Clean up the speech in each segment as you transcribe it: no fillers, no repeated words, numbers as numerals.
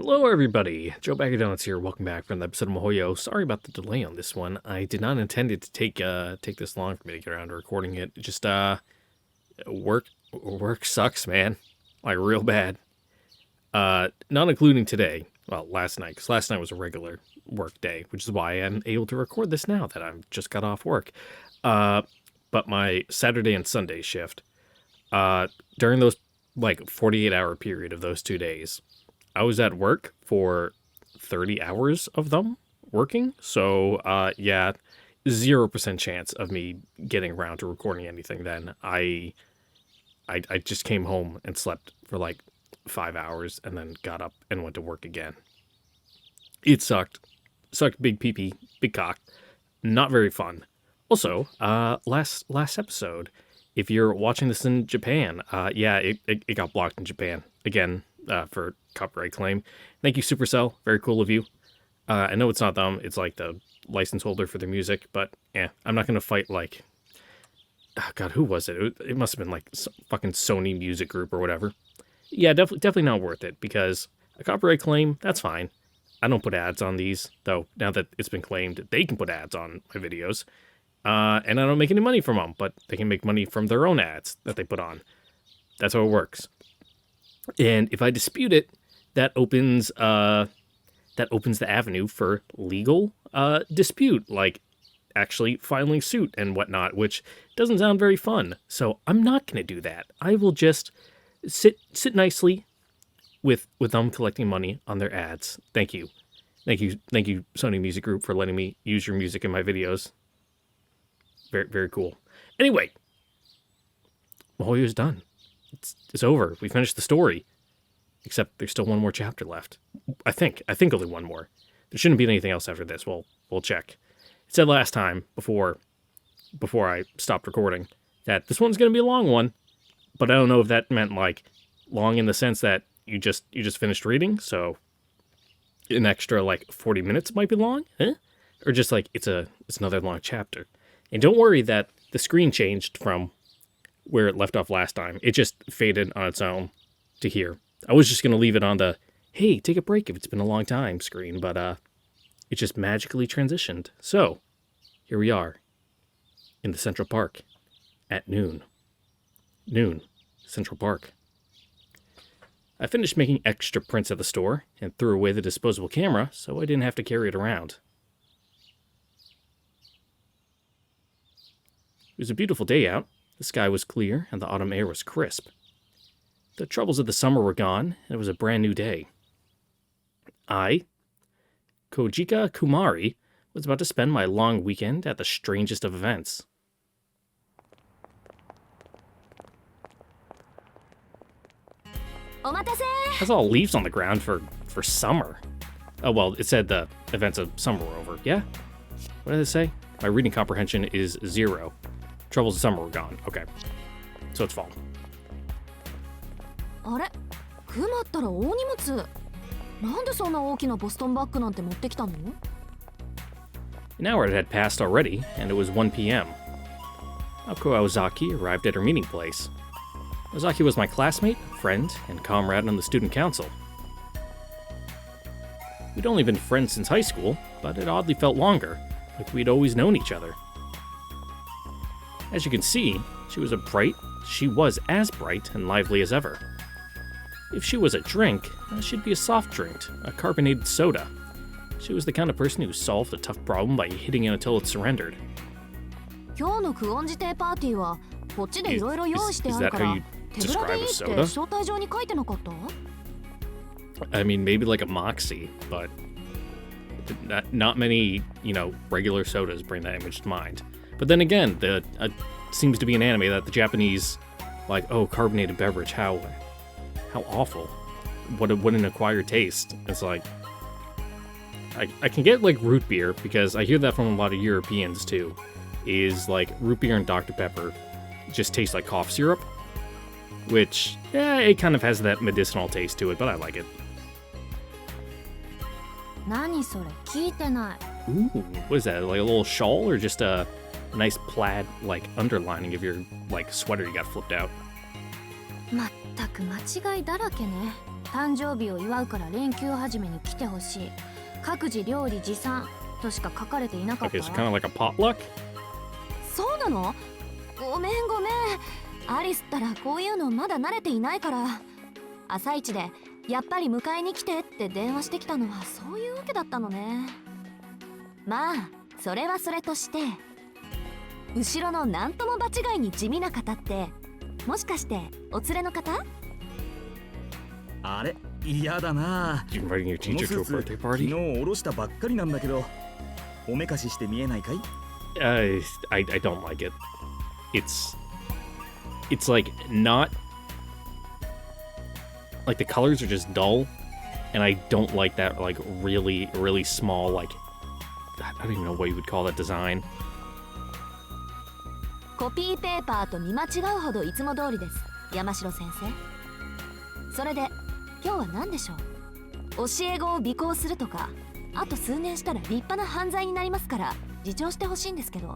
Hello, everybody. Joe Bagger Donuts here. Welcome back for another episode of Mihoyo. Sorry about the delay on this one. I did not intend it to take this long for me to get around to recording it. Just work sucks, man. Like real bad. Not including today. Well, last night, because last night was a regular work day, which is why I'm able to record this now that I've just got off work. But my Saturday and Sunday shift, during those 48-hour period of those 2 days, I was at work for 30 hours of them working. So, 0% chance of me getting around to recording anything then. I just came home and slept for 5 hours and then got up and went to work again. It sucked. Sucked big pee-pee, big cock. Not very fun. Also, last episode, if you're watching this in Japan, it got blocked in Japan. Again, for copyright claim. Thank you, Supercell. Very cool of you. I know it's not them. It's the license holder for their music, but I'm not going to fight oh God, who was it? It must have been fucking Sony Music Group or whatever. Yeah, definitely not worth it because a copyright claim, that's fine. I don't put ads on these, though now that it's been claimed, they can put ads on my videos. And I don't make any money from them, but they can make money from their own ads that they put on. That's how it works. And if I dispute it, that opens the avenue for legal dispute, actually filing suit and whatnot, which doesn't sound very fun. So I'm not going to do that. I will just sit nicely with them collecting money on their ads. Thank you, Sony Music Group, for letting me use your music in my videos. Very, very cool. Anyway, Mihoyo's done. It's over. We finished the story. Except there's still one more chapter left. I think only one more. There shouldn't be anything else after this. We'll check. It said last time, before I stopped recording, that this one's going to be a long one. But I don't know if that meant long in the sense that you just finished reading, so an extra 40 minutes might be long, huh? Or just it's another long chapter. And don't worry that the screen changed from where it left off last time. It just faded on its own to here. I was just going to leave it on the, hey, take a break if it's been a long time screen, but it just magically transitioned. So, here we are in the Central Park at noon. Central Park. I finished making extra prints at the store and threw away the disposable camera so I didn't have to carry it around. It was a beautiful day out. The sky was clear and the autumn air was crisp. The troubles of the summer were gone, and it was a brand new day. I, Kojika Kumari, was about to spend my long weekend at the strangest of events. That's all leaves on the ground for summer. Oh, well, it said the events of summer were over. Yeah? What did it say? My reading comprehension is 0. Troubles of summer were gone. Okay. So it's fall. あれ、クマったら大荷物。なんでそんな大きなボストンバッグなんて持ってきたの? An hour had passed already, and it was 1 p.m. Naoko Aozaki arrived at her meeting place. Aozaki was my classmate, friend, and comrade on the student council. We'd only been friends since high school, but it oddly felt longer, like we'd always known each other. As you can see, she was as bright and lively as ever. If she was a drink, she'd be a soft drink, a carbonated soda. She was the kind of person who solved a tough problem by hitting it until it surrendered. 今日のクオンジテーパーティーはこっちでいろいろ用意してあるから手ぶらでいいって招待状に書いてなかった? I mean, maybe like a Moxie, but not many, regular sodas bring that image to mind. But then again, seems to be an anime that the Japanese, carbonated beverage, how awful. What an acquired taste. It's I can get root beer, because I hear that from a lot of Europeans too, is root beer and Dr. Pepper just tastes like cough syrup, which, it kind of has that medicinal taste to it, but I like it. 何それ聞いてない. Ooh, what is that, a little shawl or just a nice plaid, underlining of your, sweater you got flipped out? まったく間違いだらけね。誕生日を祝うから連休始めに来てほしい。各自料理持参としか書かれていなかった Okay, so kind of like a potluck? そうなの？ごめん。アリスったらこういうのまだ慣れていないから。朝一でやっぱり迎えに来てって電話してきたのはそういうわけだったのね。まあそれはそれとして、後ろのなんとも場違いに地味な方ってもしかしてお連れの方？あれ嫌だな。 You inviting your この teacher ス to a ーツ birthday 昨日 party? 下ろしたばっかりなんだけど、おめかしして見えないかい？ I don't like it. It's like not like the colors are just dull, and I don't like that like really small like I don't even know what you would call that design. コピーペーパーと見間違うほどいつも通りです、山城先生。それで今日は何でしょう？教え子を尾行するとか、あと数年したら立派な犯罪になりますから自重してほしいんですけど。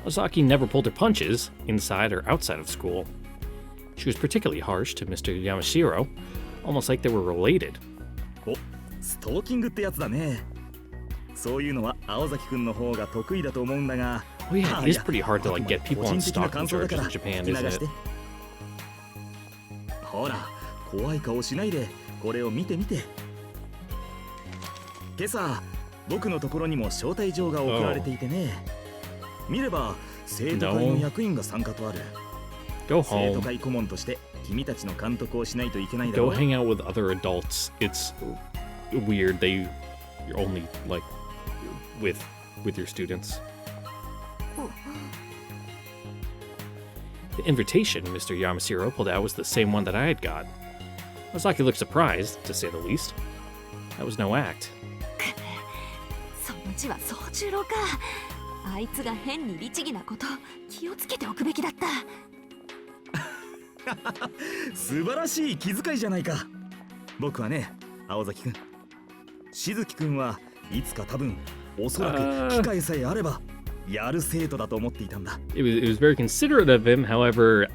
Ozaki never pulled her punches, inside or outside of school. She was particularly harsh to Mr. Yamashiro, almost like they were related. お、ストーキングってやつだね。そういうのは青崎くんの方が得意だと思うんだが。Oh yeah, it is pretty hard to like get people on stalking charges in Japan, isn't it? ほら、怖い顔しないでこれを見て。今朝僕のところにも招待状が送られていてね。見れば生徒会の役員が参加とある。 Go 生徒 home. 会顧問として君たちの監督をしないといけないだろ Go う。 hang out with other adults. It's weird. You're only like with your students. The invitation Mr. Yamashiro pulled out was the same one that I had got. Ozaki looked surprised, to say the least. That was no act. その字は宗十郎か。あいつが変に律儀なこと気をつけておくべきだった。素晴らしい気遣いじゃないか。僕はね、青崎くん、しずきくんはいつか多分おそらく機会さえあればやる生徒だと思っていたんだ。It was very considerate of him. However,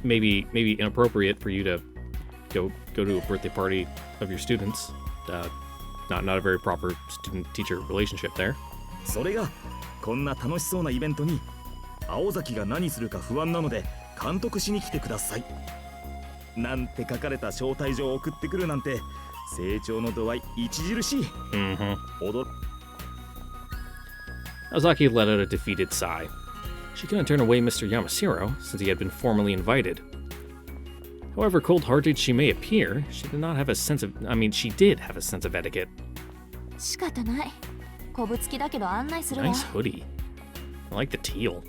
maybe inappropriate for you to go to a birthday party of your students. Not a very proper student-teacher relationship there. それがこんな楽しそうなイベントに青崎が何するか不安なので監督しに来てくださいなんて書かれた招待状を送ってくるなんて成長の度合い著しい。Mm-hmm. 驚 Ozaki let out a defeated sigh. She couldn't turn away Mr. Yamashiro, since he had been formally invited. However cold-hearted she may appear, she did have a sense of etiquette. 仕方ない。こぶつきだけど案内するわ。 Nice hoodie. I like the teal.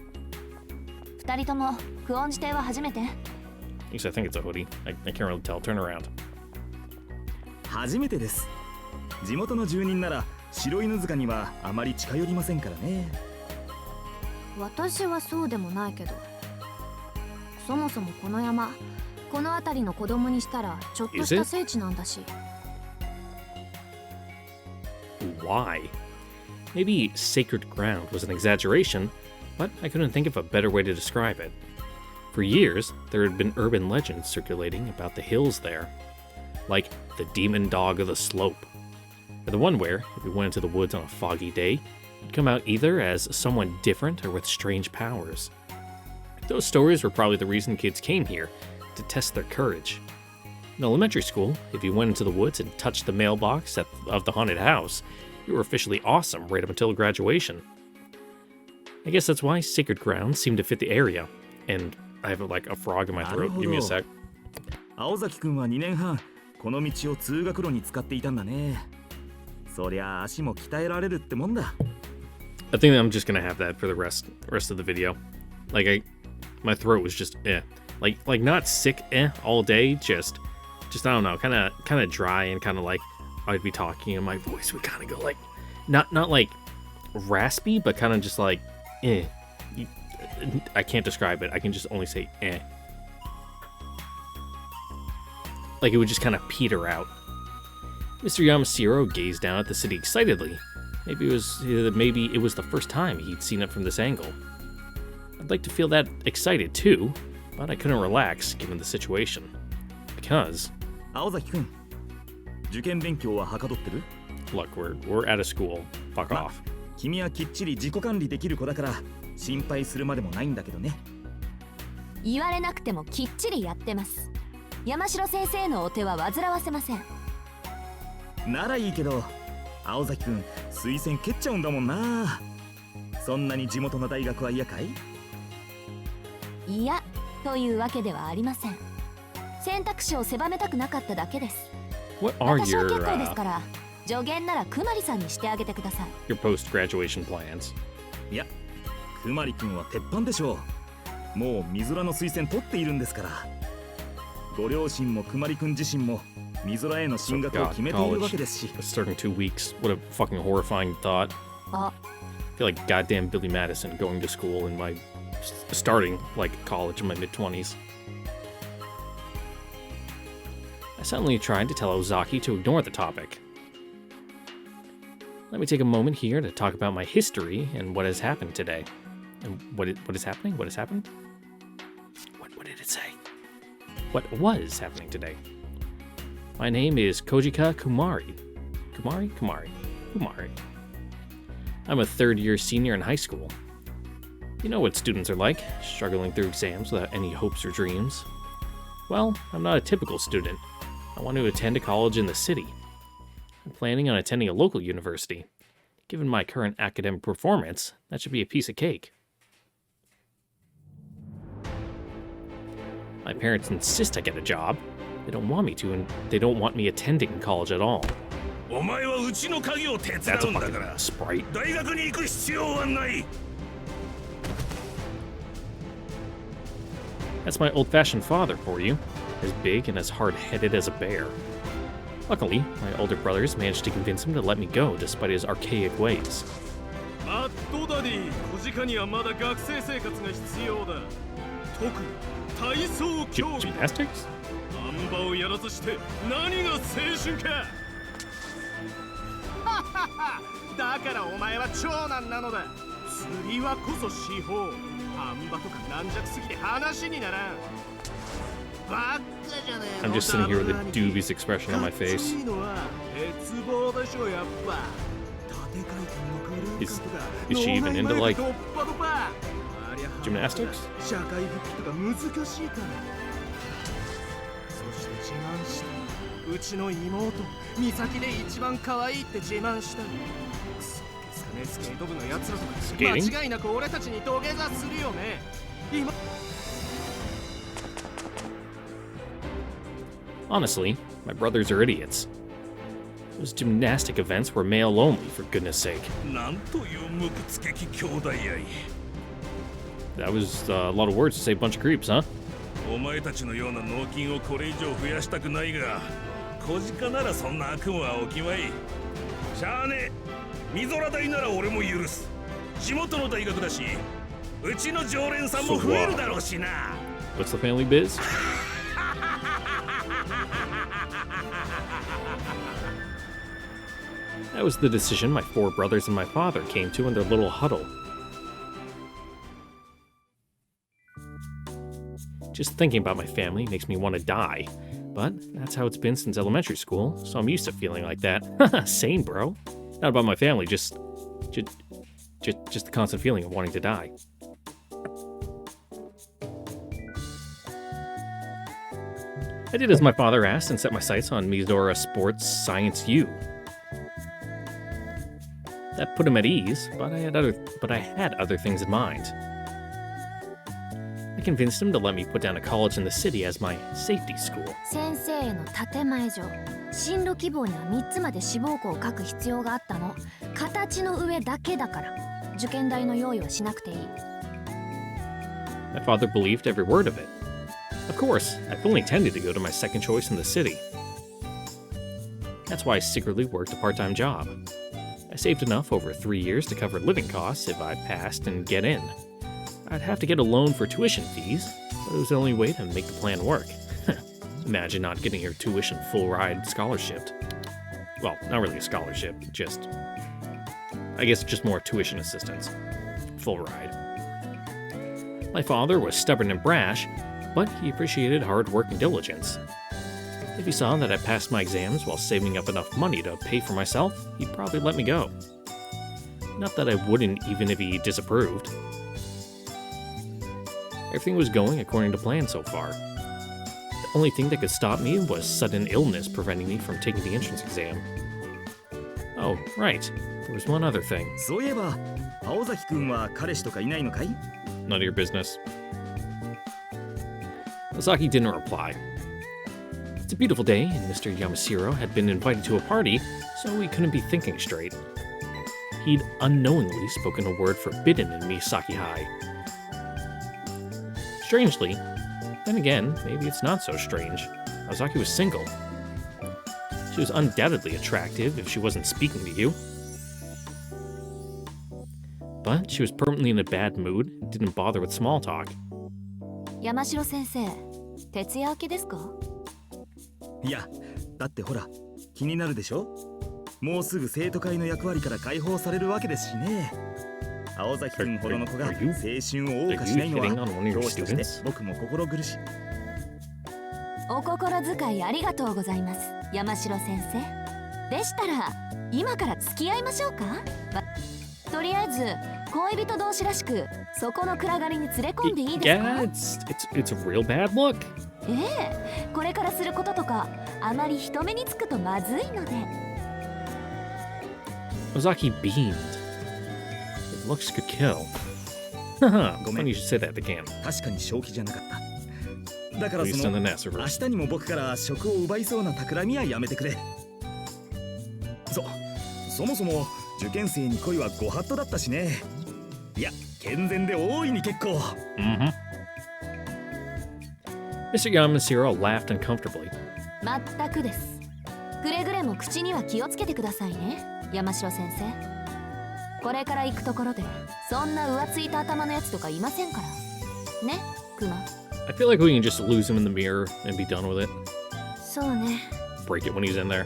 二人とも久遠寺邸は初めて？ At least I think it's a hoodie. I can't really tell. Turn around. 初めてです。地元の住人なら白犬塚にはあまり近寄りませんからね。私はそうでもないけど、そもそもこの山、この辺りの子供にしたらちょっとした聖地なんだし。 Why? Maybe sacred ground was an exaggeration, but I couldn't think of a better way to describe it. For years, there had been urban legends circulating about the hills there, like the demon dog of the slope, or the one where, if you went into the woods on a foggy day, you'd come out either as someone different or with strange powers. Those stories were probably the reason kids came here, to test their courage. In elementary school, if you went into the woods and touched the mailbox of the haunted house, you were officially awesome right up until graduation. I guess that's why sacred ground seemed to fit the area. And I have like a frog in my throat. Give me a sec. 青崎くんは2年半この道を通学路に使っていたんだね。そりゃ足も鍛えられるってもんだ。 I think I'm just gonna have that for the rest of the video. Like my throat was just like not sick all day, just I don't know, kind of dry and kind of like I'd be talking and my voice would kind of go like not like raspy, but kind of just like I can't describe it. I can just only say Like it would just kind of peter out. Mr. Yamashiro gazed down at the city excitedly. Maybe it was the first time he'd seen it from this angle. I'd like to feel that excited too, but I couldn't relax given the situation. because. 青崎くん、受験勉強ははかどってる？ Look, we're at a school. Fuck off. 君はきっちり自己管理できる子だから心配するまでもないんだけどね。言われなくてもきっちりやってます。山城先生のお手は煩わせません。ならいいけど、青崎くん推薦蹴っちゃうんだもんな。そんなに地元の大学は嫌かい？いや、というわけではありません。選択肢を狭めたくなかっただけです。 What are 私は your 結構ですから、助言ならくまりさんにしてあげてください。 your post-graduation plans? いや、くまりくんは鉄板でしょう。もう水空の推薦取っているんですから。ご両親もくまりくん自身も水空への進学を決めているわけですし。Starting 2 weeks. What a fucking horrifying thought. あ、 I feel like goddamn Billy Madison going to school in my starting like college in my mid-20s. I suddenly tried to tell Ozaki to ignore the topic. Let me take a moment here to talk about my history and what has happened today. And what is happening? What has happened? What did it say? What was happening today? My name is Kojika Kumari. Kumari. I'm a third-year senior in high school. You know what students are like, struggling through exams without any hopes or dreams. Well, I'm not a typical student. I want to attend a college in the city. I'm planning on attending a local university. Given my current academic performance, that should be a piece of cake. My parents insist I get a job. They don't want me to, and they don't want me attending college at all. お前はうちの家業を手伝 That's う a んだか fucking ら sprite. 大学に行く必要はない。 That's my old-fashioned father for you, as big and as hard-headed as a bear. Luckily, my older brothers managed to convince him to let me go despite his archaic ways. マッドダディ、小鹿にはまだ学生生活が必要だ。特に体操競技。 Gymnastics? あん馬をやらずして何が青春か。だからお前は長男なのだ。釣りはこそ司法。あん馬とか軟弱すぎて話にならん。 I'm just sitting here with a dubious expression on my face. Is she even into, like, gymnastics? 社会復帰とか難しいから。そして自慢した。うちの妹、美咲で一番可愛いって自慢した。クソですかね、スケート部のやつらとか。間違いなく俺たちに土下座するよね。今 Honestly, my brothers are idiots. Those gymnastic events were male only, for goodness sake. なんという無屈激兄弟やい。 That was a lot of words to say a bunch of creeps, huh? お前たちのような脳筋をこれ以上増やしたくないが、小鹿ならそんな悪夢はおきまい。しゃあねえ、水空大なら俺も許す。地元の大学だし、うちの常連さんも増えるだろうしな。What's the family biz? That was the decision my 4 brothers and my father came to in their little huddle. Just thinking about my family makes me want to die. But that's how it's been since elementary school, so I'm used to feeling like that. Same, bro. Not about my family, just the constant feeling of wanting to die. I did as my father asked and set my sights on Mizora Sports Science U. That put him at ease, but I had other things in mind. I convinced him to let me put down a college in the city as my safety school. 先生への建前上、進路希望には3つまで志望校を書く必要があったの。形の上だけだから、受験代の用意はしなくていい。My father believed every word of it. Of course, I fully intended to go to my second choice in the city. That's why I secretly worked a part-time job. I saved enough over 3 years to cover living costs if I passed and get in. I'd have to get a loan for tuition fees, but it was the only way to make the plan work. Imagine not getting your tuition full-ride scholarship. Well, not really a scholarship, I guess just more tuition assistance. Full ride. My father was stubborn and brash, but he appreciated hard work and diligence. If he saw that I passed my exams while saving up enough money to pay for myself, he'd probably let me go. Not that I wouldn't even if he disapproved. Everything was going according to plan so far. The only thing that could stop me was sudden illness preventing me from taking the entrance exam. Oh, right. There was one other thing. そういえば青崎くんは彼氏とかいないのかい？ None of your business. Ozaki didn't reply. It's a beautiful day, and Mr. Yamashiro had been invited to a party, so he couldn't be thinking straight. He'd unknowingly spoken a word forbidden in Misaki High. Strangely, then again, maybe it's not so strange. Ozaki was single. She was undoubtedly attractive if she wasn't speaking to you. But she was permanently in a bad mood and didn't bother with small talk. 山城先生、徹夜明けですか？いやだってほら気になるでしょ？もうすぐ生徒会の役割から解放されるわけですしね。青崎くんほどの子が青春を謳歌しないのは教師として僕も心苦しい。お心遣いありがとうございます、山城先生。でしたら今から付き合いましょうか？とりあえず恋人同士らしくそこの暗がりに連れ込んでいいですか？ Yeah, it's a real bad look. ええ、これからすることとかあまり人目につくとまずいので。Ozaki beamed. If looks could kill. Haha, Gomen. funny you should say that at the camp. 確かに正気じゃなかった。だか At ら least そ in the の Nest 明 verse. 日にも僕から職を奪いそうな企みはやめてくれ。そもそも受験生に恋はご法度だったしね。いや健全で大いに結構。Mm-hmm. Mr. Yamashiro laughed uncomfortably. まったくです。くれぐれも口には気をつけてくださいね、山城先生。これから行くところでそんな浮ついた頭のやつとかいませんからね、クマ。 I feel like we can just lose him in the mirror and be done with it. そうね。 Break it when he's in there.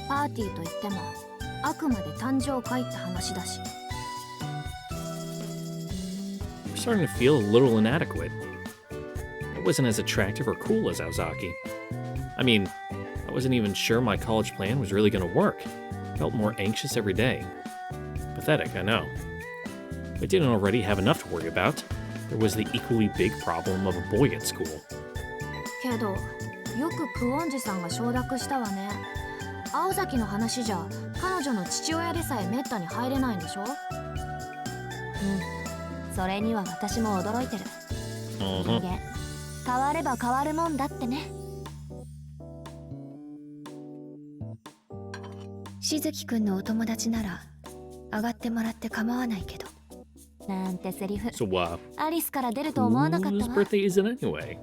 パーティーといってもあくまで誕生会って話だし。 I'm starting to feel a little inadequate. I wasn't as attractive or cool as Ozaki. I mean, I wasn't even sure my college plan was really going to work. I felt more anxious every day. Pathetic, I know. If I didn't already have enough to worry about, there was the equally big problem of a boy at school. けどよくクオンジさんが承諾したわね。青崎の話じゃ彼女の父親でさえめったに入れないんでしょ？うん、それには私も驚いてる。人間変われば変わるもんだってね。しずきくんのお友達なら上がってもらって構わないけど。なんてセリフ。 So, アリスから出ると思わなかった whose わ。 birthday is it anyway?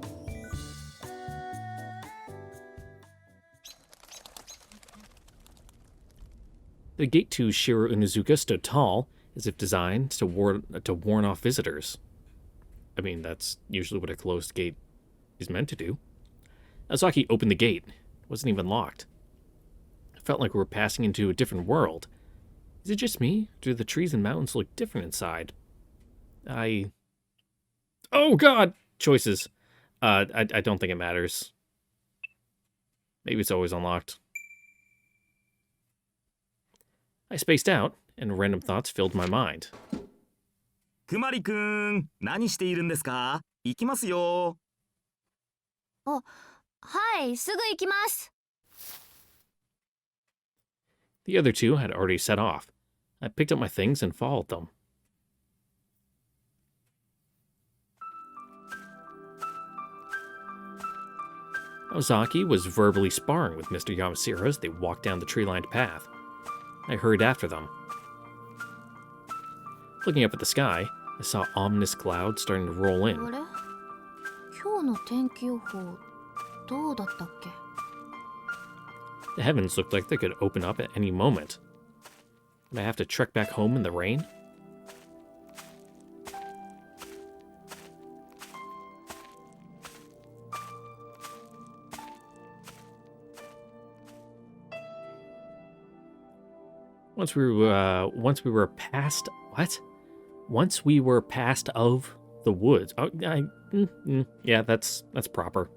The gate to Shiro Unuzuka stood tall, as if designed to warn off visitors. I mean, that's usually what a closed gate is meant to do. Ozaki opened the gate. It wasn't even locked. It felt like we were passing into a different world. Is it just me? Or do the trees and mountains look different inside? Oh god! Choices. I don't think it matters. Maybe it's always unlocked. I spaced out, and random thoughts filled my mind. くまりくん何しているんですか？行きますよ。はい、すぐ行きます。 The other two had already set off. I picked up my things and followed them. Ozaki was verbally sparring with Mr. Yamashiro as they walked down the tree-lined path. I hurried after them. Looking up at the sky, I saw ominous clouds starting to roll あ in. れ？今日の天気予報どうだったっけ？ The heavens looked like they could open up at any moment. Would I have to trek back home in the rain? Once we were past of the woods. Oh, yeah, that's proper.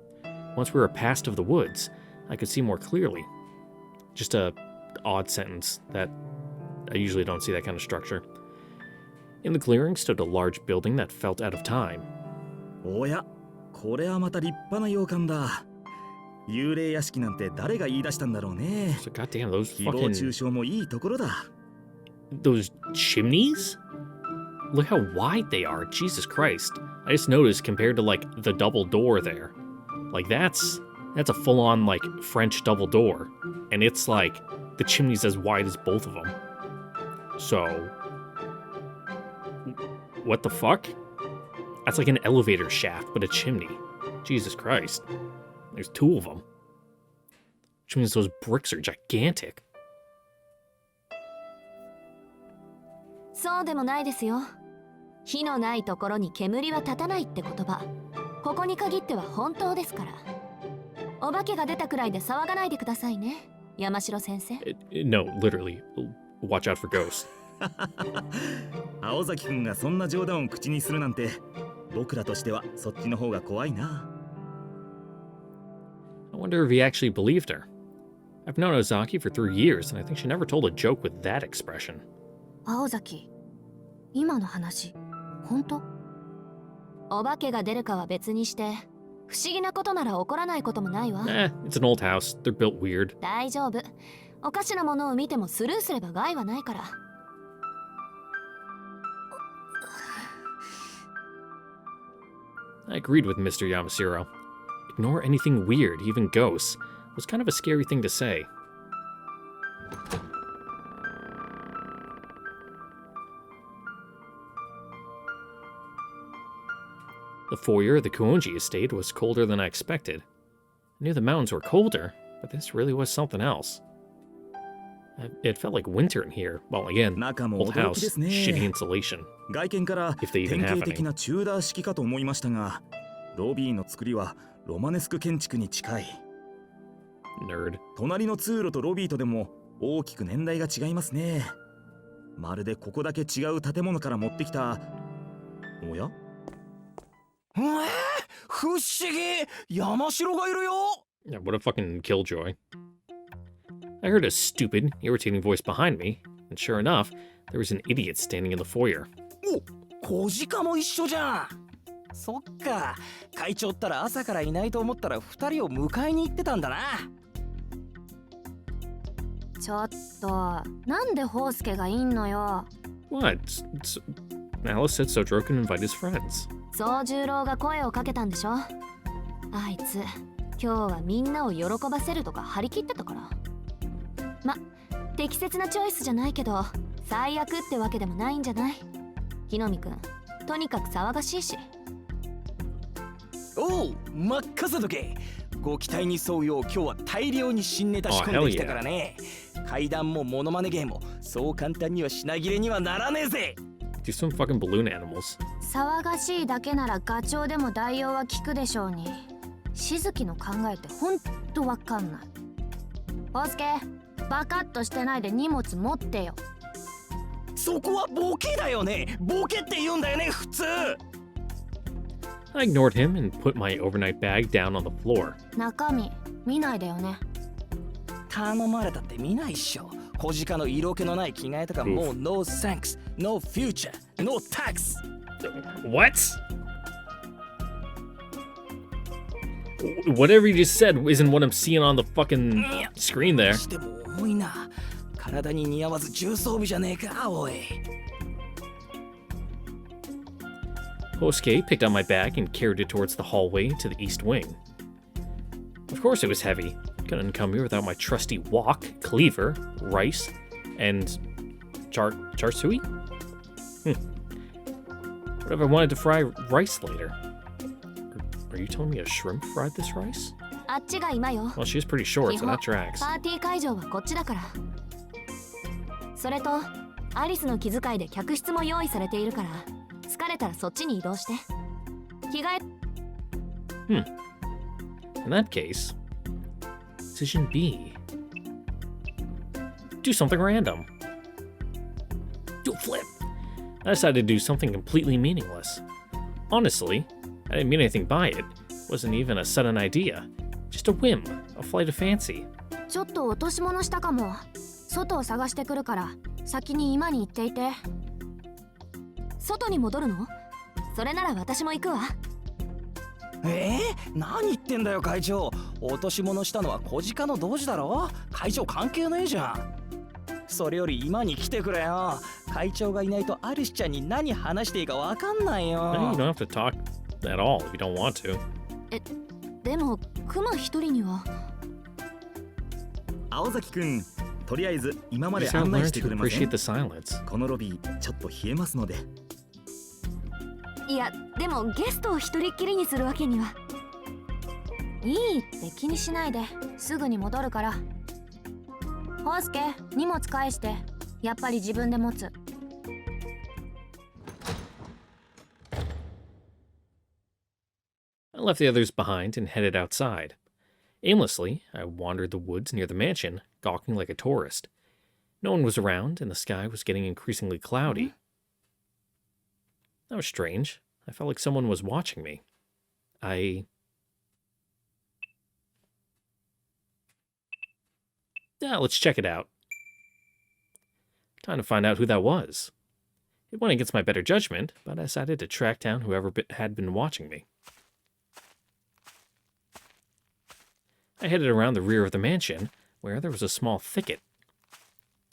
Once we were past of the woods, I could see more clearly. Just a odd sentence that I usually don't see that kind of structure. In the clearing stood a large building that felt out of time. おや、これはまた立派な洋館だ。幽霊屋敷なんて誰が言い出したんだろうね。 So goddamn, those 誹謗中 fucking 傷もいいところだ。 those chimneys? Look how wide they are. Jesus Christ. I just noticed compared to like the double door there. Like that's a full-on like French double door. And it's like the chimney's as wide as both of them. So what the fuck? That's like an elevator shaft, but a chimney. Jesus Christ. There's two of them. Which means those bricks are gigantic. そうでもないですよ。火のないところに煙は立たないって言葉、ここに限っては本当ですから。お化けが出たくらいで騒がないでくださいね、山城先生。No, literally. Watch out for ghosts. 青崎くんがそんな冗談を口にするなんて、僕らとしてはそっちの方が怖いな。I wonder if he actually believed her. I've known Ozaki for 3 years, and I think she never told a joke with that expression. 青崎、今の話、本当？お化けが出るかは別にして、不思議なことなら起こらないこともないわ。It's an old house. They're built weird. 大丈夫。おかしなものを見てもスルーすれば害はないから。I agreed with Mr. Yamashiro. Ignore anything weird, even ghosts, was kind of a scary thing to say. The foyer of the Kuonji estate was colder than I expected. I knew the mountains were colder, but this really was something else. It felt like winter in here. Well, again, 中も old 驚 house, きですね。 shitty insulation. 外見から If they even 典 have 型的 any. なチューダー式かと思いましたが、ロビーの作りはロマネスク建築に近い。 Nerd. 隣の通路とロビーとでも大きく年代が違いますね。まるでここだけ違う建物から持ってきた。おや？不思議、山城がいるよ。 Yeah, what a fucking killjoy. I heard a stupid, irritating voice behind me, and sure enough, there was an idiot standing in the foyer. お、小鹿も一緒じゃん。そっか、会長ったら朝からいないと思ったら二人を迎えに行ってたんだな。ちょっと、なんでホウスケがいんのよ。 What? Alice said Sotaro can invite his friends. 宗十郎が声をかけたんでしょ。あいつ、今日はみんなを喜ばせるとか張り切ってたから。ま、適切なチョイスじゃないけど、最悪ってわけでもないんじゃない？木の実くん、とにかく騒がしいし。おう、任せとけ。ご期待に沿うよう今日は大量に新ネタ仕込んできたからね。階段もモノマネゲームもそう簡単には品切れにはならねえぜ。Do some fucking balloon animals. 騒がしいだけならガチョウでも代用は効くでしょうに。しずきの考えってほんとわかんない。ホウスケ、バカッとしてないで荷物持ってよ。そこはボケだよね。ボケって言うんだよね、普通。I ignored him and put my overnight bag down on the floor. 中身見ないでよね。頼まれたって見ないっしょ。小鹿の色気のない着替えとかもう No thanks, no future, no tax. What? Whatever you just said isn't what I'm seeing on the fucking screen there. しても重いな。体に似合わず重装備じゃねえか、おい。Hosuke picked up my bag and carried it towards the hallway to the east wing. Of course it was heavy. Couldn't come here without my trusty wok, cleaver, rice, and char sui? What if I wanted to fry rice later? Are you telling me a shrimp fried this rice? あっちが今よ。 Well, she's pretty short, so that パ tracks. ーティー会場はこっちだから。それとアリスの気遣いで客室も用意されているから、疲れたらそっちに移動して。着替え。In that case, decision B. Do something random. Do a flip. I decided to do something completely meaningless. Honestly, I didn't mean anything by it. It wasn't even a sudden idea. Just a whim, A flight of fancy. ちょっと落とし物したかも。外を探してくるから先に今に行っていて。外に戻るの？それなら私も行くわ。何言ってんだよ会長。落とし物したのは小鹿の同時だろ。会長関係ねえじゃん。それより今に来てくれよ。会長がいないとアリスちゃんに何話していいかわかんないよ。 No, you don't have to talk at all if you don't want to. でもクマ一人には。青崎くん、とりあえず今ま You で just gotta 案内 learn して to くれませ appreciate ん？ the silence. このロビーちょっと冷えますので。いやでもゲストを一人っきりにするわけには。いいって気にしないで、すぐに戻るから。ホウスケ、荷物返して。やっぱり自分で持つ。I left the others behind and headed outside. Aimlessly, I wandered the woods near the mansion, gawking like a tourist. No one was around, and the sky was getting increasingly cloudy. That was strange. I felt like someone was watching me. Let's check it out. Time to find out who that was. It went against my better judgment, but I decided to track down whoever had been watching me. I headed around the rear of the mansion, where there was a small thicket.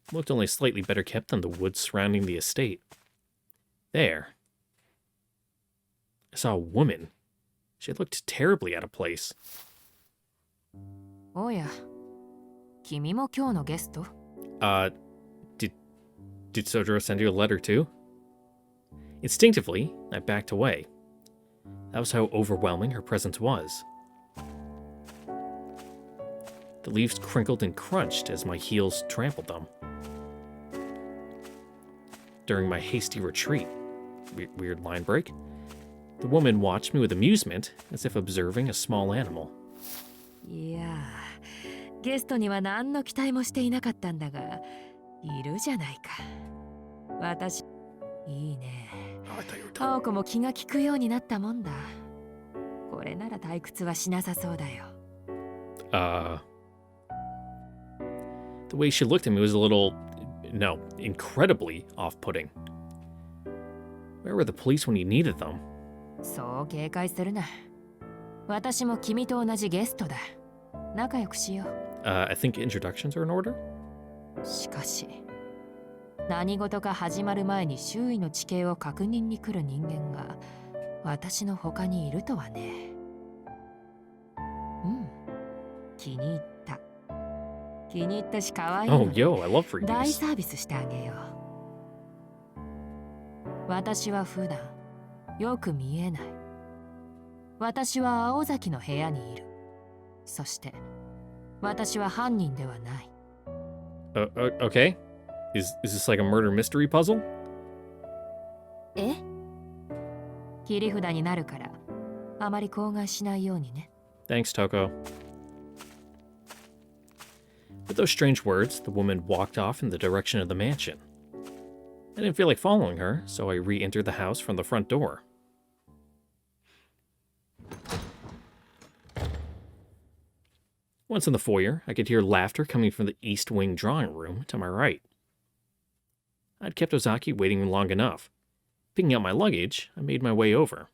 It looked only slightly better kept than the woods surrounding the estate. There, I saw a woman. She looked terribly out of place. おや、君も今日のゲスト？ Did Sojiro send you a letter too? Instinctively, I backed away. That was how overwhelming her presence was. The leaves crinkled and crunched as my heels trampled them. During my hasty retreat, weird line break, the woman watched me with amusement, as if observing a small animal. いやー、ゲストには何の期待もしていなかったんだが、いるじゃないか。私、いいね。青子も気が利くようになったもんだ。これなら退屈はしなさそうだよ。The way she looked at me was a little, no, incredibly off-putting. Where were the police when you needed them? そう警戒するな。私も君と同じゲストだ。仲良くしよう。I think introductions are in order? しかし、何事か始まる前に周囲の地形を確認に来る人間が私の他にいるとはね。うん、気に入った。気に入ったし可愛いの Oh, で yo, I love 大 freebies. サービスしてあげよう。私は普段よく見えない。私は青崎の部屋にいる。そして私は犯人ではない。Okay. Is this like a murder mystery puzzle? え？切り札になるからあまり口外しないようにね。 Thanks, Toko. With those strange words, the woman walked off in the direction of the mansion. I didn't feel like following her, so I re-entered the house from the front door. Once in the foyer, I could hear laughter coming from the East Wing drawing room to my right. I'd kept Ozaki waiting long enough. Picking up my luggage, I made my way over.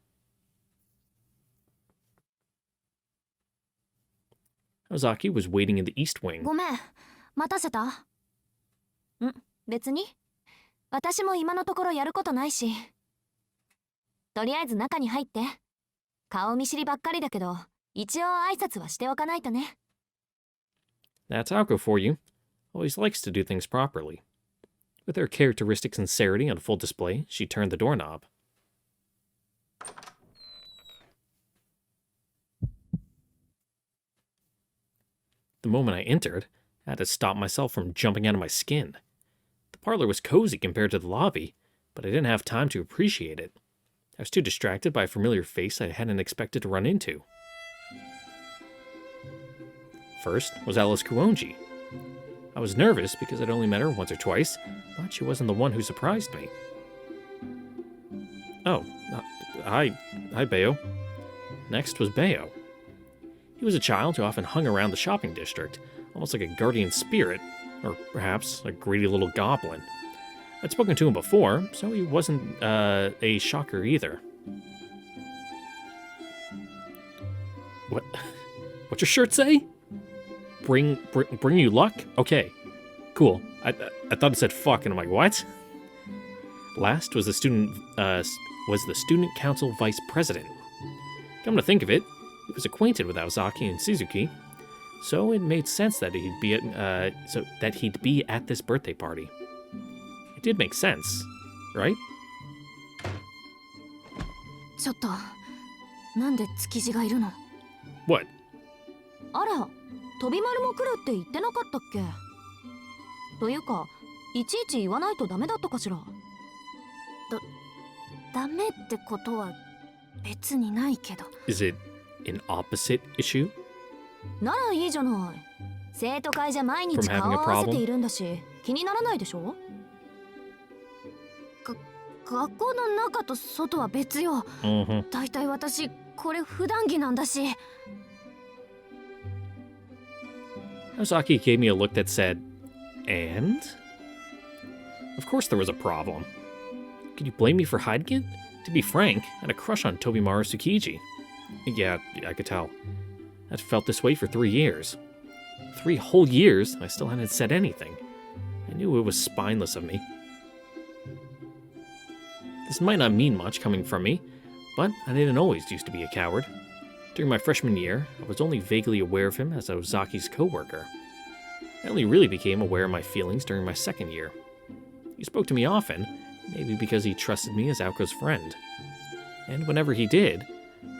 Ozaki was waiting in the East Wing. ごめん、待たせた？別に。私も今のところやることないし。とりあえず中に入って。顔見知りばっかりだけど、一応挨拶はしておかないとね。That's Aoko for you. Always likes to do things properly. With her characteristic sincerity on full display, she turned the doorknob. The moment I entered, I had to stop myself from jumping out of my skin. The parlor was cozy compared to the lobby, but I didn't have time to appreciate it. I was too distracted by a familiar face I hadn't expected to run into. First was Alice Kuonji. I was nervous because I'd only met her once or twice, but she wasn't the one who surprised me. Oh, hi Bayo. Next was Bayo. He He was a child who often hung around the shopping district, almost like a guardian spirit, or perhaps a greedy little goblin. I'd spoken to him before, so he wasn't a shocker either. What? What's your shirt say? Bring you luck? Okay, cool. I thought it said fuck, and I'm like, what? Last was the student council vice president. Come to think of it, he was acquainted with Aozaki and Suzuki, so it made sense that he'd be at this birthday party. It did make sense, right? ちょっとなんで築地がいるの？ What? あら、飛び丸も来るって言ってなかったっけ？というか、いちいち言わないとダメだったかしら？ダメってことは別にないけど。Is it an opposite issue? ならいいじゃない。生徒会じゃ毎日顔を合わせているんだし、気にならないでしょ？学校の中と外は別よ。だいたい私これ普段着なんだし。Aozaki gave me a look that said, and? Of course there was a problem. Could you blame me for hiding it? To be frank, I had a crush on Tobimaru Tsukiji. Yeah, I could tell. I'd felt this way for 3 years. 3 whole years, and I still hadn't said anything. I knew it was spineless of me. This might not mean much coming from me, but I didn't always used to be a coward. During my freshman year, I was only vaguely aware of him as Ozaki's co-worker. I only really became aware of my feelings during my second year. He spoke to me often, maybe because he trusted me as Aoko's friend. And whenever he did,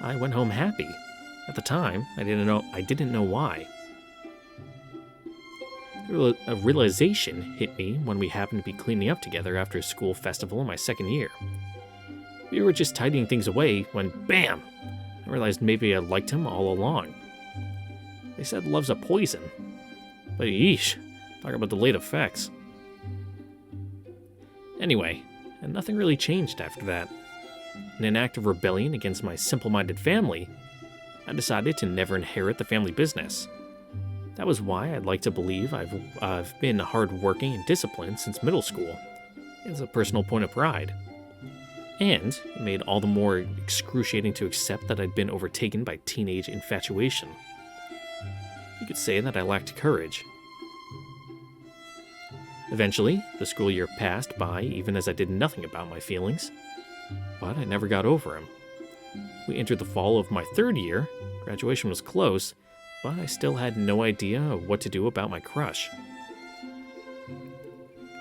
I went home happy. At the time, I didn't know why. A realization hit me when we happened to be cleaning up together after a school festival in my second year. We were just tidying things away when, bam! I realized maybe I liked him all along. They said love's a poison. But yeesh, talk about delayed effects. Anyway, and nothing really changed after that. In an act of rebellion against my simple-minded family, I decided to never inherit the family business. That was why I'd like to believe I've been hard-working and disciplined since middle school. It's a personal point of pride. And it made all the more excruciating to accept that I'd been overtaken by teenage infatuation. You could say that I lacked courage. Eventually, the school year passed by even as I did nothing about my feelings. But I never got over him. We entered the fall of my third year, graduation was close, but I still had no idea of what to do about my crush.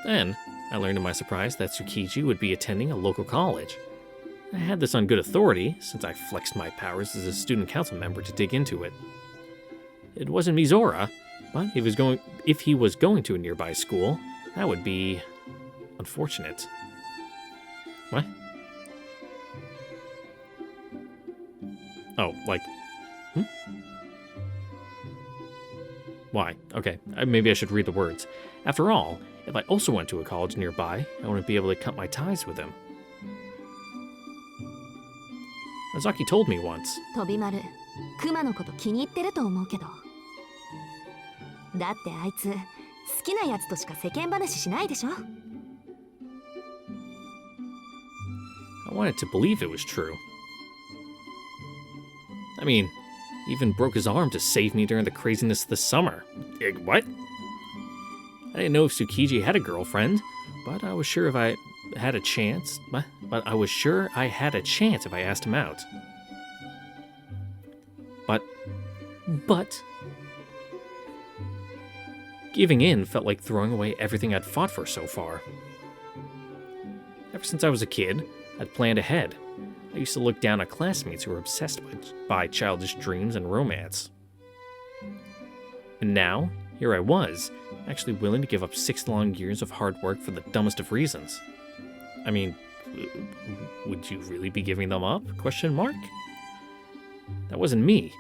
Then, I learned to my surprise that Tsukiji would be attending a local college. I had this on good authority, since I flexed my powers as a student council member to dig into it. It wasn't Mizora, but if he was going to a nearby school, that would be unfortunate. What? Oh, like, Why? Okay, maybe I should read the words. After all, if I also went to a college nearby, I wouldn't be able to cut my ties with him. Ozaki told me once. 飛び丸、クマのこと気に入ってると思うけど。だってあいつ、好きなやつとしか世間話しないでしょ。I wanted to believe it was true. I mean, he even broke his arm to save me during the craziness of the summer. What? I didn't know if Tsukiji had a girlfriend, but I was sure if I had a chance. But I was sure I had a chance if I asked him out. But giving in felt like throwing away everything I'd fought for so far. Ever since I was a kid, I'd planned ahead. I used to look down at classmates who were obsessed by childish dreams and romance. And now, here I was, actually willing to give up 6 long years of hard work for the dumbest of reasons. I mean, would you really be giving them up? Question mark? That wasn't me.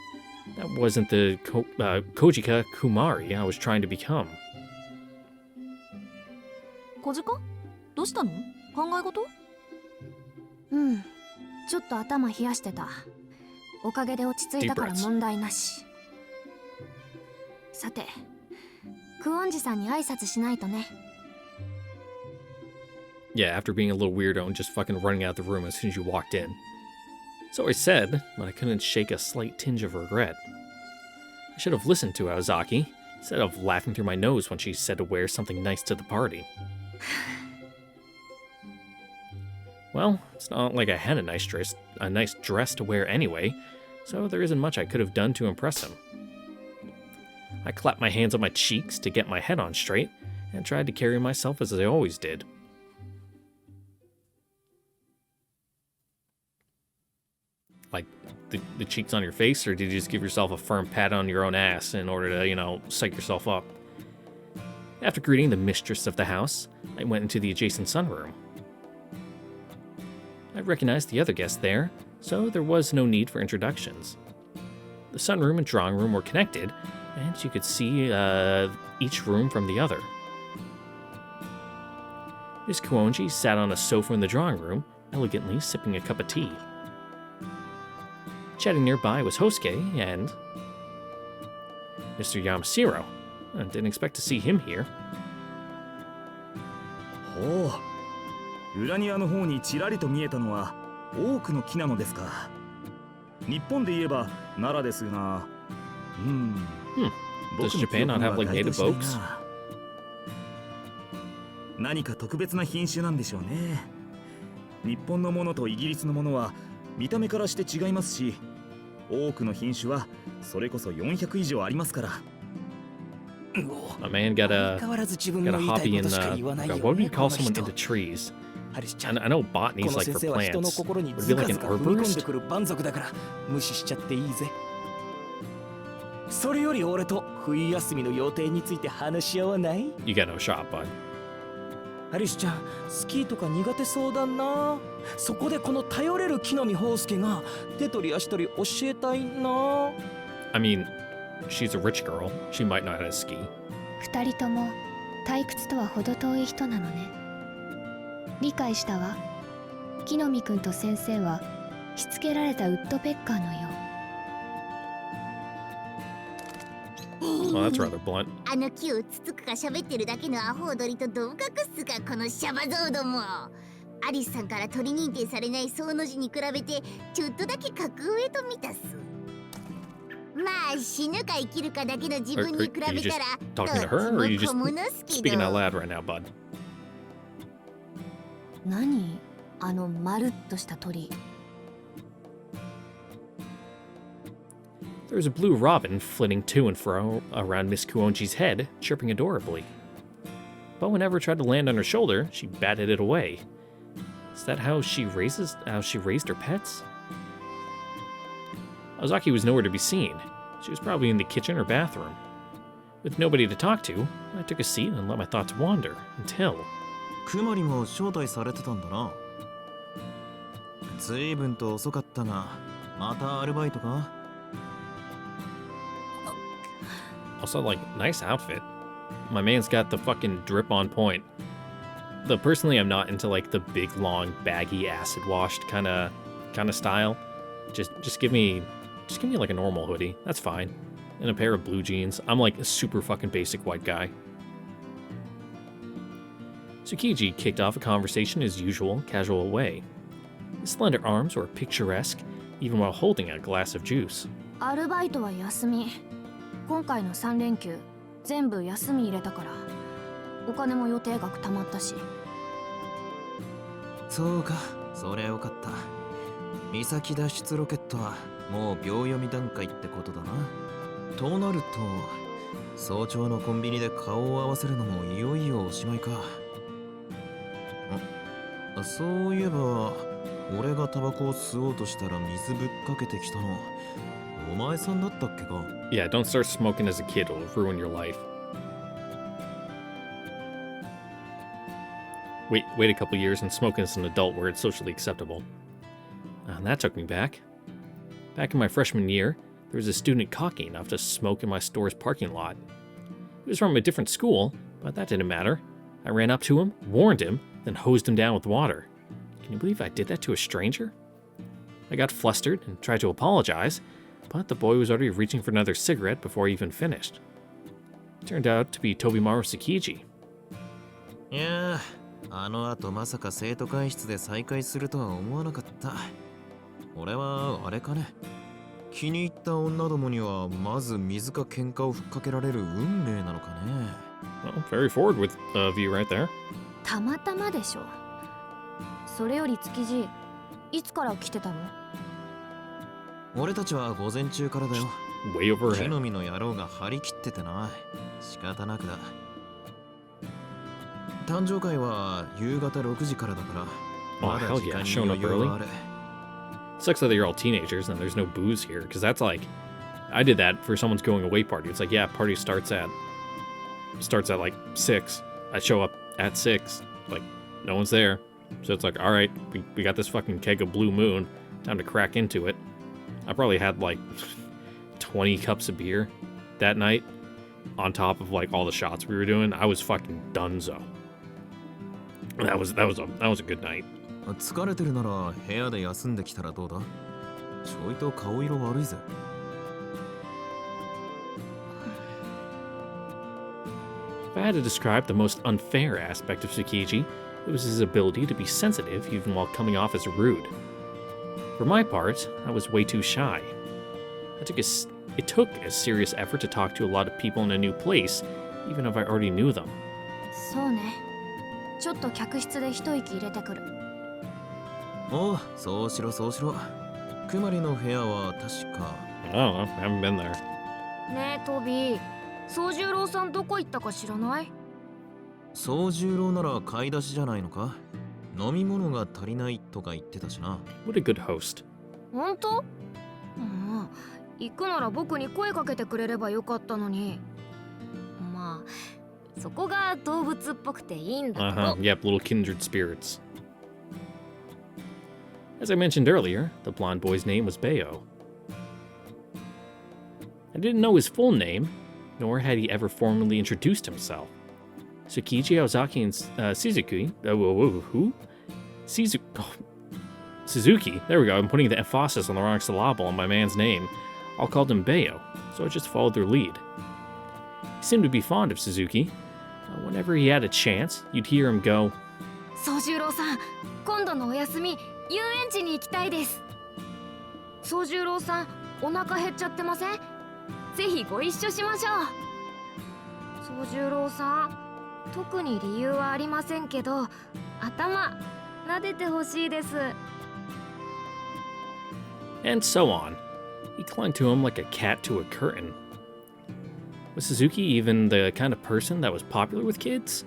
That wasn't the Kojika Kumari I was trying to become. 小鹿？どうしたの？考え事？うん、ちょっと頭冷やしてた。おかげで落ち着いたから問題なし。さて、クオンジさんに挨拶しないとね。 Yeah, after being a little weirdo and just fucking running out the room as soon as you walked in. So I said, but I couldn't shake a slight tinge of regret. I should have listened to Aozaki, instead of laughing through my nose when she said to wear something nice to the party. Well, it's not like I had a nice dress to wear anyway, so there isn't much I could have done to impress him. I clapped my hands on my cheeks to get my head on straight, and tried to carry myself as I always did. Like, the cheeks on your face, or did you just give yourself a firm pat on your own ass in order to, you know, psych yourself up? After greeting the mistress of the house, I went into the adjacent sunroom. I recognized the other guests there, so there was no need for introductions. The sunroom and drawing room were connected, and you could see each room from the other. Miss Kuonji sat on a sofa in the drawing room, elegantly sipping a cup of tea. Chatting nearby was Hosuke and Mr. Yamashiro. I didn't expect to see him here. ほう、裏庭の方にちらりと見えたのは多くの木なのですか。日本で言えば奈良ですが、Does Japan not have like native oaks? 何か特別な品種なんでしょうね。日本のものとイギリスのものは見た目からして違いますし、多くの品種はそれこそ400以上ありますから。My man got a hobby in what do you call someone into trees? And I know botany's like for plants. Would it be like an arborist? 無視しちゃっていいぜ。それより俺と冬休みの予定について話し合わない？ You got no shot, bud. アリスちゃん、スキーとか苦手そうだな。そこでこの頼れる木の実ホウスケが手取り足取り教えたいな。I mean, she's a rich girl. She might know how to ski. 二人とも退屈とは程遠い人なのね。理解したわ。木の実くんと先生はしつけられたウッドペッカーのよう。 Well, that's rather blunt. あの木をつつくか喋ってるだけのアホ踊りとどう隠すか、このシャバゾウども。アリスさんから鳥認定されないソウの字に比べてちょっとだけ格上と見たす。まあ死ぬか生きるかだけの自分に比べたら Talking to her, or are you just speaking out loud right now, bud? 何あのまるっとした鳥。 There was a blue robin flitting to and fro around Miss Kuonji's head, chirping adorably. But whenever it tried to land on her shoulder, she batted it away. Is that how she raised her pets? Ozaki was nowhere to be seen. She was probably in the kitchen or bathroom. With nobody to talk to, I took a seat and let my thoughts wander until... クマリも招待されてたんだな。随分と遅かったが、またアルバイトか？ Also, like, nice outfit. My man's got the fucking drip on point. Though personally, I'm not into like the big, long, baggy, acid-washed kind of style. Just give me like a normal hoodie. That's fine. And a pair of blue jeans. I'm like a super fucking basic white guy. Tsukiji kicked off a conversation in his usual, casual way. His slender arms were picturesque, even while holding a glass of juice. アルバイトは休み。今回の3連休全部休み入れたからお金も予定額たまったし。そうか、そりゃよかった。岬脱出ロケットはもう秒読み段階ってことだな。となると早朝のコンビニで顔を合わせるのもいよいよおしまいか。そういえば俺がタバコを吸おうとしたら水ぶっかけてきたのお前さんだったっけか？ Yeah, don't start smoking as a kid. It'll ruin your life. Wait a couple years and smoking as an adult where it's socially acceptable. And that took me back. Back in my freshman year, there was a student cocky enough to smoke in my store's parking lot. He was from a different school, but that didn't matter. I ran up to him, warned him, then hosed him down with water. Can you believe I did that to a stranger? I got flustered and tried to apologize, but the boy was already reaching for another cigarette before I even finished. Turned out to be Tobimaru Tsukiji. いやあの後まさか生徒会室で再会するとは思わなかった。俺はあれかね。気に入った女どもにはまず水か喧嘩をふっかけられる運命なのかね。Well, very forward with view right there. たまたまでしょ。それより築地、いつから来てたの？俺たちは午前中からだよ。 Way over 木 her の head. 実の野郎が張り切っててな。仕方なくだ。誕生会は夕方6時からだから。 Oh, まだ hell 時 yeah, 間に showing 余 up 裕はある。 Sucks that you're all teenagers and there's no booze here, because that's like, I did that for someone's going away party. It's like, yeah, party starts at like 6. I show up at 6, like, no one's there. So it's like, all right, we got this fucking keg of Blue Moon, time to crack into it. I probably had like 20 cups of beer that night, on top of like all the shots we were doing. I was fucking donezo. That was a good night. 疲れてるなら部屋で休んできたらどうだ？ちょいと顔色悪いぜ。If I had to describe the most unfair aspect of Tsukiji, it was his ability to be sensitive even while coming off as rude. For my part, I was way too shy. It took a serious effort to talk to a lot of people in a new place, even if I already knew them. そうね。ちょっと客室で一息入れてくる。おう、そうしろそうしろ。くまりの部屋は確か。 I don't know, I haven't been there. ねえトビー、宗十郎さんどこ行ったか知らない？宗十郎なら買い出しじゃないのか？飲み物が足りないとか言ってたしな。 What a good host. 本当？行くなら僕に声かけてくれればよかったのに。まあ、そこが動物っぽくていいんだけど。Yep, little kindred spirits. As I mentioned earlier, the blonde boy's name was Bayo. I didn't know his full name, nor had he ever formally introduced himself. Tsukiji, Ozaki, and Suzuki. Who? Suzuki. There we go. I'm putting the emphasis on the wrong syllable on my man's name. All called him Bayo, so I just followed their lead. He seemed to be fond of Suzuki. Whenever he had a chance, you'd hear him go, 宗十郎さん、今度のお休み、遊園地に行きたいです。宗十郎さん、お腹減っちゃってません？ぜひご一緒しましょう。宗十郎さん、特に理由はありませんけど、頭撫でてほしいです。 and so on. He clung to him like a cat to a curtain. Was Suzuki even the kind of person that was popular with kids?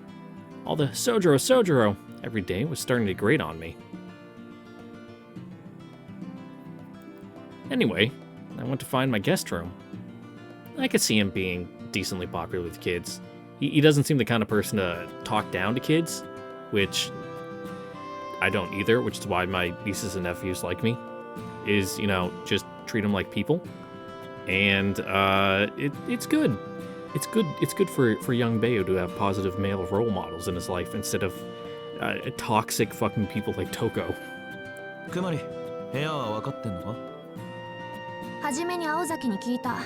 All the Sojiro every day was starting to grate on me. Anyway, I went to find my guest room. I could see him being decently popular with kids. He doesn't seem the kind of person to talk down to kids, which I don't either, which is why my nieces and nephews like me, is, just treat them like people. And it's good. It's good for young Bayo to have positive male role models in his life instead of toxic fucking people like Toko. くまり、部屋は分かってんのか？はじめに青崎に聞いた。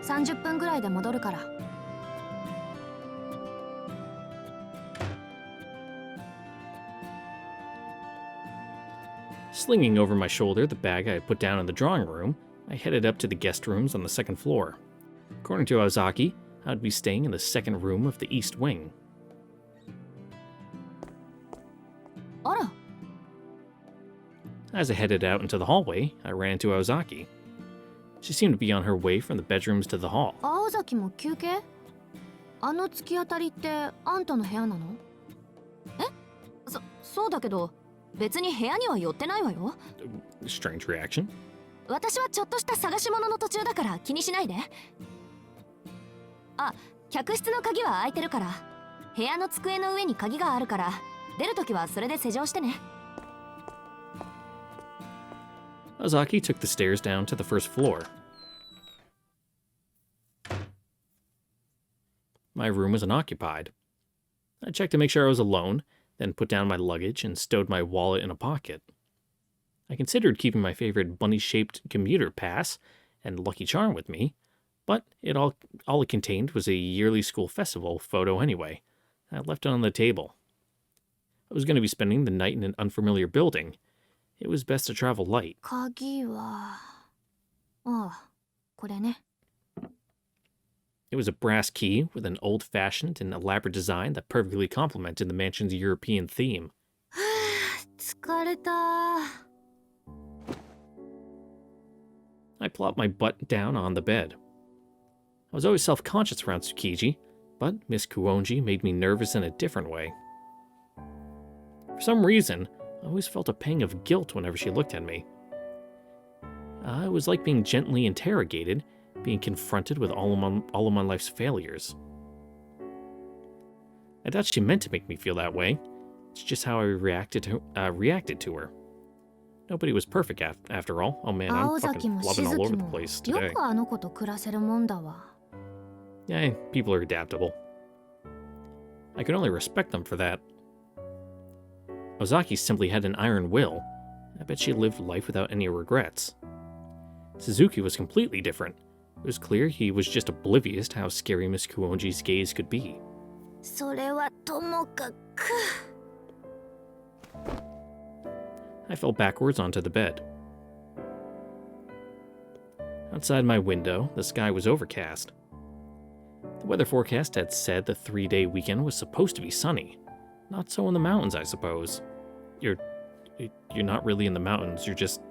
30分ぐらいで戻るから。Slinging over my shoulder the bag I had put down in the drawing room, I headed up to the guest rooms on the second floor. According to Ozaki, I'd be staying in the second room of the east wing. あら、 As I headed out into the hallway, I ran into Ozaki. She seemed to be on her way from the bedrooms to the hall. 青崎も休憩？あの突き当たりってあんたの部屋なの？そうだけど、別に部屋には寄ってないわよ。 Strange reaction. 私はちょっとした探し物の途中だから気にしないで。あ、客室の鍵は開いてるから、部屋の机の上に鍵があるから、出るときはそれで施錠してね。Ozaki took the stairs down to the first floor. My room was unoccupied. I checked to make sure I was alone, then put down my luggage and stowed my wallet in a pocket. I considered keeping my favorite bunny-shaped commuter pass and Lucky Charm with me, But all it contained was a yearly school festival photo anyway. I left it on the table. I was going to be spending the night in an unfamiliar building. It was best to travel light. 鍵はこれね。 It was a brass key with an old-fashioned and elaborate design that perfectly complemented the mansion's European theme. 疲れた。 I plopped my butt down on the bed. I was always self-conscious around Tsukiji, but Miss Kuonji made me nervous in a different way. For some reason, I always felt a pang of guilt whenever she looked at me. It was like being gently interrogated, being confronted with all of my life's failures. I doubt she meant to make me feel that way. It's just how I reacted to her. Nobody was perfect after all. Oh man, I'm 青崎 fucking も loving all 雫 over the も place よ today. くあの子と暮らせるもんだわ。 Yeah, people are adaptable. I can only respect them for that. Ozaki simply had an iron will. I bet she lived life without any regrets. Suzuki was completely different. It was clear he was just oblivious to how scary Miss Kuonji's gaze could be. それはともかく。 I fell backwards onto the bed. Outside my window, the sky was overcast. The weather forecast had said the 3-day weekend was supposed to be sunny. Not so in the mountains, I suppose. You're not really in the mountains, you're just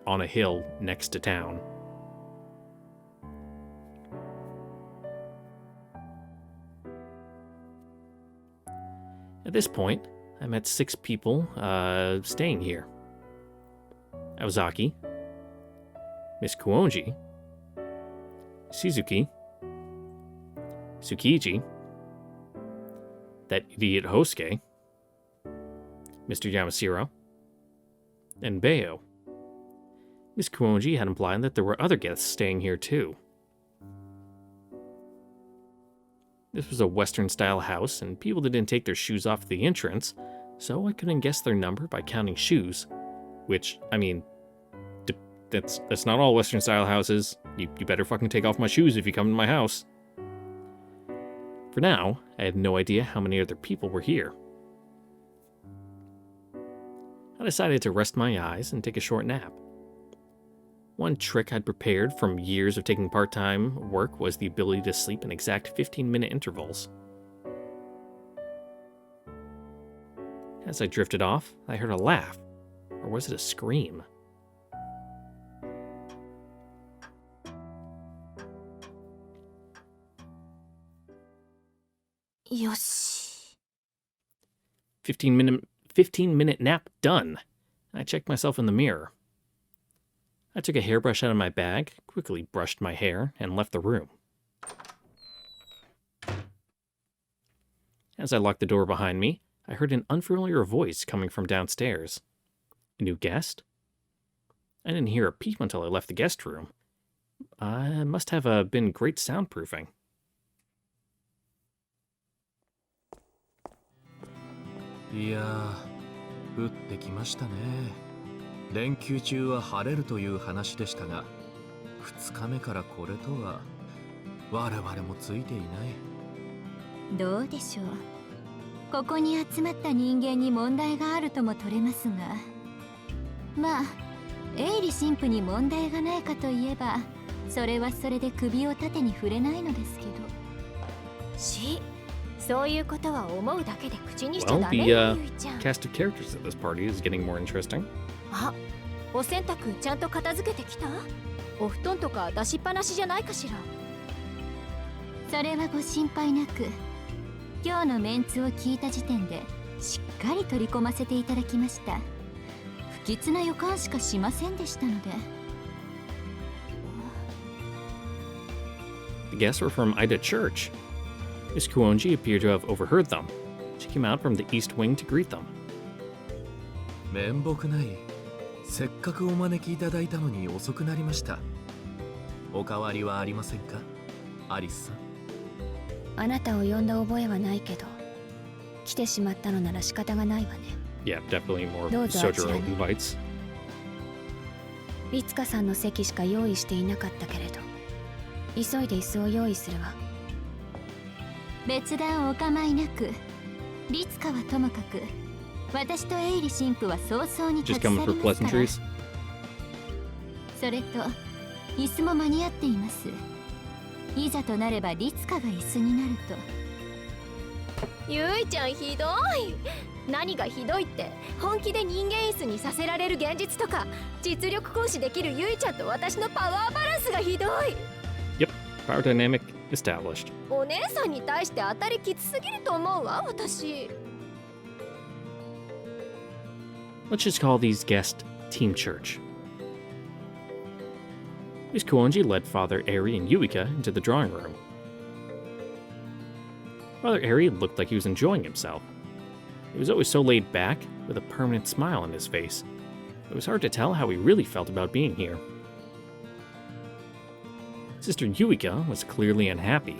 on a hill next to town. At this point, I met 6 people staying here. Ozaki, Miss Kuonji, Shizuki, Tsukiji, that idiot Hosuke, Mr. Yamashiro, and Bayo. Miss Kuonji had implied that there were other guests staying here too. This was a Western-style house, and people didn't take their shoes off at the entrance, so I couldn't guess their number by counting shoes. Which, I mean, that's not all Western-style houses. You better fucking take off my shoes if you come to my house. For now, I had no idea how many other people were here. I decided to rest my eyes and take a short nap. One trick I'd prepared from years of taking part-time work was the ability to sleep in exact 15-minute intervals. As I drifted off, I heard a laugh. Or was it a scream? Yoshi. 15-minute nap done. I checked myself in the mirror. I took a hairbrush out of my bag, quickly brushed my hair, and left the room. As I locked the door behind me, I heard an unfamiliar voice coming from downstairs. A new guest? I didn't hear a peep until I left the guest room. It must have been great soundproofing. いやー、降ってきましたね。連休中は晴れるという話でしたが、2日目からこれとは我々もついていない。どうでしょう。ここに集まった人間に問題があるとも取れますが、まあ営利神父に問題がないかといえば、それはそれで首を縦に触れないのですけど。そういうことは思うだけで口にしちゃダメよ、ゆいちゃん。 Cast of characters at this party is getting more interesting. あ、お洗濯ちゃんと片付けてきた？お布団とか出しっぱなしじゃないかしら。それはご心配なく、今日のメンツを聞いた時点でしっかり取り込ませていただきました。不吉な予感しかしませんでしたので。The guests were from Ida Church. Miss Kuonji appeared to have overheard them. She came out from the east wing to greet them. 面目ない。せっかくお招きいただいたのに遅くなりました。おかわりはありませんか、アリスさん。あなたを呼んだ覚えはないけど、来てしまったのなら仕方がないわね。Yeah, definitely more どうぞあちら Sojiro に。 invites. いつかさんの席しか用意していなかったけれど、急いで椅子を用意するわ。別段お構いなく。律香はともかく、私とエイリ神父は早々に立 Just ち去 coming り for ますから。 pleasantries. それと椅子も間に合っています。いざとなれば律香が椅子になると。ゆいちゃんひどい。何がひどいって、本気で人間椅子にさせられる現実とか、実力行使できるゆいちゃんと私のパワーバランスがひどい。 Power dynamic established. お姉さんに対して当たりきつすぎると思うわ、私。 Let's just call these guests Team Church. Miss Kuonji led Father Eri and Yuika into the drawing room. Father Eri looked like he was enjoying himself. He was always so laid back, with a permanent smile on his face. It was hard to tell how he really felt about being here. Sister Yuika was clearly unhappy.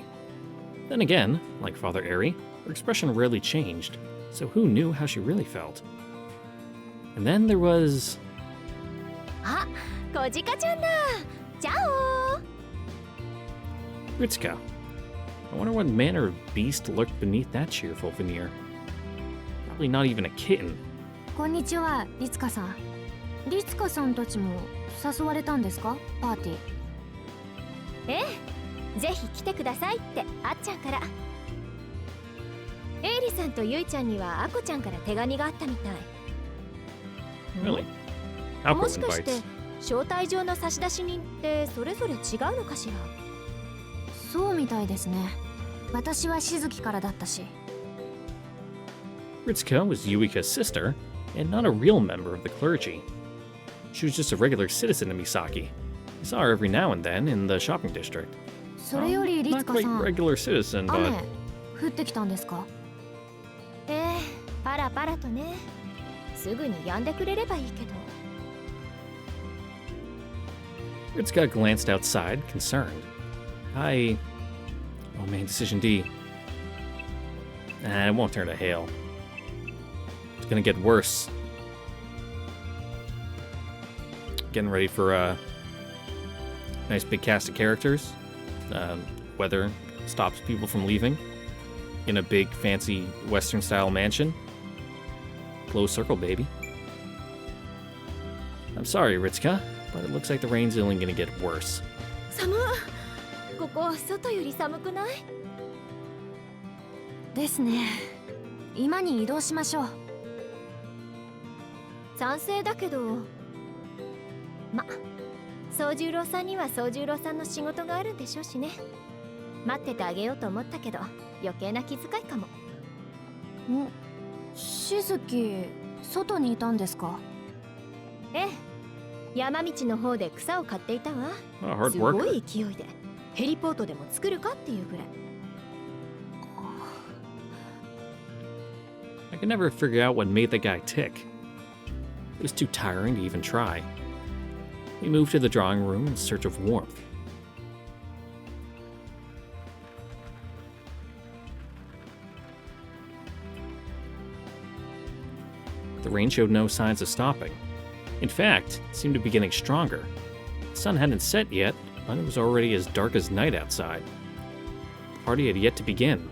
Then again, like Father Eri, her expression rarely changed, so who knew how she really felt? And then there was... あ、小鹿ちゃんだ。チャオ。 Ritsuka. I wonder what manner of beast lurked beneath that cheerful veneer. Probably not even a kitten. こんにちは、律香さん。律香さんたちも誘われたんですか、パーティー。ええ、ぜひ来てくださいってあっちゃんから。エイリさんとユイちゃんにはアコちゃんから手紙があったみたい。 Really? も Alcohol しかして invites. 招待状の差出人ってそれぞれ違うのかしら。そうみたいですね。私はしずきからだったし。 Ritsuka was Yuika's sister, and not a real member of the clergy. She was just a regular citizen of Misaki. I saw her every now and then in the shopping district. それより律 Not 香 quite さん、 regular citizen, 雨 but 降ってきたんですか。パラパラとね。すぐに止んでくれればいいけど。 Ritsuka glanced outside, concerned. Oh man, decision D. It won't turn to hail. It's gonna get worse. Getting ready for a nice big cast of characters. Weather stops people from leaving in a big fancy Western style mansion. Close circle, baby. I'm sorry, Ritsuka, but it looks like the rain's only gonna get worse. 寒い。ここ外より寒くない？ですね。今に移動しましょう。賛成だけど、宗十郎さんには宗十郎さんの仕事があるんでしょうしね。待っててあげようと思ったけど、余計な気遣いかも。しずき、外にいたんですか？ええ。山道の方で草を刈っていたわ。 Oh, hard すご work. い勢いでヘリポートでも作るかっていうぐらい。 I could never figure out what made the guy tick. It was too tiring to even try. We moved to the drawing room in search of warmth. The rain showed no signs of stopping. In fact, it seemed to be getting stronger. The sun hadn't set yet, but it was already as dark as night outside. The party had yet to begin.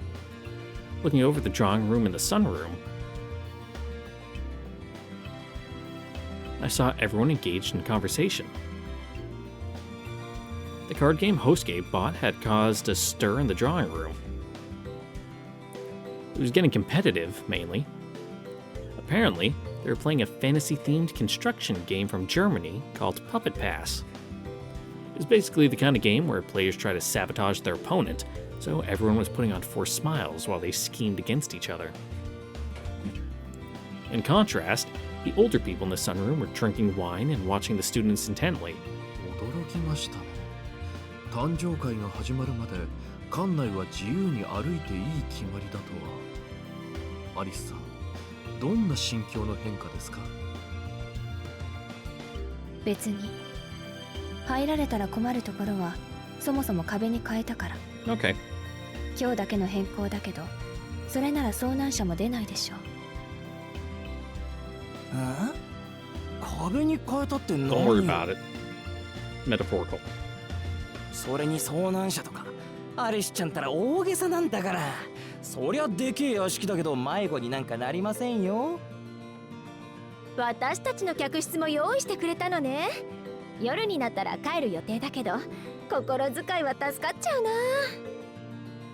Looking over the drawing room and the sunroom, I saw everyone engaged in conversation. The card game Hostgate bought had caused a stir in the drawing room. It was getting competitive, mainly. Apparently, they were playing a fantasy-themed construction game from Germany called Puppet Pass. It was basically the kind of game where players try to sabotage their opponent, so everyone was putting on forced smiles while they schemed against each other. In contrast, the older people in the sunroom were drinking wine and watching the students intently. 驚きましたね。誕生会が始まるまで館内は自由に歩いていい決まりだとは。アリスさん、どんな心境の変化ですか？別に入られたら困るところはそもそも壁に変えたから。 Okay. 今日だけの変更だけど、それなら遭難者も出ないでしょう。壁に変えたって何 Don't worry about it. Metaphorical. それに遭難者とかアリスちゃんたら大げさなんだから。そりゃでけえ屋敷だけど迷子になんかなりませんよ。私たちの客室も用意してくれたのね。夜になったら帰る予定だけど、心遣いは助かっちゃうな。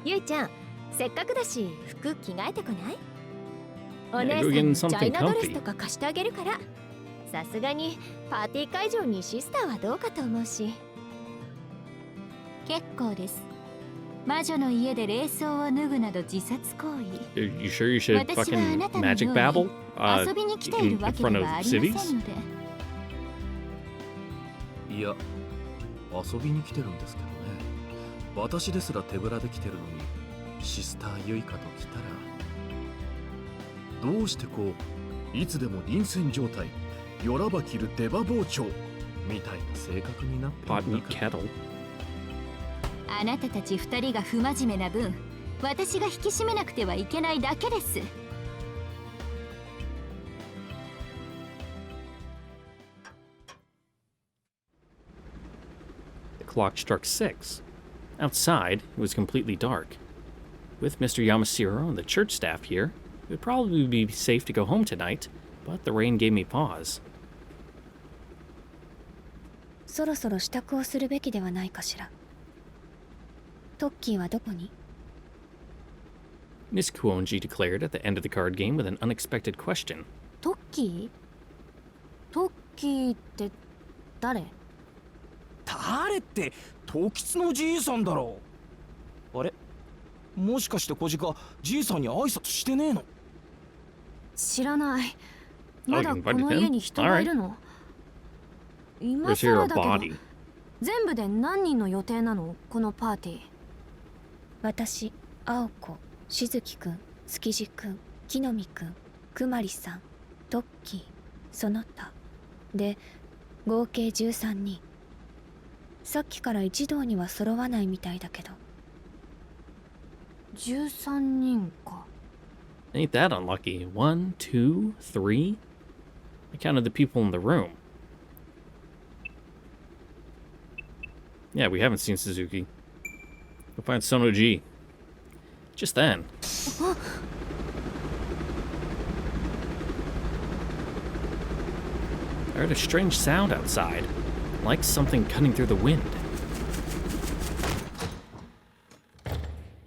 ゆいちゃん、せっかくだし服着替えてこない？お Yeah, 姉 go さ get ん in にチャ something イナドレス comfy. とか貸してあげるから。さすがにパーティー会場にシスターはどうかと思うし。結構です。魔女の家で冷装を脱ぐなど自殺行為。 You sure you should 私はあ fucking なたの magic よう babble? に遊びに来てい In るわけ front で of はありません cities? ので。いや、遊びに来てるんですけどね。私ですら手ぶらで来てるのに、シスターユイカと来たら、どうしてこう、いつでも臨戦状態、よらば切る出刃包丁みたいな性格になってる Pot ん meat だか。 kettle. あなたたち二人が不真面目な分、私が引き締めなくてはいけないだけです。The clock struck 6. Outside, it was completely dark. With Mr. Yamashiro and the church staff here, it would probably be safe to go home tonight, but the rain gave me pause. そろそろ支度をするべきではないかしら。トッキーはどこに？ Miss Kuonji declared at the end of the card game with an unexpected question. トッキー？トッキーって誰？誰って時津のじいさんだろう。あれ、もしかして小鹿じいさんに挨拶してねえの？知らない。 Oh, ま you だ invited この him? 家に人がいるの？今 Where's your 更だけど、 body? 全部で何人の予定なの？このパーティー。私、青子、しずきくん、築地くん、木の実くん、くまりさん、トッキー、その他で合計13人。さっきから一堂には揃わないみたいだけど。13人か。 Ain't that unlucky. 1, 2, 3? I counted the people in the room. Yeah, we haven't seen Suzuki. Go find Sonoji. Just then. I heard a strange sound outside, like something cutting through the wind.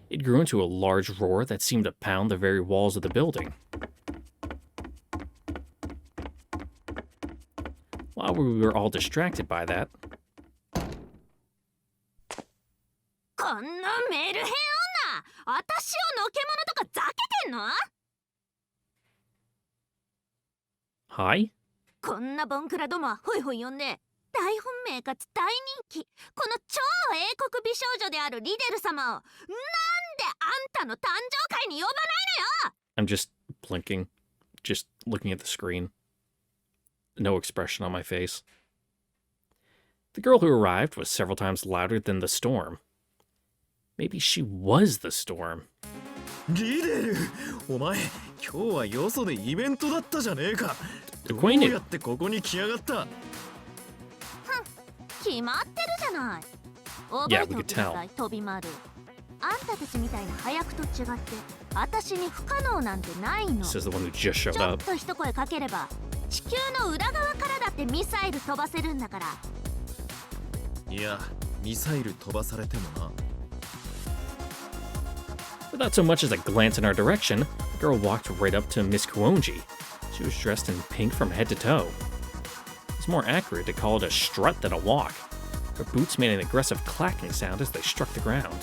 It grew into a large roar that seemed to pound the very walls of the building. While we were all distracted by that, こんなメルヘン女、私をのけ者とかざけてんの？ hi? こんなボンクラどもはホイホイ呼んで、大本命かつ大人気、この超英国美少女であるリデル様を、なんであんたの誕生会に呼ばないのよ！ I'm just blinking, just looking at the screen. No expression on my face. The girl who arrived was several times louder than the storm. Maybe she was the storm. リデル、お前、今日はよそでイベントだったじゃねえか。どう Acquainted. やってここに来やがった？決まってるじゃない。覚 Yeah, えて we お could きなさ tell. い、飛び丸。あんたたちみたいな早くと違って、私に不可能なんてないの。 Says the one who just showed ちょっ up. と一声かければ地球の裏側からだってミサイル飛ばせるんだから。いや、ミサイル飛ばされてもな。Without so much as a glance in our direction, the girl walked right up to Miss Kuonji. She was dressed in pink from head to toe. It's more accurate to call it a strut than a walk. Her boots made an aggressive clacking sound as they struck the ground.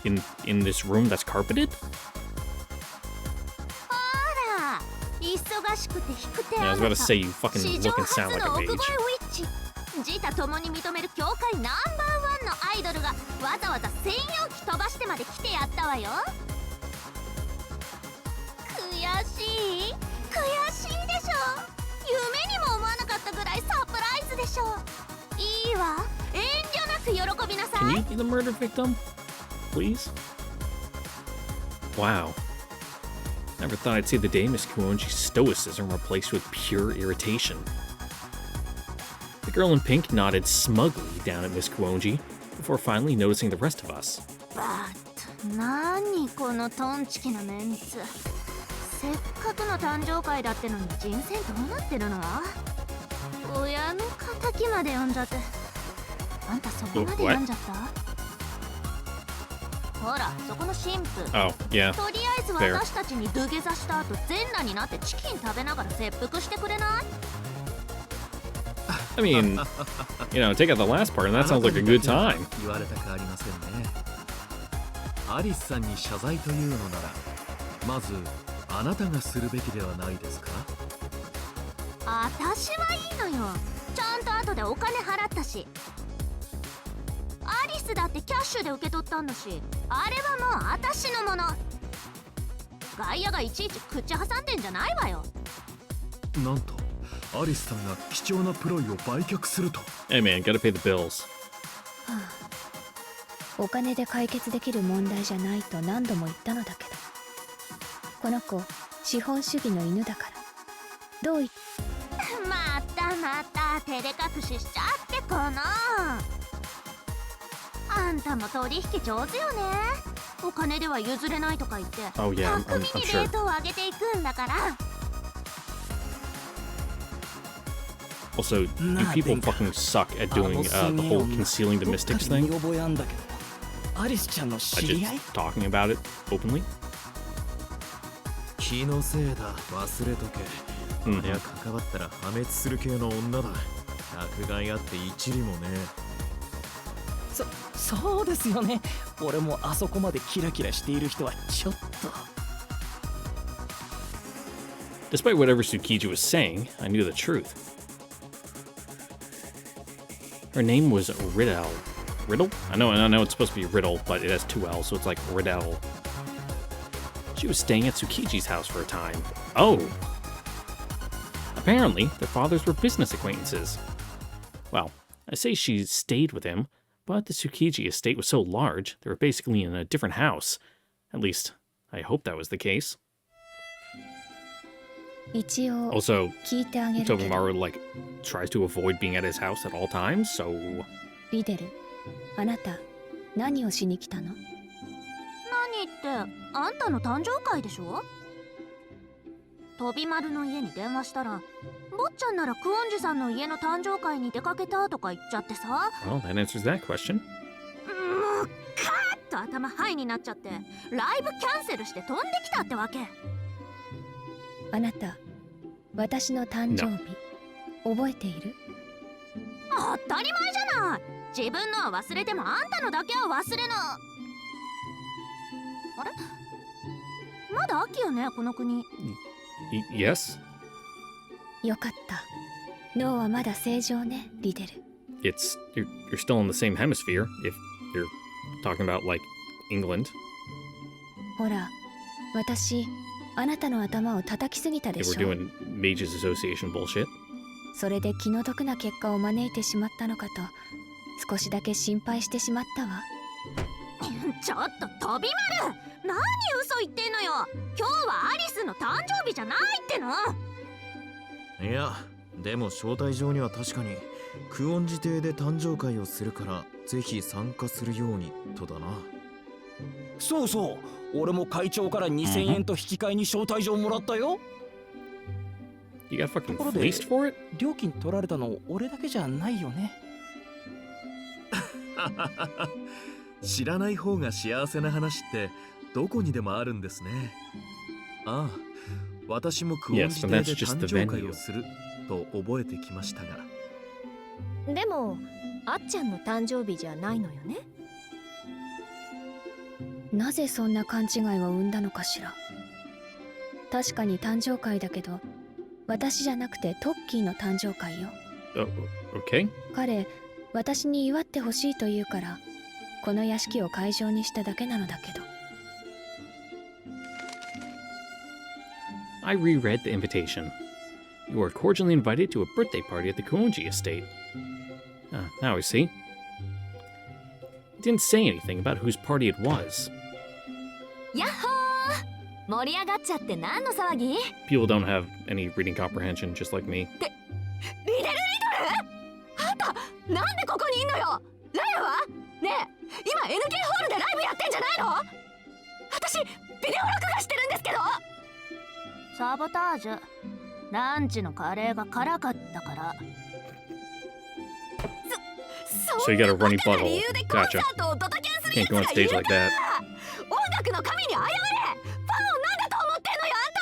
In this room that's carpeted? ほら、忙しくて引く手 Yeah, I あ was な about to た。 say you fucking 史上 look and 初 sound like の a 奥 mage. 越えウィッチ。自他ともに認める協会ナンバーワンのアイドルがわざわざ専用機飛ばしてまで来てやったわよ。悔しい悔しいでしょ。夢にも思わなかったぐらいサプライズでしょ。いいわ、遠慮なく喜びなさ Can い。 you be the murder victim? Please? Wow. Never thought I'd see the day Miss Kuonji's stoicism replaced with pure irritation. The girl in pink nodded smugly down at Miss Kuonji, before finally noticing the rest of us. バッ何このトンチキなメンツ。せっかくの誕生会だってのに人生どうなってるの？親の敵まで呼んじゃって。あんたそこまで読んじゃった？ほら、そこの神父。 Oh, yeah. とりあえず私たちに土下座した後全裸になってチキン食べながら切腹してくれない？ I mean, you know, take out the last part, and that sounds like a good time. 言われたくありませんね。アリスさんに謝罪というのなら、まずあなたがするべきではないですか？私はいいのよ。ちゃんと後でお金払ったし。アリスだってキャッシュで受け取ったんだし、あれはもう私のもの。外野がいちいち口挟んでんじゃないわよ。なんとアリスさんが貴重なプロイを売却すると。 Hey man, gotta pay the bills. はあ、お金で解決できる問題じゃないと何度も言ったのだけど、この子資本主義の犬だから。どう言っまた照れ隠ししちゃってこの。あんたも取引上手よね。お金では譲れないとか言って、 Oh yeah, I'm 巧みに sure. レートを上げていくんだから。 Also, you people fucking suck at doing the whole concealing the mystics thing. 見覚えあんだけど、アリスちゃんの By 知り合い？ just talking about it openly. 気のせいだ、忘れとけ。うんありゃ関わったら破滅する系の女だ。百害あって一理もね。そうですよね。俺もあそこまでキラキラしている人はちょっと。 Despite whatever Tsukiji was saying, I knew the truth. Her name was Riddle. Riddle? I know it's supposed to be Riddle, but it has two L's, so it's like Riddle. She was staying at Tsukiji's house for a time. Oh! Apparently, their fathers were business acquaintances. Well, I say she stayed with him, but the Tsukiji estate was so large, they were basically in a different house. At least, I hope that was the case. 一応 Also, 聞いてあげるけど、 Tobimaru, like, tries to avoid being at his house at all times, so... リデル、あなた何をしに来たの？何ってあんたの誕生会でしょ？飛び丸の家に電話したら、坊ちゃんならクオンジさんの家の誕生会に出かけたとか言っちゃってさ。 Well, that answers that question. もうカーッと頭ハイになっちゃって、ライブキャンセルして飛んできたってわけ。あなた、私の誕生日、覚えている？当たり前じゃない。自分のは忘れてもあんたのだけは忘れな。あれまだ秋よね、この国。Yes? よかった。脳はまだ正常ね、リデル。 You're still in the same hemisphere, if you're talking about, like, England. ほら、私、あなたの頭を叩きすぎたで If し we're ょ。 doing Mages Association bullshit. それで気の毒な結果を招いてしまったのかと、少しだけ心配してしまったわ。ちょっと飛び丸、何嘘言ってんのよ。今日はアリスの誕生日じゃないっての。いや、でも招待状には確かにクオンジ邸で誕生会をするからぜひ参加するようにとだな。そうそう、俺も会長から2000円と引き換えに招待状もらったよ。 You got fucking ところで fleeced for it? 料金取られたの俺だけじゃないよね。知らない方が幸せな話ってどこにでもあるんですね。ああ、私もクオン Yes, ジ but 邸 that's で just 誕 the 生会 venue. をすると覚えてきましたが。でもあっちゃんの誕生日じゃないのよね。なぜそんな勘違いを生んだのかしら。確かに誕生会だけど、私じゃなくてトッキーの誕生会よ。Oh, okay. 彼、私に祝ってほしいと言うから、この屋敷を会場にしただけなのだけど。I reread the invitation. You are cordially invited to a birthday party at the Kuonji estate. Now I see. It didn't say anything about whose party it was. やっほー、盛り上がっちゃって何の騒ぎ？ People don't have any reading comprehension, just like me. リデルリドル？あんたなんでここにいんのよ。ラヤは？ねえ、今 NK ホールでライブやってんじゃないの？私ビデオ録画してるんですけど。サボタージュ。ランチのカレーが辛かったから。So you got a runny そんなバカな butthole. 理由でコンサ Gotcha. ートをドタキャンする Can't や go on つがい stage る like か that. ら。音楽の神に謝れ。ファンを何だと思ってんのよ、あん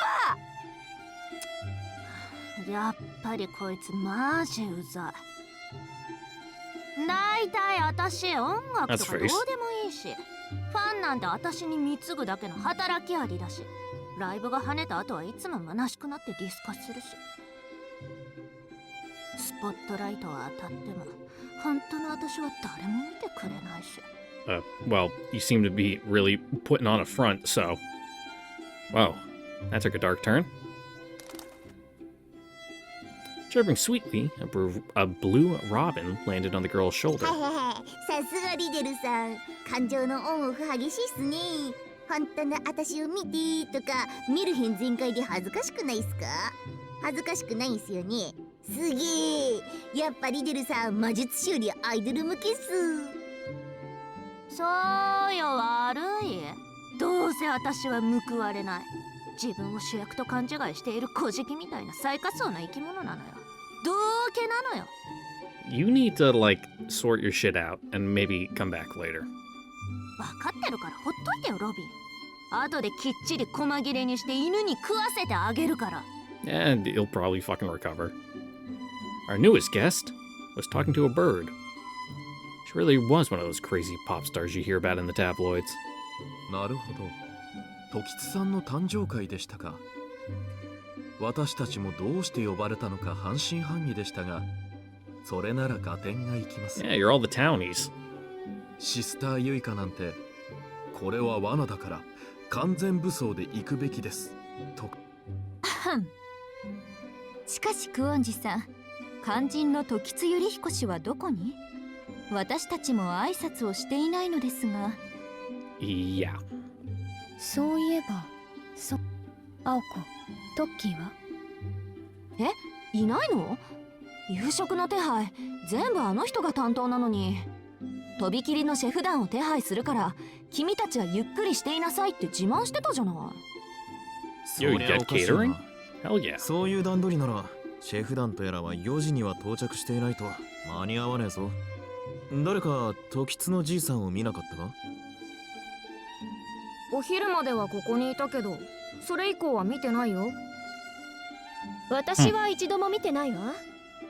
たは。やっぱりこいつマジうざい。だいたい私音楽とかどうでもいいし、ファンなんて私に貢ぐだけの働きありだし、ライブが跳ねた後はいつも虚しくなってディスカするし、スポットライトは当たっても本当の私は誰も見てくれないし。Well, you seem to be really putting on a front, so. Wow, that took a dark turn. Chirping sweetly, a blue robin landed on the girl's shoulder. はいはいはい、さすがリデルさん、感情のオンオフ激しいっすね。本当の私を見てとか見る辺全開で恥ずかしくないっすか？恥ずかしくないんすよね。すげえ、やっぱリデルさん魔術師よりアイドル向けっす。そうよ、悪い。どうせ私は報われない。自分を主役と勘違いしている小じきみたいな最下層な生き物なのよ。道家なのよ。You need to, like, sort your shit out and maybe come back later. 分かってるからほっといてよ、ロビン。後できっちり細切れにして犬に食わせてあげるから。And he'll probably fucking recover. Our newest guest was talking to a bird. She really was one of those crazy pop stars you hear about in the tabloids. なるほど。時津さんの誕生会でしたか。私たちもどうして呼ばれたのか半信半疑でしたが、それなら合点がいきます。Yeah, you're all the townies. シスターユイカなんて、これは罠だから完全武装で行くべきです。と。しかしクオンジさん、肝心の時津百合彦氏はどこに？私たちも挨拶をしていないのですが。Yeah. そういえば、青子、トッキーは？いないの？夕食の手配全部あの人が担当なのに。とびきりのシェフ団を手配するから君たちはゆっくりしていなさいって自慢してたじゃない。そりゃおかしいな。 Hell yeah. そういう段取りならシェフ団とやらは4時には到着していないと間に合わねえぞ。誰か時津のじいさんを見なかったか？お昼まではここにいたけど、それ以降は見てないよ。私は一度も見てないわ。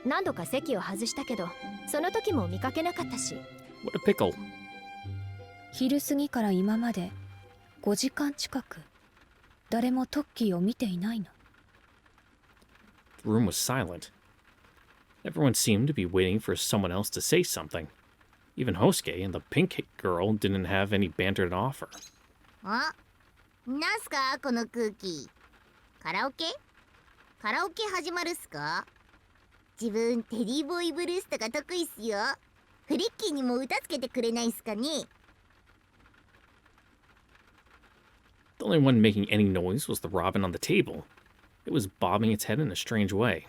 何度か席を外したけど、その時も見かけなかったし。 What a pickle. 昼過ぎから今まで5時間近く誰もトッキーを見ていないの。 The room was silent. Everyone seemed to be waiting for someone else to say something. Even Hosuke and the pink girl didn't have any banter to offer. あ、なんすかこの空気。カラオケ始まるっすか？自分テディボーイブルースとか得意っすよ。フリッキーにも歌つけてくれないっすかね？ The only one making any noise was the robin on the table. It was bobbing its head in a strange way.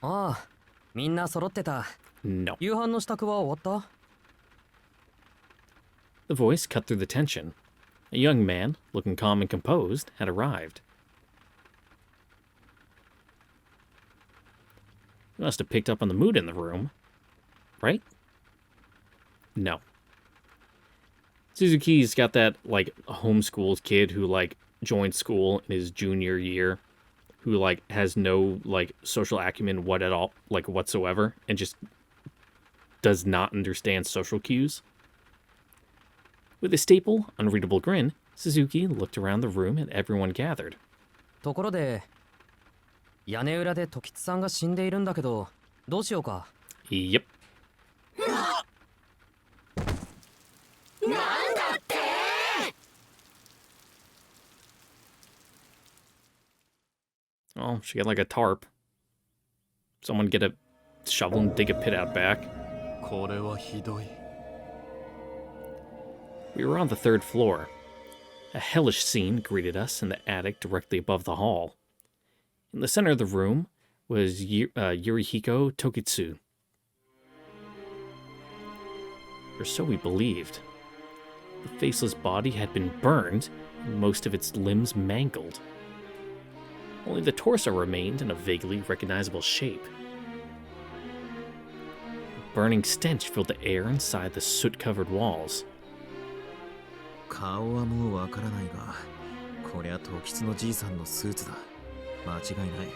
ああ、みんな揃ってた。 No. 夕飯の支度は終わった？ The voice cut through the tension. A young man, looking calm and composed, had arrived. He must have picked up on the mood in the room. Right? No. Suzuki's got that, like, homeschooled kid who, like, joined school in his junior year, who, like, has no, like, social acumen whatsoever, and just does not understand social cues. With a staple, unreadable grin, Suzuki looked around the room at everyone gathered. ところで、屋根裏で時津さんが死んでいるんだけど、どうしようか。Yep. なんだって？ Oh, she got like a tarp. Someone get a shovel and dig a pit out back. これはひどい。 We were on the third floor. A hellish scene greeted us in the attic directly above the hall. In the center of the room was Yurihiko Tokitsu, or so we believed. The faceless body had been burned, and most of its limbs mangled. Only the torso remained in a vaguely recognizable shape. A burning stench filled the air inside the soot-covered walls. 顔はもうわからないが、こりゃ時津のじいさんのスーツだ。間違いない。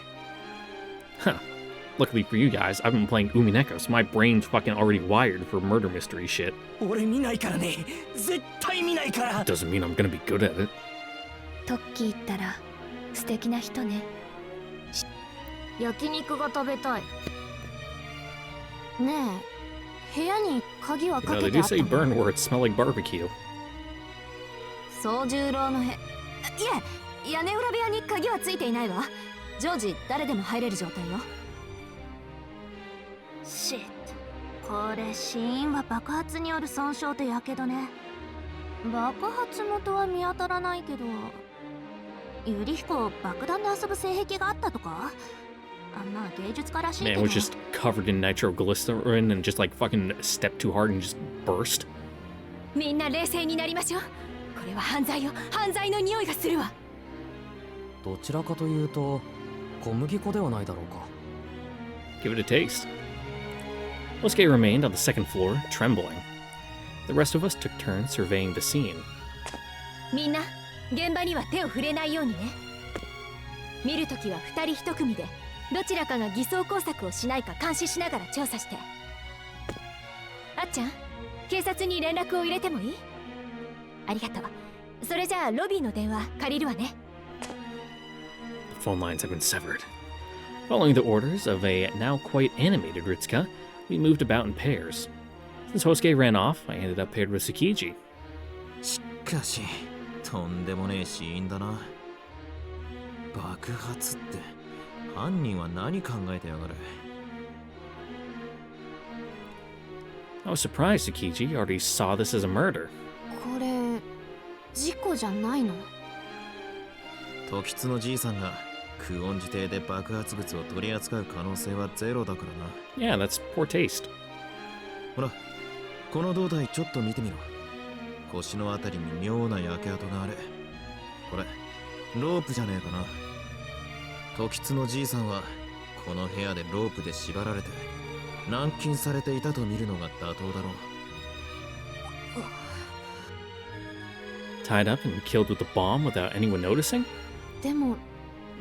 Huh. Luckily for you guys, I've been playing Umineko, so my brain's fucking already wired for murder mystery shit. 俺見ないからね。絶対見ないから。 Doesn't mean I'm gonna be good at it. トッキーったら素敵な人ね。焼肉が食べたい。ねえ、部屋に鍵は You か know, け they てあ do った say の？ burn words smell like barbecue. 総十郎のいえ、屋根裏部屋に鍵はついていないわ。常時誰でも入れる状態よ。シット。これ死因は爆発による損傷とやけどね。爆発元は見当たらないけど、ゆり彦爆弾で遊ぶ性癖があったとか？あ、まあ芸術家らしいけ Man ど。 was just covered in nitroglycerin and just like fucking stepped too hard and just burst. みんな冷静になりましょう。これは犯罪よ。犯罪の匂いがするわ。どちらかというと小麦粉ではないだろうか。 Give it a taste. Osuke remained on the second floor, trembling. The rest of us took turns surveying the scene. みんな、現場には手を触れないようにね。見るときは2人1組で、どちらかが偽装工作をしないか監視しながら調査して。あっちゃん、警察に連絡を入れてもいい？ありがとう。それじゃあロビーの電話借りるわね。The phone lines have been severed. Following the orders of a now quite animated Ritsuka, we moved about in pairs. Since Hosuke ran off, I ended up paired with Tsukiji. しかし、とんでもねえ死因だな。爆発って、犯人は何考えてやがる。 I was surprised Tsukiji already saw this as a murder. これ事故じゃないの？時津のじいさんが久遠寺邸で爆発物を取り扱う可能性はゼロだからな。 Yeah, that's poor taste. ほら、この胴体ちょっと見てみろ。腰のあたりに妙な焼け跡がある。これ、ロープじゃねえかな。時津のじいさんはこの部屋でロープで縛られて軟禁されていたと見るのが妥当だろう。 Tied up and killed with a bomb without anyone noticing? でも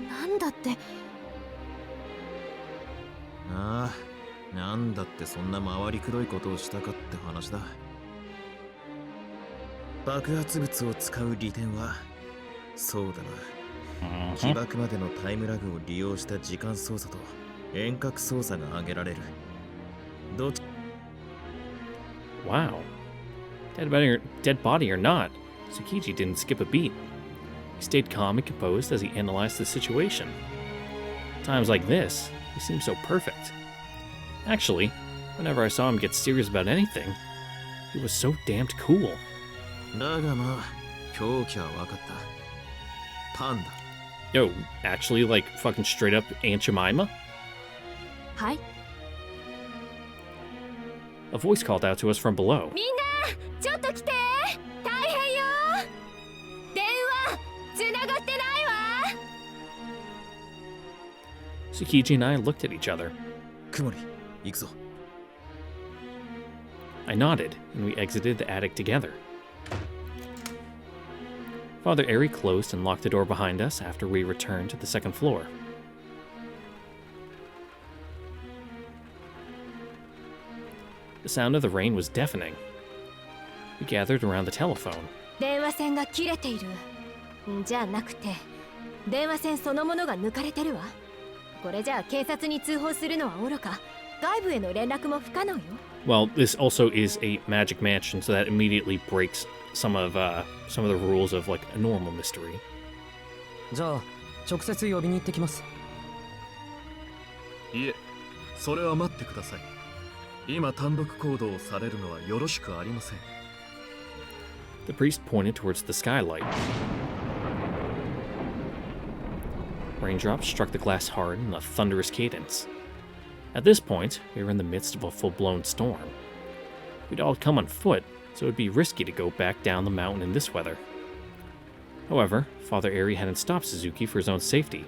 なんだって。ああ、なんだってそんな回りくどいことをしたかって話だ。爆発物を使う利点はそうだな。起爆までのタイムラグを利用した時間操作と遠隔操作が挙げられる。どっち Wow. Dead body or not, Tsukiji didn't skip a beat. He stayed calm and composed as he analyzed the situation. Times like this, he seemed so perfect. Actually, whenever I saw him get serious about anything, he was so damned cool. だがまあ、狂気は分かった。パンだ。Yo, actually, like, fucking straight up Aunt Jemima? はい。 A voice called out to us from below. みんな、ちょっと来て。大変よ。電話つながってないわ。 Tsukiji and I looked at each other. くもり、行くぞ。I nodded, and we exited the attic together. Father Eri closed and locked the door behind us after we returned to the second floor. The sound of the rain was deafening. We gathered around the telephone. 電話線が切れている。じゃなくて、電話線そのものが抜かれてるわ。これじゃあ警察に通報するのはおろか、外部への連絡も不可能よ。Well, this also is a magic mansion, so that immediately breaks some of the rules of like a normal mystery. じゃあ直接呼びに行ってきます。いえ、それは待ってください。今単独行動をされるのはよろしくありません。 The priest pointed towards the skylight. Raindrops struck the glass hard in a thunderous cadence. At this point, we were in the midst of a full-blown storm. We'd all come on foot, so it would be risky to go back down the mountain in this weather. However, Father Airy hadn't stopped Suzuki for his own safety.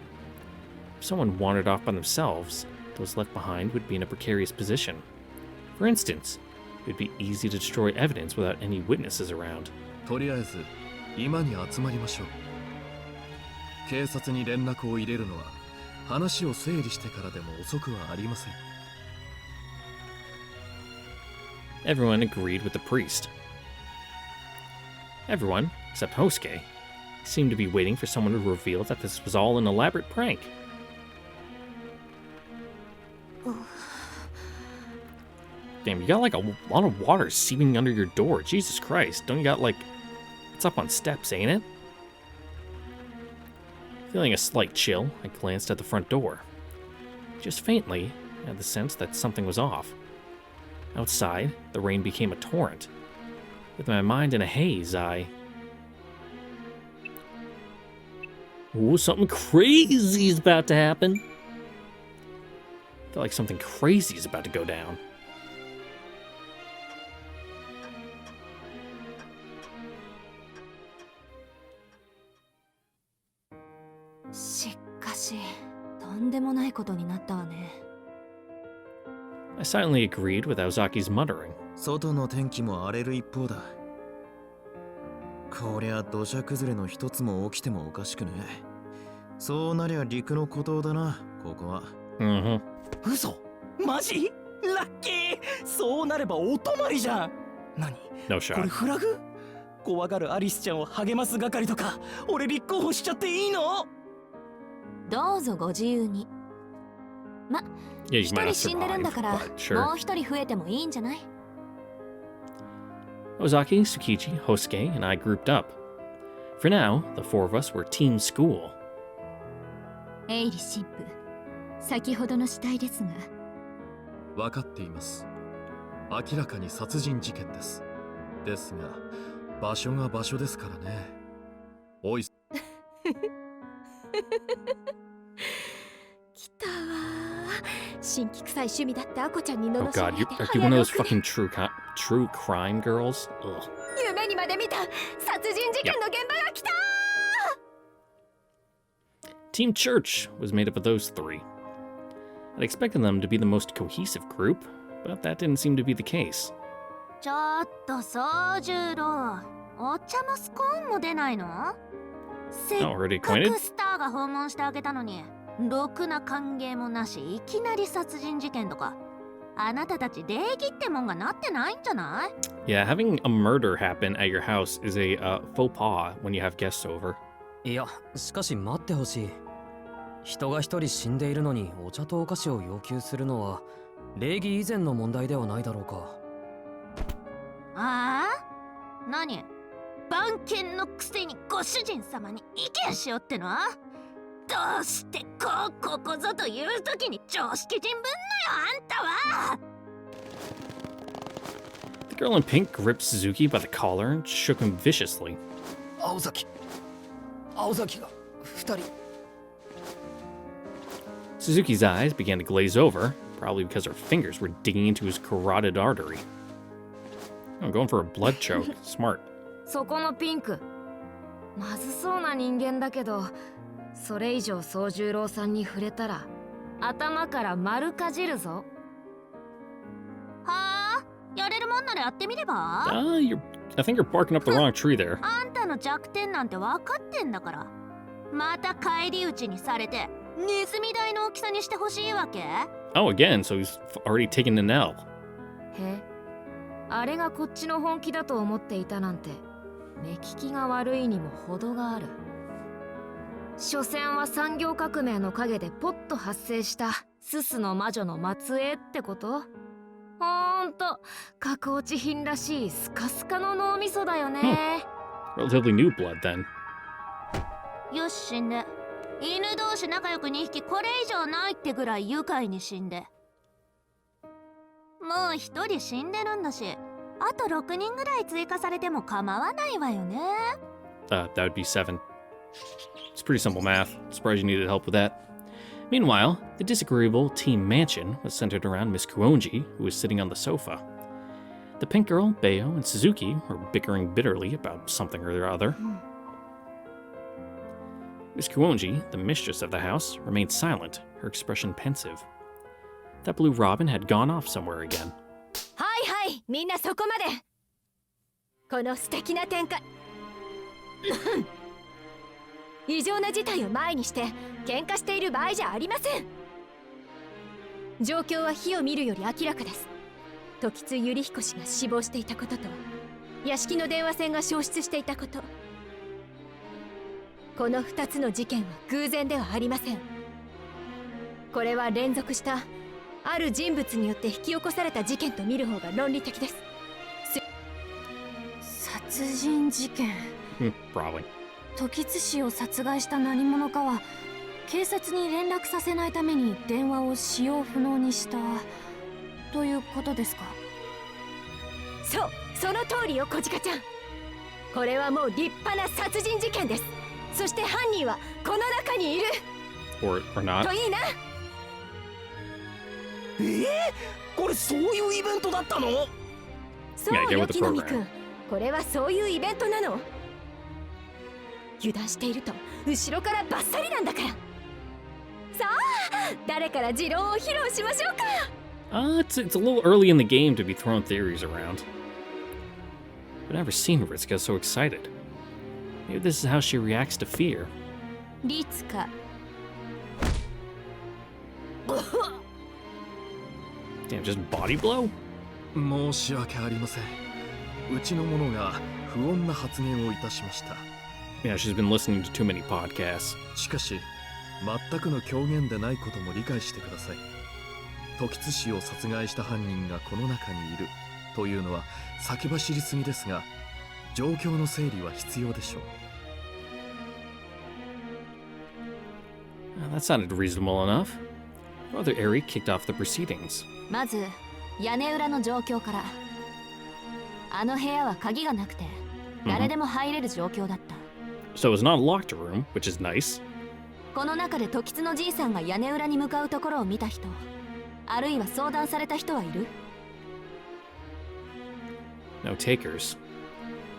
If someone wandered off by themselves, those left behind would be in a precarious position. For instance, it would be easy to destroy evidence without any witnesses around. とりあえず今に集まりましょう。警察に連絡を入れるのは話を整理してからでも遅くはありません。Everyone agreed with the priest. Everyone, except Hosuke, seemed to be waiting for someone to reveal that this was all an elaborate prank. Damn, you got like a lot of water seeping under your door. Jesus Christ. Don't you got like... It's up on steps, ain't it? Feeling a slight chill, I glanced at the front door. Just faintly, I had the sense that something was off. Outside, the rain became a torrent. With my mind in a haze, I... Ooh, something crazy is about to happen. I feel like something crazy is about to go down. I silently agreed with Aozaki's muttering. 外の天気も荒れる一方だ。こりゃ土砂崩れの一つも起きてもおかしくねえ。そうなりゃ陸の孤島だな、ここは。嘘？マジ？ラッキー！そうなればお泊まりじゃん。何？ No こ shot. れフラグ？怖がるアリスちゃんを励ます係とか、俺立候補しちゃっていいの？どうぞご自由に。ま、 Yeah, you 一 might 人 not 死んでるんだ survive, から、 but sure. もう一人増えてもいいんじゃない？ Ozaki, Tsukichi, Hosuke, and I grouped up. For now, the four of us were Team School. エイリ神父、先ほどの死体ですが。分かっています。明らかに殺人事件です。ですが、場所が場所ですからね。おい。来たわ。新規臭い趣味だってアコちゃんに Oh 罵ら god, れ you, て are you one of those 早送り fucking true crime girls? Ugh. 夢にまで見た殺人事件の現場が来た。 Team Church was made up of those three. I'd expected them to be the most cohesive group, but that didn't seem to be the case. ちょっと宗十郎、お茶もスコーンも出ないの？せっ Already か acquainted? くスターが訪問してあげたのに、ろくな歓迎もなし、いきなり殺人事件とか。あなたたち礼儀ってもんがなってないんじゃない？ Yeah, having a murder happen at your house is a faux pas when you have guests over. いや、しかし待ってほしい。人が一人死んでいるのにお茶とお菓子を要求するのは礼儀以前の問題ではないだろうか。ああ？何？番犬のくせにご主人様に意見しようっての？どうしてここぞという時に常識人ぶんのよ、あんたは。 The girl in pink gripped Suzuki by the collar and shook him viciously. 青崎が2人。 Suzuki's eyes began to glaze over, probably because her fingers were digging into his carotid artery. I'm going for a blood choke. Smart. そこのピンク、まずそうな人間だけど、それ以上宗十郎さんに触れたら頭から丸かじるぞ。はあ、やれるもんならやってみれば？ I think you're barking up the wrong tree there. あんたの弱点なんて分かってんだから。また返り討ちにされてネズミ大の大きさにしてほしいわけ？ Oh, again, so he's already taken an L. へ、あれがこっちの本気だと思っていたなんて、目利きが悪いにも程がある。所詮は産業革命の陰でポッと発生したススの魔女の末裔ってこと？ほんと、格落ち品らしいスカスカの脳みそだよね。Relatively new blood then. よし、死んで。犬同士仲良く2匹これ以上ないってぐらい愉快に死んで。もう1人死んでるんだし、あと6人ぐらい追加されても構わないわよね。That would be 7. It's pretty simple math. Surprised you needed help with that. Meanwhile, the disagreeable team mansion was centered around Miss Kuonji, who was sitting on the sofa. The pink girl, Bayo, and Suzuki were bickering bitterly about something or the other. Miss Kuonji, the mistress of the house, remained silent, her expression pensive. That blue robin had gone off somewhere again. はいはい、みんなそこまで。この素敵な展開。異常な事態を前にして喧嘩している場合じゃありません。状況は火を見るより明らかです。時津百合彦氏が死亡していたことと屋敷の電話線が消失していたこと、この2つの事件は偶然ではありません。これは連続したある人物によって引き起こされた事件と見る方が論理的です。殺人事件。Probably. 時津氏を殺害した何者かは警察に連絡させないために電話を使用不能にしたということですか？そう、その通りよ、小鹿ちゃん。これはもう立派な殺人事件です。そして犯人はこの中にいる。Or not. といいな。これそういうイベントだったの？そうよ、木の実くん。これはそういうイベントなの。油断していると後ろからバッサリなんだから。さあ、誰から持論を披露しましょうか。It's a little early in the game to be throwing theories around. I've never seen Ritsuka so excited. Maybe this is how she reacts to fear. リツカ。Damn, just body blow? 申し訳ありません。うちの者が不穏な発言をいたしました。Yeah, she's been listening to too many podcasts. しかし、全くの狂言でないことも理解してください。時津氏を殺害した犯人がこの中にいるというのは先走りすぎですが、状況の整理は必要でしょう。That sounded reasonable enough. Brother Eri kicked off the proceedings. まず屋根裏の状況から。あの部屋は鍵がなくて誰でも入れる状況だった。So it's not a locked room, which is nice. この中で時津のじいさんが屋根裏に向かうところを見た人、あるいは相談された人はいる？ No takers.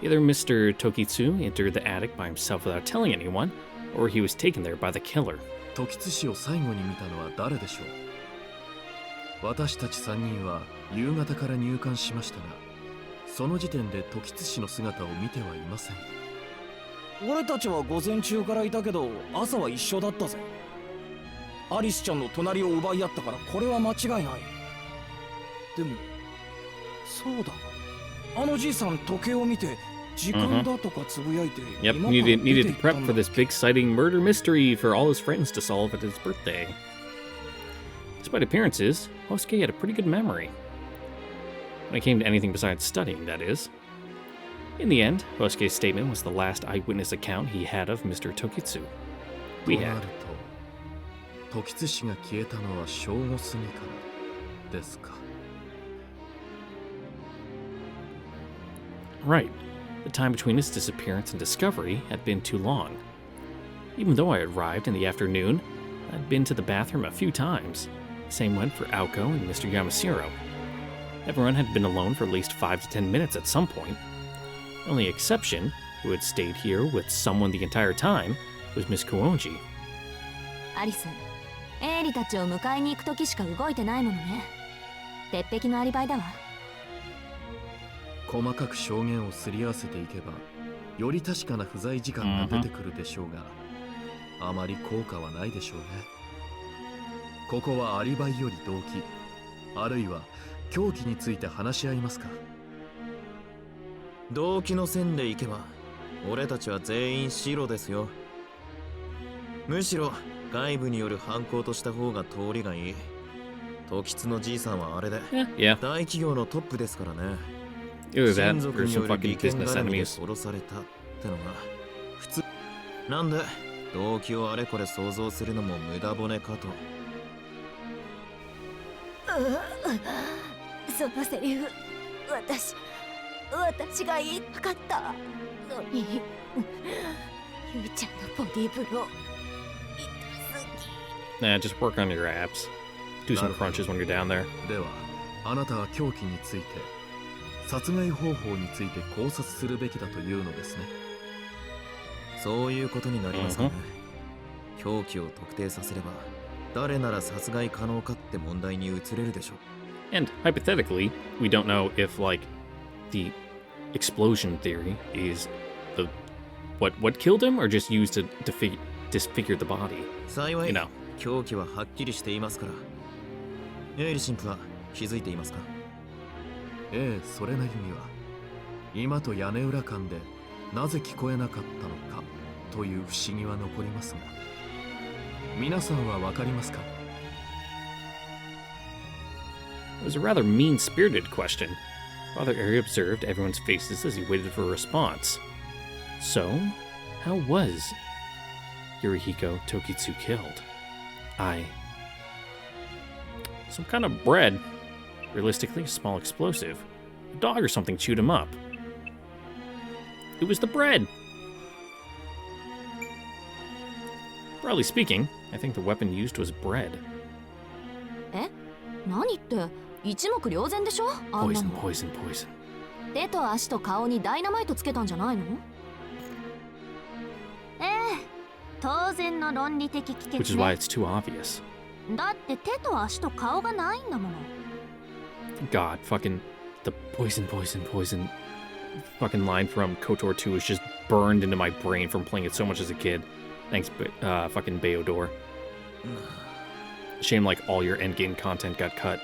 Either Mr. Tokitsu entered the attic by himself without telling anyone, or he was taken there by the killer. 時津氏を最後に見たのは誰でしょう？私たち3人は夕方から入館しましたが、その時点で時津氏の姿を見てはいません。俺たちは午前中からいたけど朝は一緒だったぜ。アリスちゃんの隣を奪い合ったからこれは間違いない。でもそうだ、あのじいさん時計を見て時間だとかつぶやいて、Yep, needed to prep for this big exciting murder mystery for all his friends to solve at his birthday. Despite appearances, Hosuke had a pretty good memory. When it came to anything besides studying, that is. In the end, Hosuke's statement was the last eyewitness account he had of Mr. Tokitsu. We とな had. ると、時津氏が消えたのは正午過ぎからですか。Right. The time between his disappearance and discovery had been too long. Even though I had arrived in the afternoon, I'd been to the bathroom a few times. The same went for Aoko and Mr. Yamashiro. Everyone had been alone for at least 5 to 10 minutes at some point. The only exception, who had stayed here with someone the entire time, was Miss Kuonji. アリス、エイリたちを迎えに行く時しか動いてないものね。鉄壁のアリバイだわ。細かく証言をすり合わせていけば、より確かな不在時間が出てくるでしょうが、あまり効果はないでしょうね。ここはアリバイより動機、あるいは凶器について話し合いますか。動機の線でいけば俺たちは全員白ですよ。むしろ外部による犯行とした方が通りがいい。時津のじいさんはあれで Yeah. 大企業のトップですからね。 Either that, 親族 or によ some る fucking 利権 business 絡みで enemies. 殺されたってのが普通なんで、動機をあれこれ想像するのも無駄骨かと。そのセリフ、私が言いたかったのに、ゆうちゃんのボディーブロー、痛すぎ。Nah, just work on your abs. Do some crunches when you're down there. では、あなたは凶器について殺害方法について考察するべきだというのですね。そういうことになりますかね。凶器を特定させれば誰なら殺害可能かって問題に移れるでしょう。 And hypothetically, we don't know if like the explosion theory is the what killed him or just used to disfigure the body. 幸い、 You know. 凶器ははっきりしていますから。エイリ神父は気づいていますか？ええ、それなりには。今と屋根裏間でなぜ聞こえなかったのかという不思議は残りますが、皆さんはわかりますか？ It was a rather mean-spirited question. Father Ari observed everyone's faces as he waited for a response. So, how was Yurihiko Tokitsu killed? Some kind of bread. Realistically, a small explosive. A dog or something chewed him up. It was the bread! Broadly speaking, I think the weapon used was bread. え、何って一目瞭然でしょ、あんな Poison, の。 poison, poison. 手と足と顔にダイナマイトつけたんじゃないの？ええ、当然の論理的帰 Which 結 is why ね。 it's too obvious. だって手と足と顔がないんだもの。 God, fucking the poison, poison, poison fucking line from KOTOR 2 is just burned into my brain from playing it so much as a kid. Thanks, fucking Beodor. Shame like all your endgame content got cut.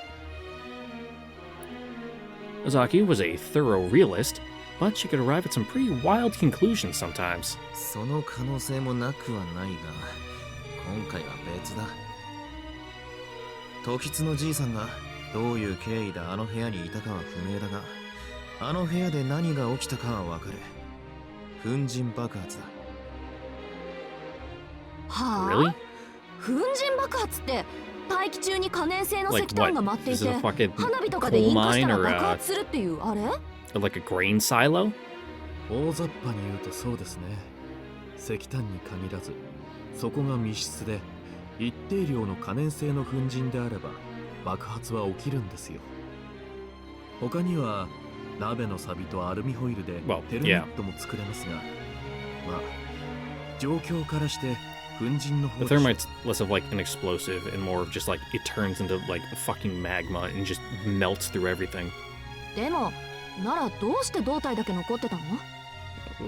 Ozaki was a thorough realist, but she could arrive at some pretty wild conclusions sometimes. その可能性もなくはないが、今回は別だ。時津のじいさんがどういう経緯であの部屋にいたかは不明だが、あの部屋で何が起きたかはわかる。粉塵爆発だ。はあ？ Really? 粉塵爆発って大気中に可燃性の Like 石炭 what? が舞ってい Is て it a fucking 花火とかで coal 引火し mine たら or 爆 a, 発するっていうあれ？ like a grain silo? 大雑把に言うとそうですね。石炭に限らず、そこが密室で一定量の可燃性の粉塵であれば爆発は起きるんですよ。他には鍋の錆とアルミホイルで Well, テルミットも作れますが、まあ状況からして粉塵の The 放置 thermite's less of like an explosive and more of just like it turns into like fucking magma and just melts through everything. でもならどうして胴体だけ残ってたの？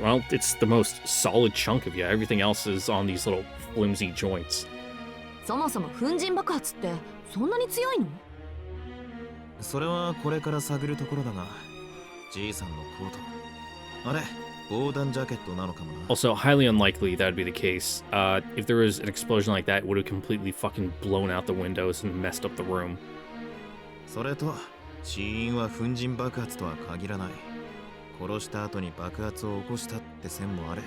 Well, it's the most solid chunk of you. Everything else is on these little flimsy joints. そもそも粉塵爆発ってそんなに強いの？それはこれから探るところだが、じいさんのコート。あれ、防弾ジャケットなのかもな。 Also, highly unlikely that would be the case. If there was an explosion like that, it would have completely fucking blown out the windows and messed up the room. それと、死因は粉塵爆発とは限らない。殺した後に爆発を起こしたって線もある。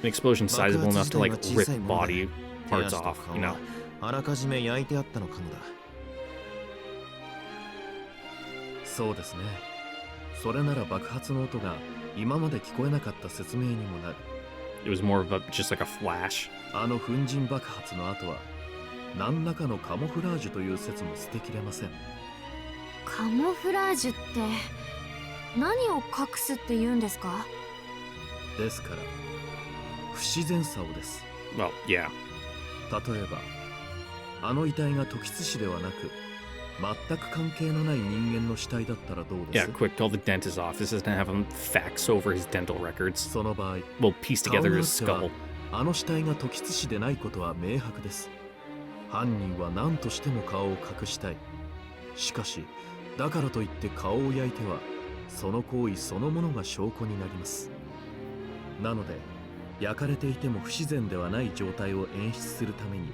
An explosion sizable enough to like 爆発自体は小さ rip いもので、 body 手 parts 足と off, 顔 you know. はあらかじめ焼いてあったのかもだ。そうですね。それなら爆発の音が今まで聞こえなかった説明にもなる。 It was more of a, just like a flash. あの粉塵爆発の後は何らかのカモフラージュという説も捨てきれません。カモフラージュって何を隠すって言うんですか？ですから不自然さをです。 Well, yeah. 例えばあの遺体が時津氏ではなく全く関係のない人間の死体だったらどうで Yeah, す？ quick, call the dentist's office. Doesn't have him fax over his dental records. その場合 We'll piece together his 顔があ skull. ってはあの死体が時津氏でないことは明白です。犯人は何としても顔を隠したい。しかしだからといって顔を焼いてはその行為そのものが証拠になります。なので焼かれていても不自然ではない状態を演出するために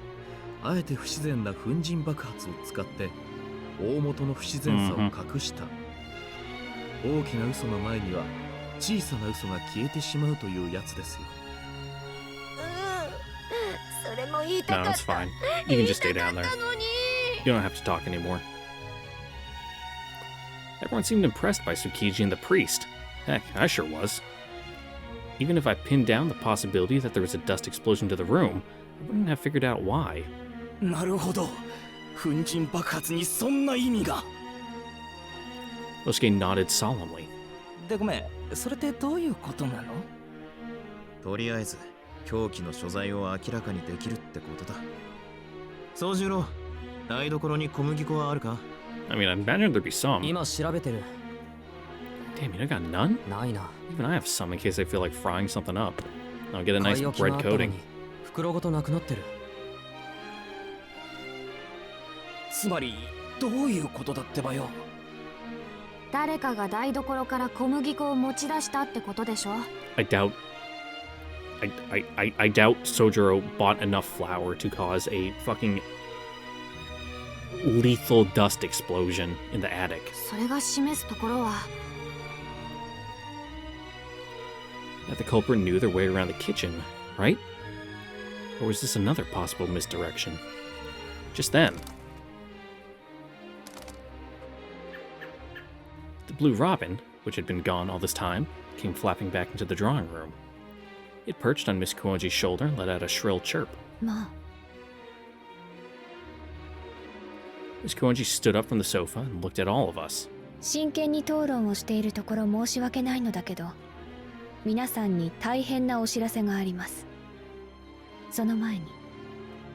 あえて不自然な粉塵爆発を使って大元の不自然さを隠した。大きな嘘の前には小さな嘘が消えてしまうというやつですよ。それも言いた No, かっ it's た。 fine. You can just stay 言 down い there. たかったのに。 You don't have to talk anymore. Everyone seemed impressed by Tsukiji and the priest. Heck, I sure was. Even if I pinned down the possibility that there was a dust explosion to the room, I wouldn't have figured out why. なるほど。粉塵爆発にそんな意味が。 Yosuke nodded solemnly. でごめん、それってどういうことなの？とりあえず凶器の所在を明らかにできるってことだ。宗十郎、台所に小麦粉はあるか？ I mean, I imagine there'd be some. 今調べてる。 Damn, you got none? ないな。 Even I have some in case I feel like frying something up. I'll get a 買 nice い置きが bread あったの coating. に袋ごとなくなってる。つまりどういうことだってばよ。誰かが台所から小麦粉を持ち出したってことでしょ。 I doubt Sojiro bought enough flour to cause a fucking lethal dust explosion in the attic. それが示すところは That the culprit knew their way around the kitchen, right? Or was this another possible misdirection? Just then, the blue robin, which had been gone all this time, came flapping back into the drawing room. It perched on Miss Kuonji's shoulder and let out a shrill chirp. まあ Miss Kuonji stood up from the sofa and looked at all of us. 真剣に討論をしているところ申し訳ないのだけど、皆さんに大変なお知らせがあります。その前に、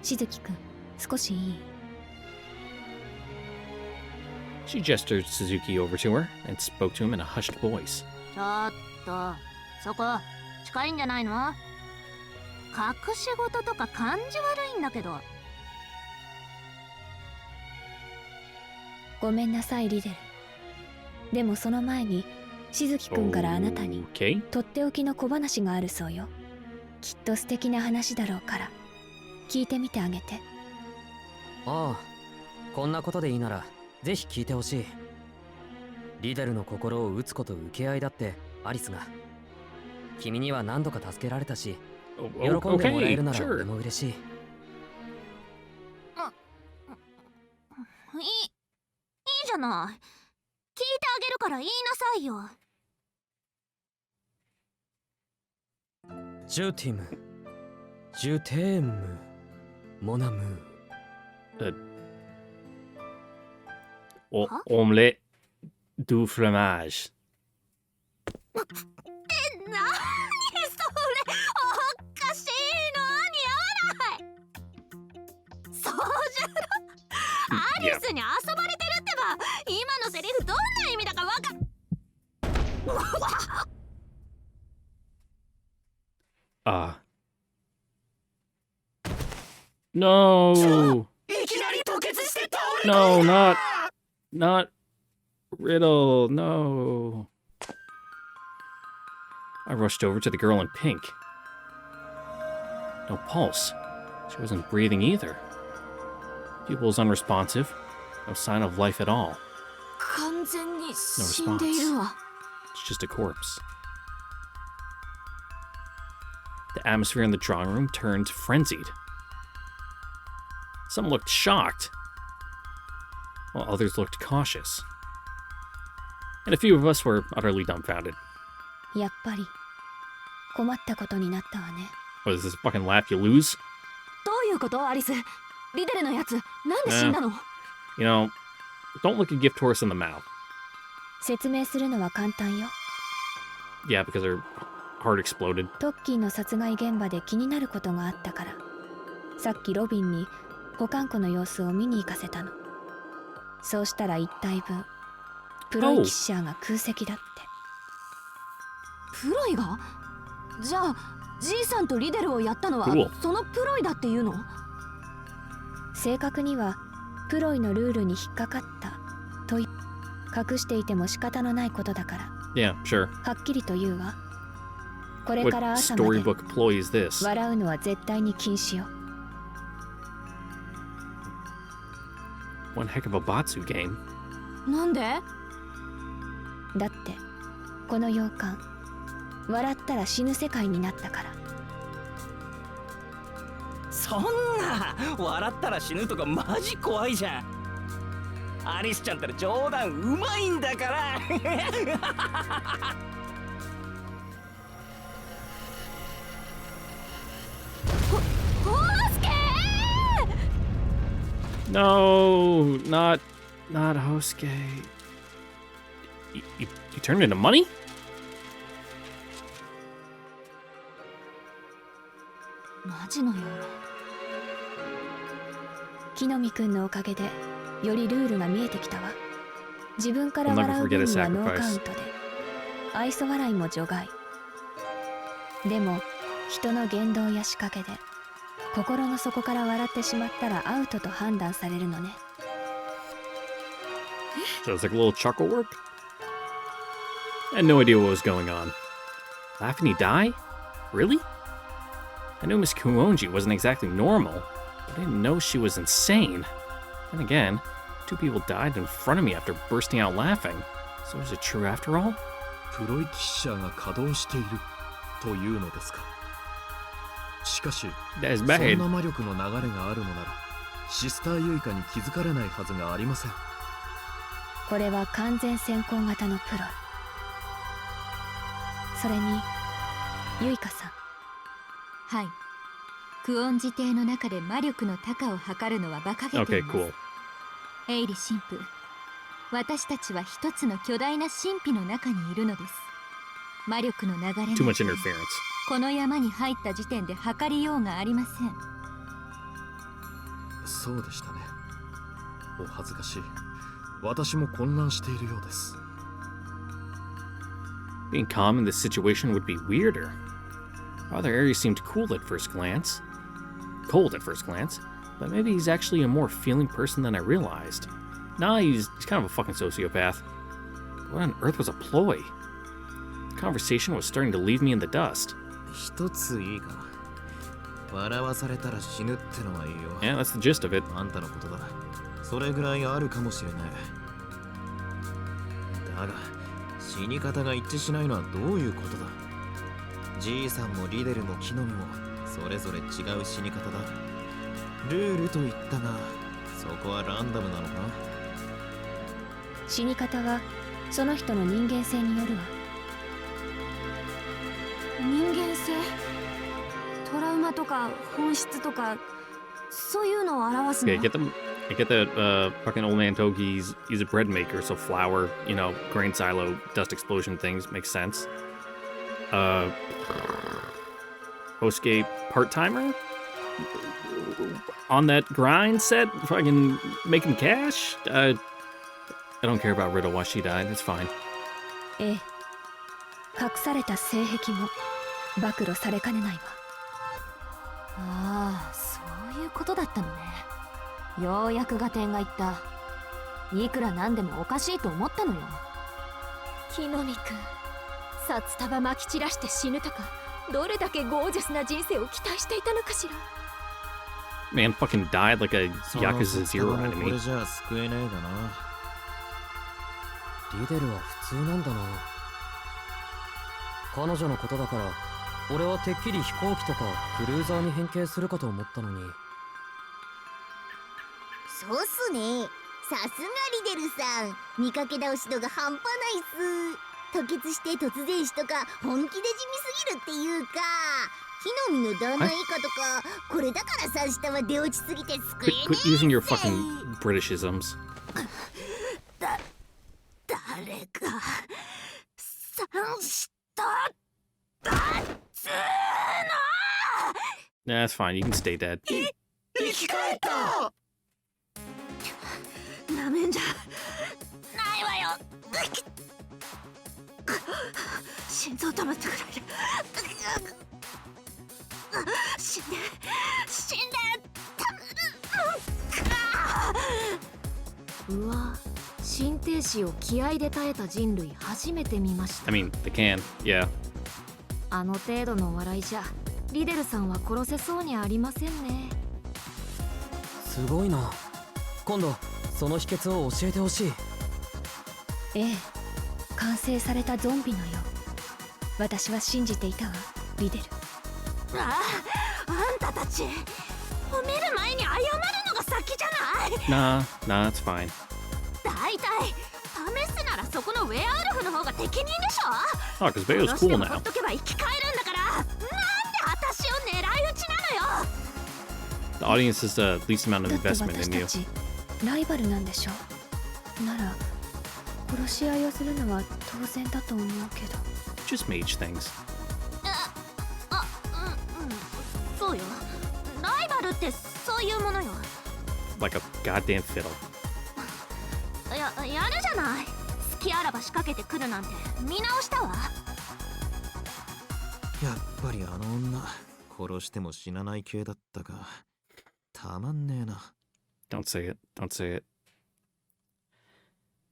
しずきくん、少しいい？ She gestured Suzuki over to her and spoke to him in a hushed voice. ちょっとそこ近いんじゃないの？隠し事とか感じ悪いんだけど。ごめんなさいリデル。でもその前にしずきくんからあなたに Okay. とっておきの小話があるそうよ。きっと素敵な話だろうから聞いてみてあげて。ああ、こんなことでいいならぜひ聞いてほしい。リデルの心を打つこと受け合いだってアリスが。君には何度か助けられたし、喜んでもらえるなら俺も嬉しい。いいじゃない。聞いてあげるから言いなさいよ。ジュティム、ジュテーム、モナムー。Omelette du fromage. なにそれ、おかしいの、似合わない。そうじゃろ、アリスに遊ばれてるってば。今のセリフどんな意味だかわかん。No! いきなり吐血して倒れた。 No, not Riddle, no. I rushed over to the girl in pink. No pulse. She wasn't breathing either. Pupils unresponsive. No sign of life at all. 完全に死んでいるわ。 It's just a corpse. The atmosphere in the drawing room turned frenzied. Some looked shocked, while others looked cautious. And a few of us were utterly dumbfounded. やっぱり困ったことになったわね。 What is this fucking laugh you lose? どういうことアリス？リデルのやつ、なんで死んだの？ You know, don't look a gift horse in the mouth. 説明するのは簡単よ。 Yeah, because her heart exploded. トッキーの殺害現場で気になることがあったから、さっきロビンに保管庫の様子を見に行かせたの。そうしたら一体分、プロイキッシャーが空席だって。プロイが？じゃあ、じいさんとリデルをやったのは、そのプロイだっていうの？正確には、プロイのルールに引っかかったという隠していても仕方のないことだから。Yeah, sure. はっきりと言うわ。これ What から朝まで storybook ploy is this? 笑うのは絶対に禁止よ。 One heck of a Batsu game. なんで？だってこの洋館笑ったら死ぬ世界になったから。そんな笑ったら死ぬとかマジ怖いじゃん。アリスちゃんったら冗談うまいんだから。No, not Hosuke. You turned into money? マジのようね。木の実くんのおかげでよりルールが見えてきたわ。自分から I'll never 笑う forget 分 his にはノー sacrifice. カウントで、愛想笑いも除外。でも人の言動や仕掛けで心の底から笑ってしまったらアウトと判断されるのね。 So it's like a little chuckle work? I had no idea what was going on. Laugh and he die? Really? I knew Miss Kuonji wasn't exactly normal, but I didn't know she was insane. Then again, 2 people died in front of me after bursting out laughing. So is it true after all? プロイキッシャーが稼働しているというのですか。しかし That's そ bad. んな魔力の流れがあるのならシスターユイカに気づかれないはずがありません。これは完全先行型のプロ。それにユイカさん、はい。クオンジ邸の中で魔力の高を測るのは馬鹿げてい Okay, ます。cool. エイリ神父、私たちは一つの巨大な神秘の中にいるのです。魔力の流れ Too なん much て interference. この山に入った時点で測りようがありません。そうでしたね。お恥ずかしい。私も混乱しているようです。 Being calm in this situation would be weirder. Father Aries seemed cool at first glance. Cold at first glance. But maybe he's actually a more feeling person than I realized. Nah, he's kind of a fucking sociopath. What on earth was a ploy? The conversation was starting to leave me in the dust. 一ついいか。笑わされたら死ぬってのはいいよ。 Yeah, that's the gist of it. あんたのことだ。それぐらいあるかもしれない。だが、死に方が一致しないのはどういうことだ。じいさんもリデルもキノミもそれぞれ違う死に方だ。ルールと言ったが、そこはランダムなのか。死に方はその人の人間性によるわ。人間性、トラウマとか本質とか、そういうのを表すの。 Okay, I get that fucking old man Toki's he's a bread maker, so flour, you know, grain silo, dust explosion things makes sense. Hosuke part-timer? On that grind set, fucking making cash? I don't care about Riddle why she died, it's fine. ええ、隠された性癖も暴露されかねないわ。ああ、そういうことだったのね。ようやく合点がいった。いくらなんでもおかしいと思ったのよ。木の実くん、札束まき散らして死ぬとか、どれだけゴージャスな人生を期待していたのかしら。 Man fucking died like a その Yakuza 札 Zero 束もこ enemy. れじゃあ救えねえだな。リデルは普通なんだな。彼女のことだから俺はてっきり飛行機とかクルーザーに変形するかと思ったのに。そうっすね。さすがリデルさん、見かけ倒し度が半端ないっす。吐血して突然死とか本気で地味すぎるっていうか、木の実の旦那以下とか、これだから三下は出落ちすぎて救え Quit, ね quit using your fucking Britishisms. 誰か三下だっつー Nah, that's fine, you can stay dead. 生き返ったなめんじゃないわよ。心臓止まってくれ。死んでうわ、心停止を気合で耐えた人類初めて見ました。 I mean, they can, yeah. あの程度の笑いじゃリデルさんは殺せそうにありませんね。すごいな。今度その秘訣を教えてほしい。ええ、完成されたゾンビのよう。私は信じていたわ、リデル。あんたたち褒める前に謝るのが先じゃない。 Nah, it's fine. だいたい試すならそこのウェアウルフの方が適任でしょ。 Oh, because Bayo's 殺して cool もほ now. っとけば生き返るんだから、なんで私を狙い撃ちなのよ。 The audience is the least amount of だって investment 私 in た you. ちライバルなんでしょ。なら殺し合いをするのは当然だと思うけど。 Just mage things. そうよ。ってそういうものよ。 Like a goddamn fiddle. やるじゃない。好きあらば仕掛けてくるなんて見直したわ。やっぱりあの女殺しても死なない系だったか。たまんねえな。 Don't say it. Don't say it.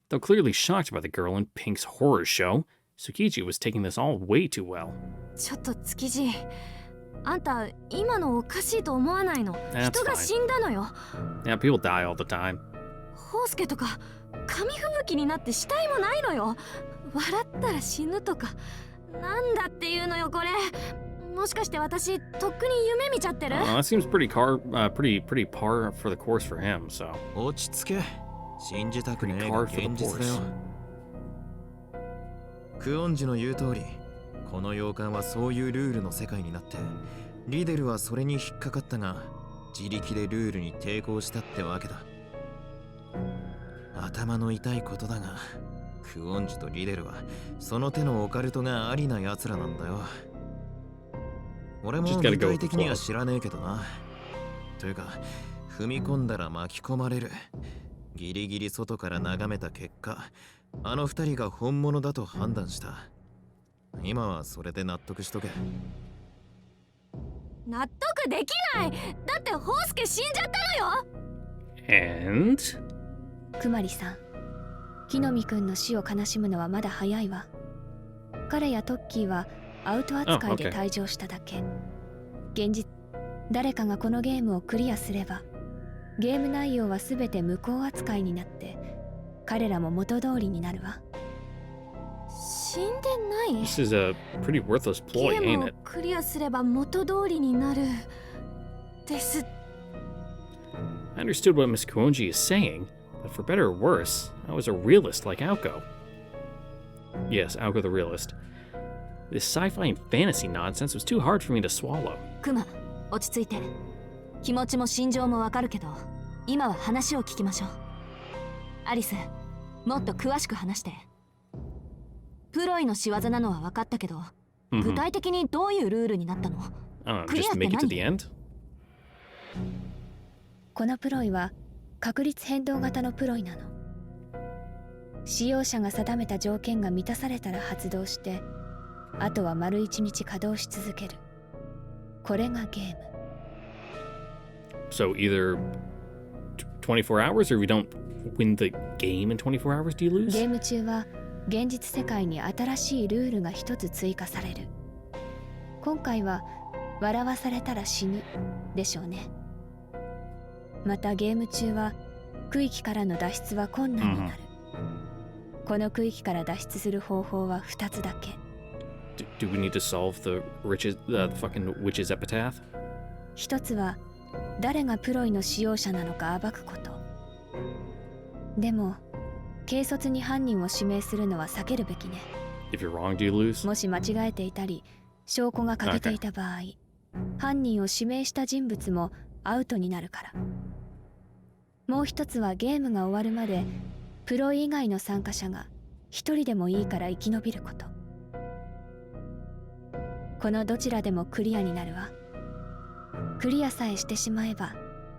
Though clearly shocked by the girl in Pink's horror show, Tsukiji was taking this all way too well. ちょっと築地、あんた今のおかしいと思わないの？ That's 人が fine. 死んだのよ。 Yeah, people die all the time. ホウスケとか紙吹雪になって死体もないのよ。笑ったら死ぬとかなんだっていうのよこれ。もしかして私とっくに夢見ちゃってる？ That seems pretty pretty par for the course for him. So 落ち着け。信じたくねえ pretty が par for the 現実だよ。 course. クオンジの言う通り、この洋館はそういうルールの世界になって、リデルはそれに引っかかったが、自力でルールに抵抗したってわけだ。頭の痛いことだが、クオンジとリデルはその手のオカルトがありな奴らなんだよ。俺も Just gotta 具 go with 体 the 的には flow. 知らねえけどな。というか、踏み込んだら巻き込まれる。ギリギリ外から眺めた結果、あの二人が本物だと判断した。今はそれで納得しとけ。納得できない。だってホウスケ死んじゃったのよ。 And くまりさん、木の実くんの死を悲しむのはまだ早いわ。彼やトッキーはアウト扱いで Oh, okay. 退場しただけ。現実、誰かがこのゲームをクリアすれば、ゲーム内容は全て無効扱いになって、彼らも元通りになるわ。死んでない。 this is a pretty worthless ゲ ploy, ーム ain't を it? クリアすれば元通りになるです。 I understood what Miss Kuonji is saying, but for better or worse, I was a realist like Aoko. Yes, Aoko the realist. This sci-fi and fantasy nonsense was too hard for me to swallow. クマ、落ち着いて。気持ちも心情もわかるけど、今は話を聞きましょう。アリス、もっと詳しく話して。プロイの仕業なのは分かったけど、具体的にどういうルールになったの？ Just make it to the end? このプロイは確率変動型のプロイなの。使用者が定めた条件が満たされたら発動して、あとは丸一日稼働し続ける。これがゲーム。 So either 24 hours, or if you don't win the game in 24 hours, do you lose? ゲーム中は現実世界に新しいルールが一つ追加される。今回は笑わされたら死ぬでしょうね。またゲーム中は区域からの脱出は困難になる。この区域から脱出する方法は2つだけ。Do we need to solve the fucking witch's epitaph? 一つは誰がプロイの使用者なのか暴くこと。でも軽率に犯人を指名するのは避けるべきね。 If you're wrong, do you lose? もし間違えていたり証拠が欠けていた場合、犯人を指名した人物もアウトになるから。もう一つはゲームが終わるまでプロ以外の参加者が一人でもいいから生き延びること。このどちらでもクリアになるわ。クリアさえしてしまえば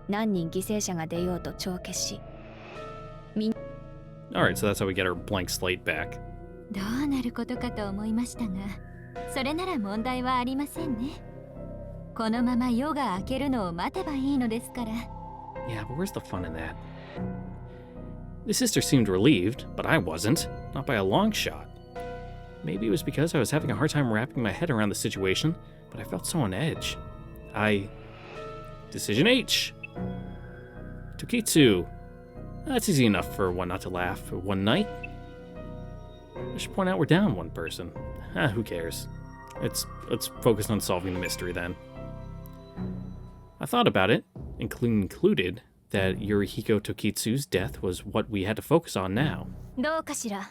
何人犠牲者が出ようと帳消し。Alright, so that's how we get our blank slate back. どうなることかと思いましたが、それなら問題はありませんね。このまま夜が明けるのを待てばいいのですから。 Yeah, but where's the fun in that? The sister seemed relieved, but I wasn't, not by a long shot. Maybe it was because I was having a hard time wrapping my head around the situation, but I felt so on edge. Decision H. Tokitsu. That's easy enough for one not to laugh for one night. I should point out we're down one person. Who cares? Let's focus on solving the mystery then. I thought about it, included that Yurihiko Tokitsu's death was what we had to focus on now. どうかしら。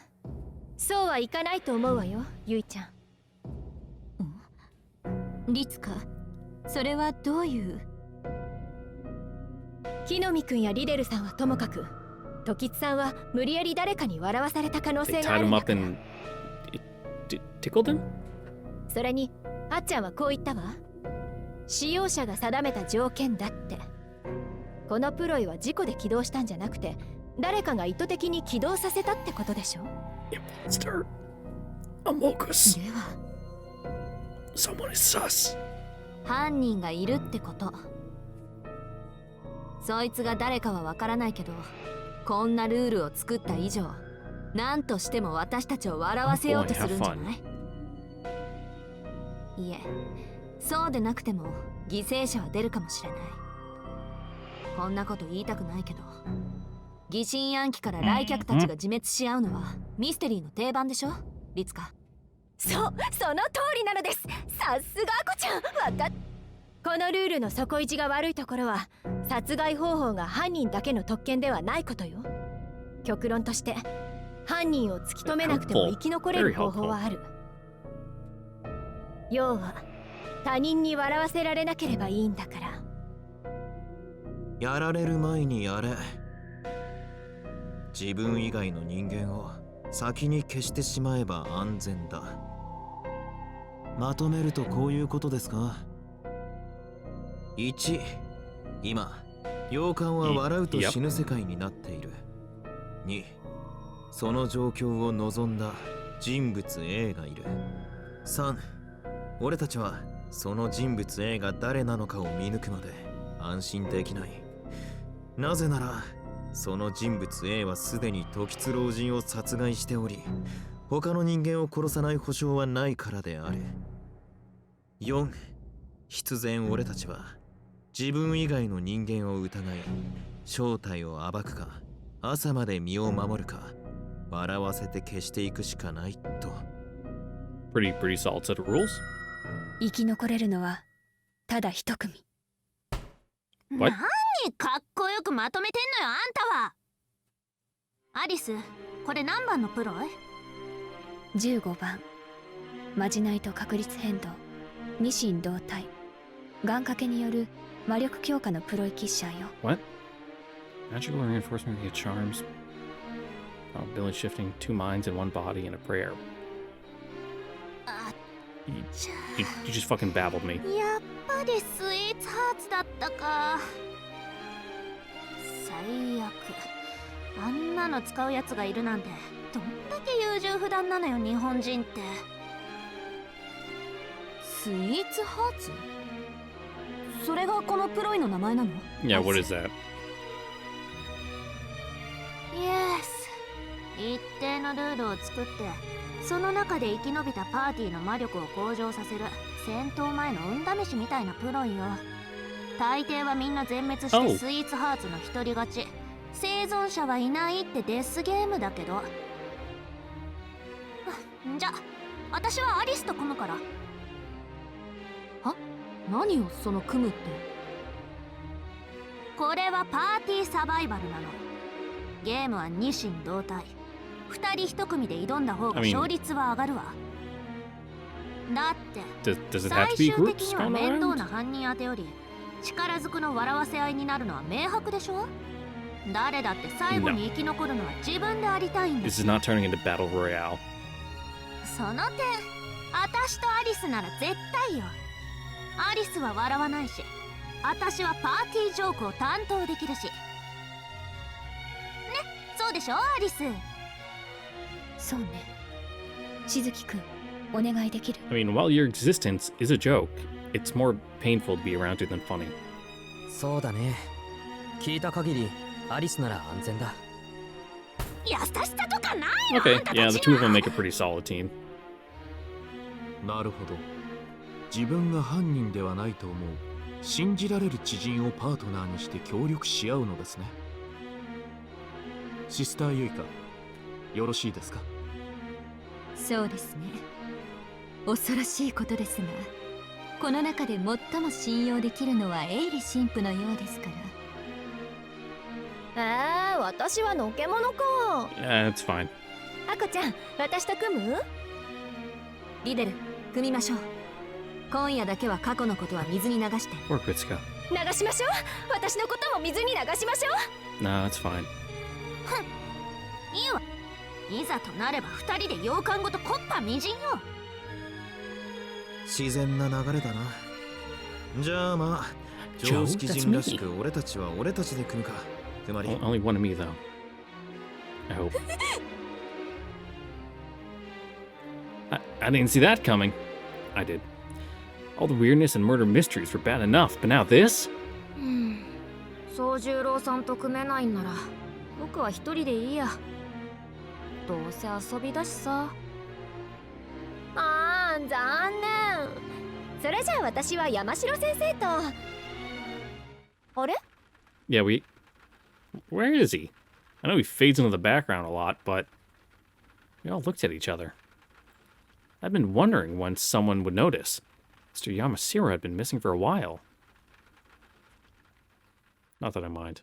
そうはいかないと思うわよ、ゆいちゃん。リツカ、それはどういう？木の実くんやリデルさんはともかく、時津さんは無理やり誰かに笑わされた可能 They 性があ tied る him んだ up から。 and tickled him? それに、あっちゃんはこう言ったわ。使用者が定めた条件だって。このプロイは事故で起動したんじゃなくて、誰かが意図的に起動させたってことでしょ。 Imposter. Amogus. では Someone is sus. 犯人がいるってこと。そいつが誰かはわからないけど、こんなルールを作った以上、何としても私たちを笑わせようとするんじゃない？いえ、そうでなくても犠牲者は出るかもしれない。こんなこと言いたくないけど、疑心暗鬼から来客たちが自滅し合うのはミステリーの定番でしょ、リツカ。その通りなのです。さすがアコちゃん、わかっ。このルールの底意地が悪いところは、殺害方法が犯人だけの特権ではないことよ。極論として犯人を突き止めなくても生き残れる方法はある。要は他人に笑わせられなければいいんだから。やられる前にやれ。自分以外の人間を先に消してしまえば安全だ。まとめるとこういうことですか。1、今洋館は笑うと死ぬ世界になっている。2、その状況を望んだ人物 A がいる。3、俺たちはその人物 A が誰なのかを見抜くまで安心できない。なぜならその人物 A はすでに時津老人を殺害しており、他の人間を殺さない保証はないからである。4、必然俺たちは自分以外の人間を疑い、正体を暴くか朝まで身を守るか笑わせて消していくしかないと。Pretty solid set of rules. 生き残れるのはただ一組。何かっこよくまとめてんのよ、あんたは。アリス、これ何番のプロイ？15番。まじないと確率変動、二神同体、願掛けによる魔力強化のプロイキッシャーよ。What? Magical reinforcement via charms. Ability shifting 2 minds in 1 body and a prayer. You just fucking babbled me. やっぱりスイーツハーツだったか。最悪。あんなの使うやつがいるなんて、どんだけ優柔不断なのよ、日本人って。スイーツハーツ？それがこのプロイの名前なの？ Yeah, what is that? イエス。一定のルールを作って、その中で生き延びたパーティーの魔力を向上させる戦闘前の運試しみたいなプロイよ。大抵はみんな全滅してスイーツハーツの一人勝ち、生存者はいないってデスゲームだけど。じゃ、私はアリスと組むから。は？何をその組むって。これはパーティーサバイバルなの。ゲームは二神同体、二人一組で挑んだ方が勝率は上がるわ。だって最終的には面倒な犯人当てより力ずくの笑わせ合いになるのは明白でしょ。誰だって最後に生き残るのは自分でありたいんだ。 This is not turning into battle royale. その点、私とアリスなら絶対よ。アリスは笑わないし、私はパーティージョークを担当できるし。ね、そうでしょアリス。そうね。しずきくん、お願いできる？ I mean, while your existence is a joke, it's more painful to be around you than funny. そうだね。聞いた限りアリスなら安全だ。優しさとかないの？ Okay, yeah, the two of them make a pretty solid team. なるほど。自分が犯人ではないと思う信じられる知人をパートナーにして協力し合うのですね。シスターユイカ、よろしいですか？そうですね。恐ろしいことですが、この中で最も信用できるのはエイリ神父のようですから。私はのけものか。Yeah, it's fine. アコちゃん、私と組む？リデル、組みましょう。今夜だけは過去のことは水に流して。Or Kritsuka. 流しましょう。私のことも水に流しましょう。Nah, it's fine. いいわ。いざとなれば二人で洋館ごと木っ端みじんよ。自然な流れだな。じゃあまあ Joe? 常識 That's 人らし me. く俺たちは俺たちで組むか。つまり Only one of me, though. I hope. I didn't see that coming. I did. All the weirdness and murder mysteries were bad enough, but now this? 宗十郎さんと組めないんなら僕は一人でいいや。どうせ遊びだしさ。あー残念。それじゃあ私は山城先生と。あれ？ Yeah, Where is he? I know he fades into the background a lot, but we all looked at each other. I've been wondering when someone would notice. Mr. Yamashiro had been missing for a while. Not that I mind.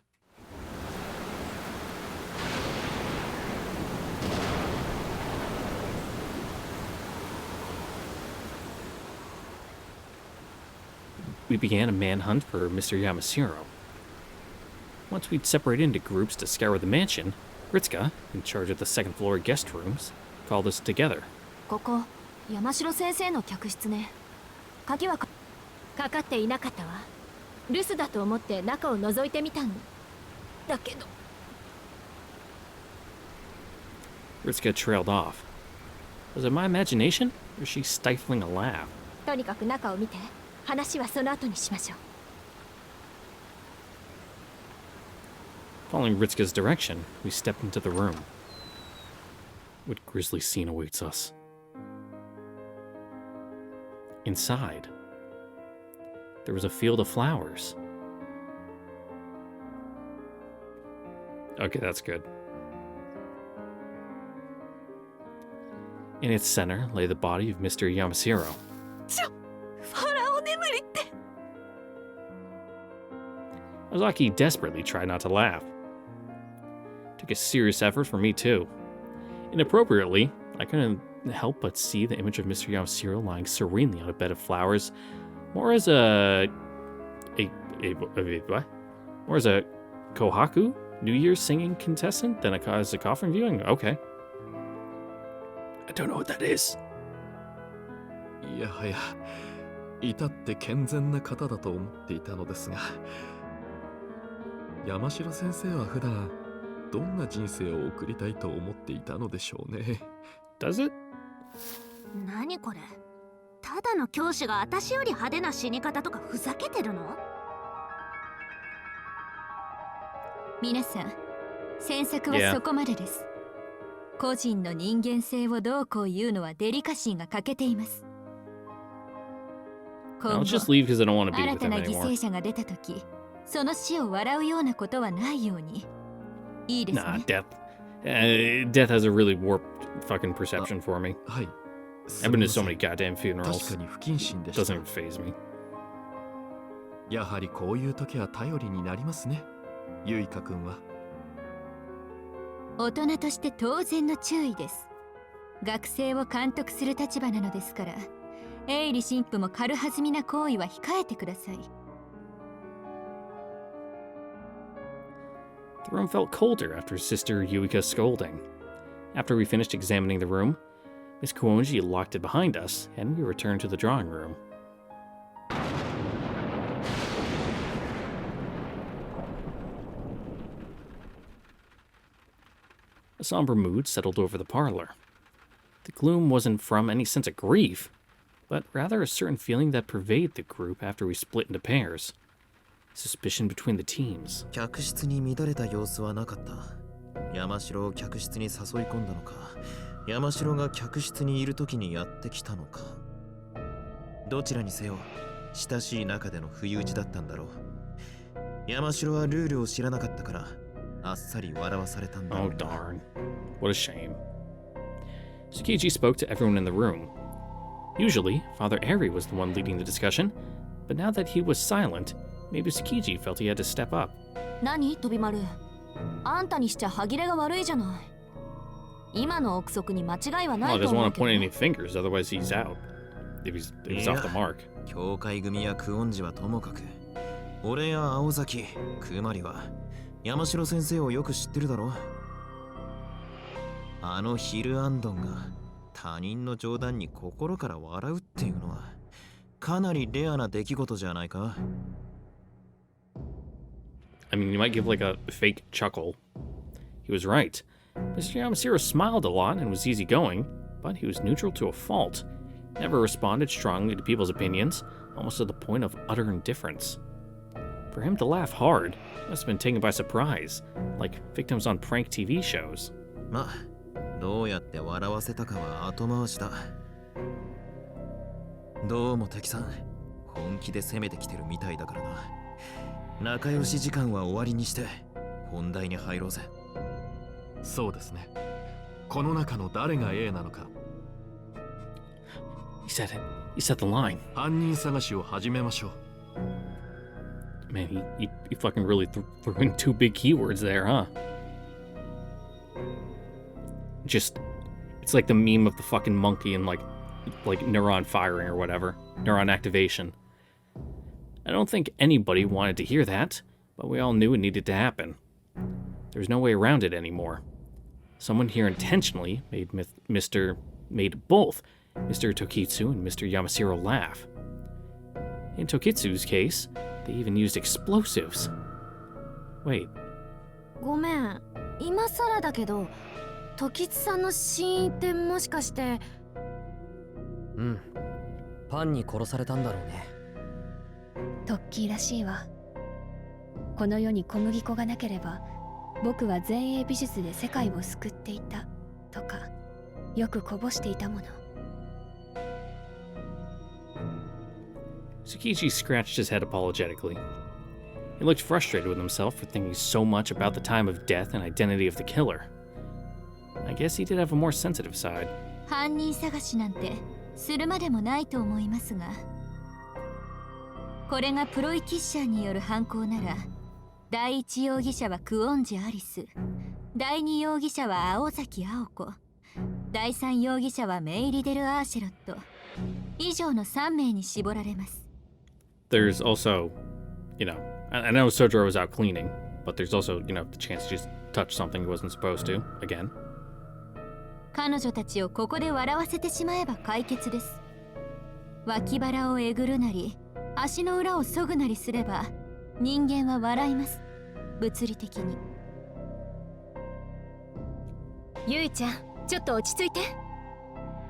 We began a manhunt for Mr. Yamashiro. Once we'd separated into groups to scour the mansion, Ritsuka, in charge of the second floor guest rooms, called us together. ここ山城先生の客室ね。鍵はかかっていなかったわ。留守だと思って中を覗いてみたんだけど。Ritsuka trailed off. Was it my imagination, or was she stifling a laugh? とにかく中を見て。話はその後にしましょう。Following Ritsuka's direction, we stepped into the room. What grisly scene awaits us? Inside, there was a field of flowers. Okay, that's good. In its center lay the body of Mr. Yamashiro. ファラオ眠りって。Ozaki desperately tried not to laugh. Took a serious effort for me too. Inappropriately, I couldn't help but see the image of Mr. Yamashiro lying serenely on a bed of flowers, more as a what? More as a Kohaku New Year's singing contestant than as a coffin viewing. Okay. I don't know what that is. いやはや、至って健全な方だと思っていたのですが、山城先生は普段どんな人生を送りたいと思っていたのでしょうね。Does it? 何これ？ただの教師が私より派手な死に方とかふざけてるの？皆さん、詮索はそこまでです。個人の人間性をどうこう言うのはデリカシーが欠けています。I'll just leave because I don't want to be 新 with た him な犠 anymore. 牲者が出たとき、その死を笑うようなことはないように。いいです Nah, ね。death. Death has a really warped fucking perception for me. はい。 I've been to so many goddamn 確 funerals. かに不謹慎でした。 Doesn't even faze me. やはりこういう時は頼りになりますね。ゆいかくんは。大人として当然の注意です。学生を監督する立場なのですから、営利神父も軽はずみな行為は控えてください。The room felt colder after Sister Yuika's scolding. After we finished examining the room, Miss Kuonji locked it behind us, and we returned to the drawing room. A somber mood settled over the parlor. The gloom wasn't from any sense of grief, but rather a certain feeling that pervaded the group after we split into pairs. Suspicion between the teams. 客室に乱れた様子はなかった。山城を客室に誘い込んだのか、山城が客室にいる時にやってきたのか。どちらにせよ、親しい中での不意打ちだったんだろう。山城はルールを知らなかったから、あっさり笑わされたんだろう Oh な。 darn. What a shame. Tsukiji spoke to everyone in the room. Usually, Father Eri was the one leading the discussion, but now that he was silent, maybe Tsukiji felt he had to step up. 何飛び丸。あんたにしちゃ歯切れが悪いじゃない。今の憶測に間違いはな Well, い he と doesn't 思 want う to けど point ね any fingers, otherwise he's out. If he's off the mark. 教会組やクオンジはともかく、俺や青崎、クマリは山城先生をよく知ってるだろ。あのヒルアンドンが他人の冗談に心から笑うっていうのはかなりレアな出来事じゃないか。 I mean, you might give like a fake chuckle. He was right. Mr. Yamashiro smiled a lot and was easygoing, but he was neutral to a fault. Never responded strongly to people's opinions, almost to the point of utter indifference. For him to laugh hard, must have been taken by surprise, like victims on prank TV shows. まあ、どうやって笑わせたかは後回しだ。どうも敵さん、本気で攻めてきてるみたいだからな。仲良し時間は終わりにして、本題に入ろうぜ。そうですね。この中の誰が A なのか。He said it. He said the line. 犯人探しを始めましょう。Man, he fucking really threw in two big keywords there, huh? Just, it's like the meme of the fucking monkey and like neuron firing or whatever, neuron activation. I don't think anybody wanted to hear that, but we all knew it needed to happen. There was no way around it anymore. Someone here intentionally made both Mr. Tokitsu and Mr. Yamashiro laugh. In Tokitsu's case, they even used explosives. Wait. ごめん、今更だけど、時津さんの死因ってもしかして。うん、パンに殺されたんだろうね。トッキーらしいわ。この世に小麦粉がなければ、僕は前衛美術で世界を救っていたとか、よくこぼしていたもの。Tsukichi scratched his head apologetically. He looked frustrated with himself for thinking so much about the time of death and identity of the killer. I guess he did have a more sensitive side. 犯人探しなんてするまでもないと思いますが、これがプロイキッシャーによる犯行なら、第一容疑者はクオンジ・アリス、第二容疑者は青崎青子、第三容疑者はメイリデル・アーシェロット、以上の3名に絞られます。There's also, you know, I know Sojiro was out cleaning, but there's also, you know, the chance to just touch something he wasn't supposed to, again. 彼女たちをここで笑わせてしまえば解決です。脇腹をえぐるなり、足の裏をそぐなりすれば、人間は笑います。物理的に。ゆいちゃん、ちょっと落ち着いて。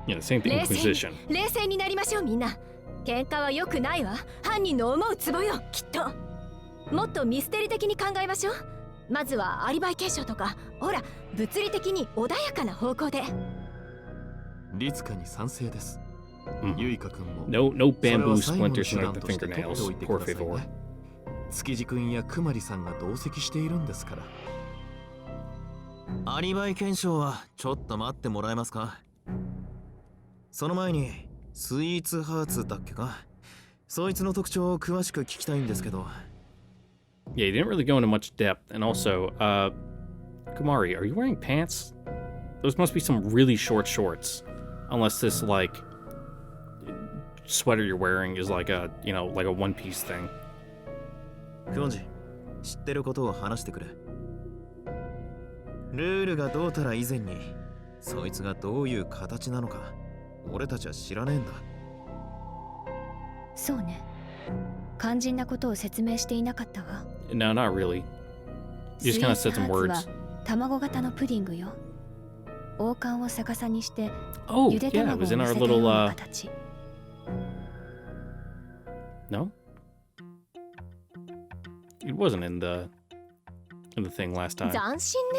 Yeah, same thing with Inquisition. 冷静になりましょうみんな。喧嘩は良くないわ。犯人の思うツボよ、きっと。もっとミステリ的に考えましょう。まずはアリバイ検証とか、ほら、物理的に穏やかな方向で。律香に賛成です。ゆいかくんも。No bamboo splinters in the fingernails, por favor. 築地くんやくまりさんが同席しているんですから。アリバイ検証はちょっと待ってもらえますか。その前にスイーツハーツだっけか、そいつの特徴を詳しく聞きたいんですけど。Yeah, he didn't really go into much depth. And also, Kumari, are you wearing pants? Those must be some really short shorts. Unless this, like, sweater you're wearing is like a, you know, like a one-piece thing. クオンジ、知ってることを話してくれ。ルールがどうたら以前に、そいつがどういう形なのか、俺たちは知らねえんだ。そうね。肝心なことを説明していなかったわ。No, not really. You just kind of said some words. 卵型のプディングよ。王冠を逆さにして、Oh, ゆで yeah, it 卵を was in 乗 our せたよ little, うな形。No? It wasn't in the thing last time. 斬新ね。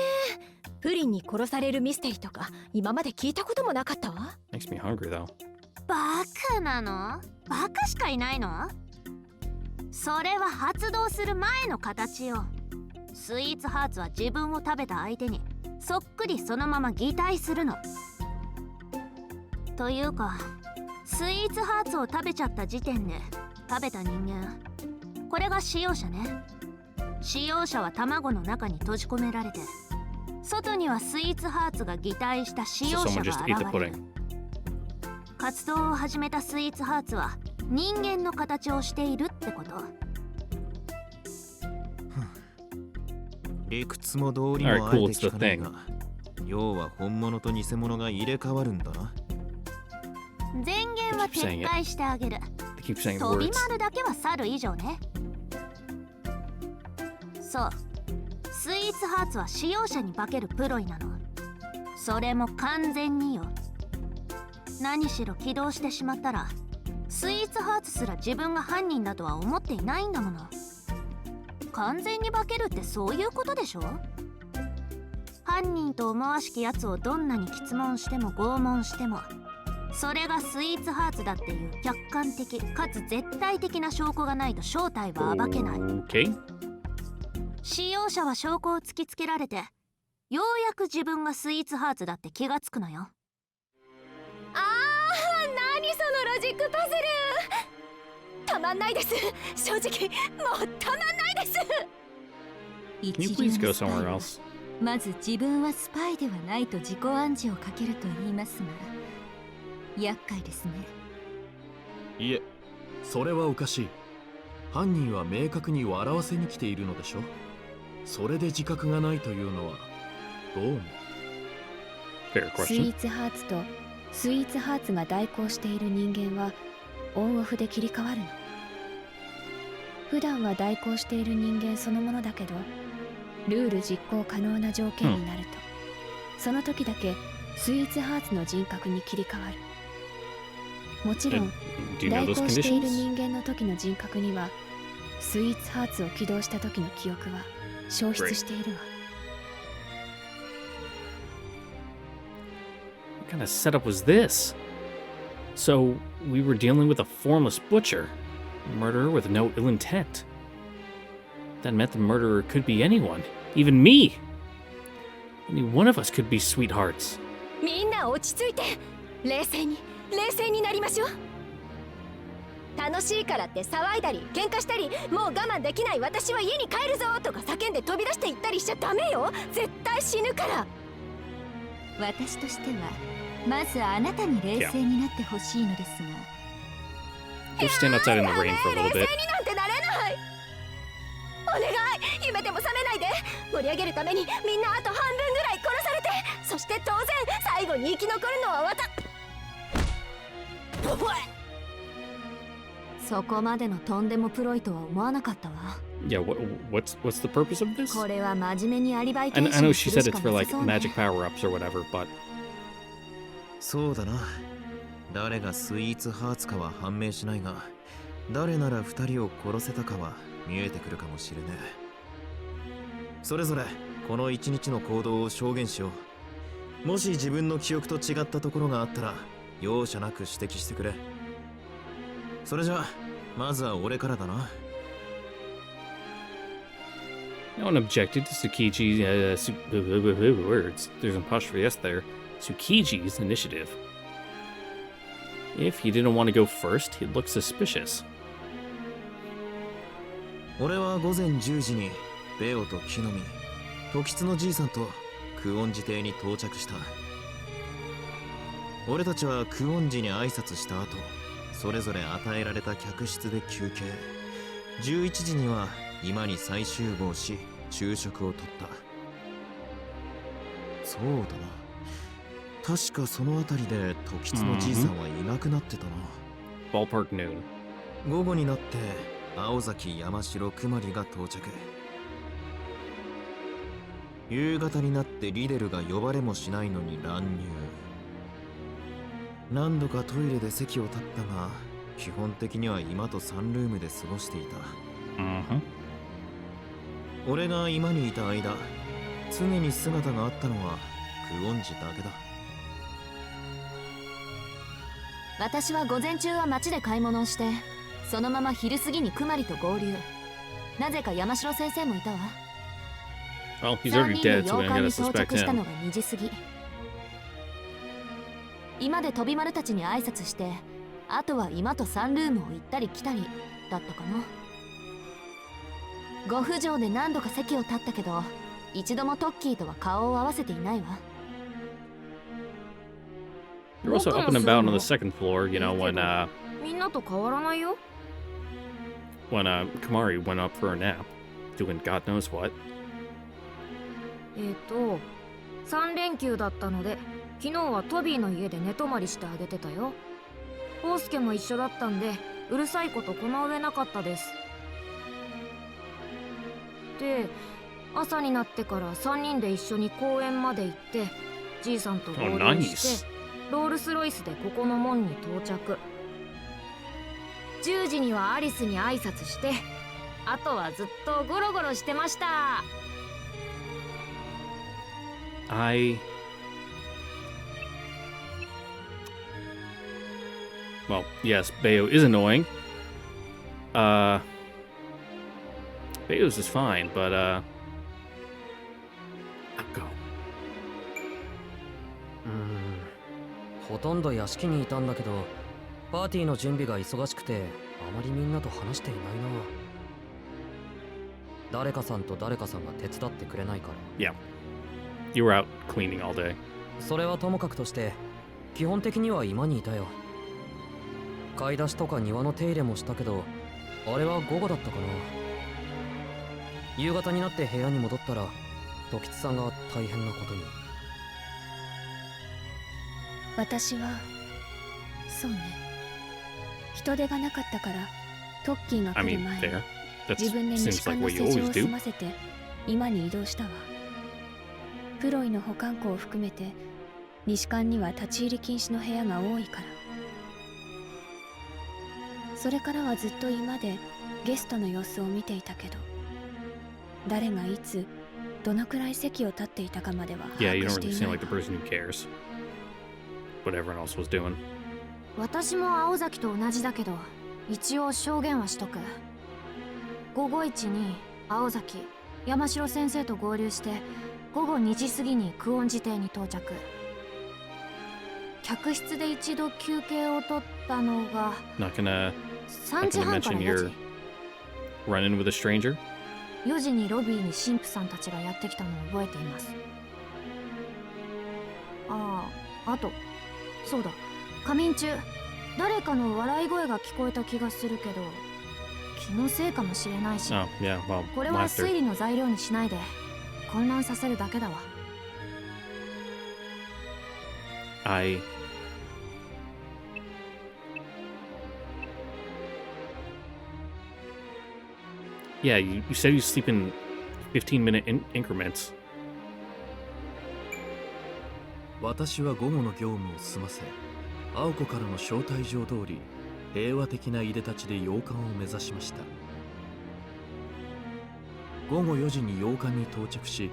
プリンに殺されるミステリとか今まで聞いたこともなかったわ。Makes me hungry though. バカなの？バカしかいないの？それは発動する前の形よ。スイーツハーツは自分を食べた相手にそっくりそのまま擬態するの。というか、スイーツハーツを食べちゃった時点で食べた人間、これが使用者ね。使用者は卵の中に閉じ込められて、外にはスイーツハーツが擬態した使用者が現れる。活動を始めたスイーツハーツは人間の形をしているってこと。理屈も道理もあえて聞かないが、要は本物と偽物が入れ替わるんだな。前言は撤回してあげる。keep saying 飛び words. 丸だけは去る以上ね。そうスイーツハーツは使用者に化けるプロイなの。それも完全によ。何しろ起動してしまったらスイーツハーツすら自分が犯人だとは思っていないんだもの。完全に化けるってそういうことでしょ。犯人と思わしきやつをどんなに詰問しても拷問しても、それがスイーツハーツだっていう客観的かつ絶対的な証拠がないと正体は暴けない。 Okay. 使用者は証拠を突きつけられて、ようやく自分がスイーツハーツだって気がつくのよ。あー、何そのロジックパズル。たまんないです。正直もうたまんないです。 Can you please go somewhere else? まず自分はスパイではないと自己暗示をかけると言いますが、厄介ですね。いえ、それはおかしい。犯人は明確に笑わせに来ているのでしょ。それで自覚がないというのはどうも。 Fair スイ question. ーツハーツとスイーツハーツが代行している人間はオンオフで切り替わるの。普段は代行している人間そのものだけど、ルール実行可能な条件になると、その時だけスイーツハーツの人格に切り替わる。もちろん Do you know 代 those 行している conditions? 人間の時の人格にはスイーツハーツを起動した時の記憶は消失しているわ。 What kind of setup was this? So, we were dealing with a formless butcher, a murderer with no ill intent. That meant the murderer could be anyone, even me. Any one of us could be sweethearts. みんな落ち着いて、冷静になりましょう。楽しいからって騒いだり喧嘩したり、もう我慢できない私は家に帰るぞとか叫んで飛び出していったりしちゃダメよ。絶対死ぬから。私としてはまずあなたに冷静になってほしいのですが。 Go stand outside in the rain for a little 冷 bit. 静になんてなれない。お願い、夢でも覚めないで。盛り上げるためにみんなあと半分ぐらい殺されて、そして当然最後に生き残るのはそこまでのとんでもプロイとは思わなかったわ。 Yeah, what's the purpose of this? これは真面目にアリバイ I 検 know 証 she する said しか it's for な like さそうね。 magic power-ups or whatever, but そうだな。誰がスイーツハーツかは判明しないが、誰なら二人を殺せたかは見えてくるかもしれねえ。それぞれこの一日の行動を証言しよう。もし自分の記憶と違ったところがあったら容赦なく指摘してくれ。それじゃまずは俺からだな。 no one objected to Tsukiji's words. There's an apostrophe S there. Tsukiji's initiative. If he didn't want to go first, he'd look suspicious. 俺は午前10時にベオと木の実、時津のじいさんと久遠寺邸に到着した。俺たちは久遠寺に挨拶した後、それぞれ与えられた客室で休憩。11時には今に再集合し昼食をとった。そうだな、確かその辺りで時津のじいさんはいなくなってたな。 Ballpark noon. 午後になって青崎、山城、くまりが到着。夕方になってリデルが呼ばれもしないのに乱入。何度かトイレで席を立ったが、基本的には居間とサンルームで過ごしていた。俺が居間にいた間、常に姿があったのは久遠寺だけだ。私は午前中は街で買い物をして、そのまま昼過ぎにクマリと合流。なぜか山城先生もいたわ。 Well, he's 3 already 人で dead, so 洋 we 館 gotta に到 suspect 着したの him. が2時過ぎ。今で飛び丸たちに挨拶して、あとは今とサンルームを行ったり来たりだったかな。ご不条で何度か席を立ったけど、一度もトッキーとは顔を合わせていないわ。 You're also up and about on the second floor, you know, when みんなと変わらないよ。 Kamari went up for a nap, doing God knows what. 3連休だったので、昨日はトビーの家で寝泊まりしてあげてたよ。ホウスケも一緒だったんで、うるさいことこの上なかったです。で、朝になってから3人で一緒に公園まで行って、じいさんと合流して、ロールスロイスでここの門に到着。10時にはアリスに挨拶して、あとはずっとゴロゴロしてました。Well, yes, Bayo is annoying. Bayo's is fine, but, Go. ほとんど屋敷にいたんだけど、パーティーの準備が忙しくてあまりみんなと話していないな。誰かさんと誰かさんが手伝ってくれないから。Yeah. You were out cleaning all day. それはともかくとして、基本的には今にいたよ。買い出しとか庭の手入れもしたけど、あれは午後だったかな。夕方になって部屋に戻ったら、時津さんが大変なことに。私はそうね、人手がなかったからトッキーが来る前に自分で西館の施錠を済ませて今に移動したわ。プロイの保管庫を含めて西館には立ち入り禁止の部屋が多いから。それからはずっと居間でゲストの様子を見ていたけど、誰がいつどのくらい席を立っていたかまでは把握していない。What everyone else was doing. 私も青崎と同じだけど、一応証言はしとく。午後1に青崎、山城先生と合流して午後2時過ぎに久遠寺邸に到着。客室で一度休憩を取ったのが3時半から4時。Run-in with a stranger? 4時にロビーに神父さんたちがやってきたのを覚えています。あとそうだ、仮眠中誰かの笑い声が聞こえた気がするけど、気のせいかもしれないし、これは推理の材料にしないで混乱させるだけだわ。Yeah, you said you sleep in 15-minute increments. 私は午後の業務を済ませ、青子からの招待状通り平和的ないでたちで洋館を目指しました。午後4時に洋館に到着し、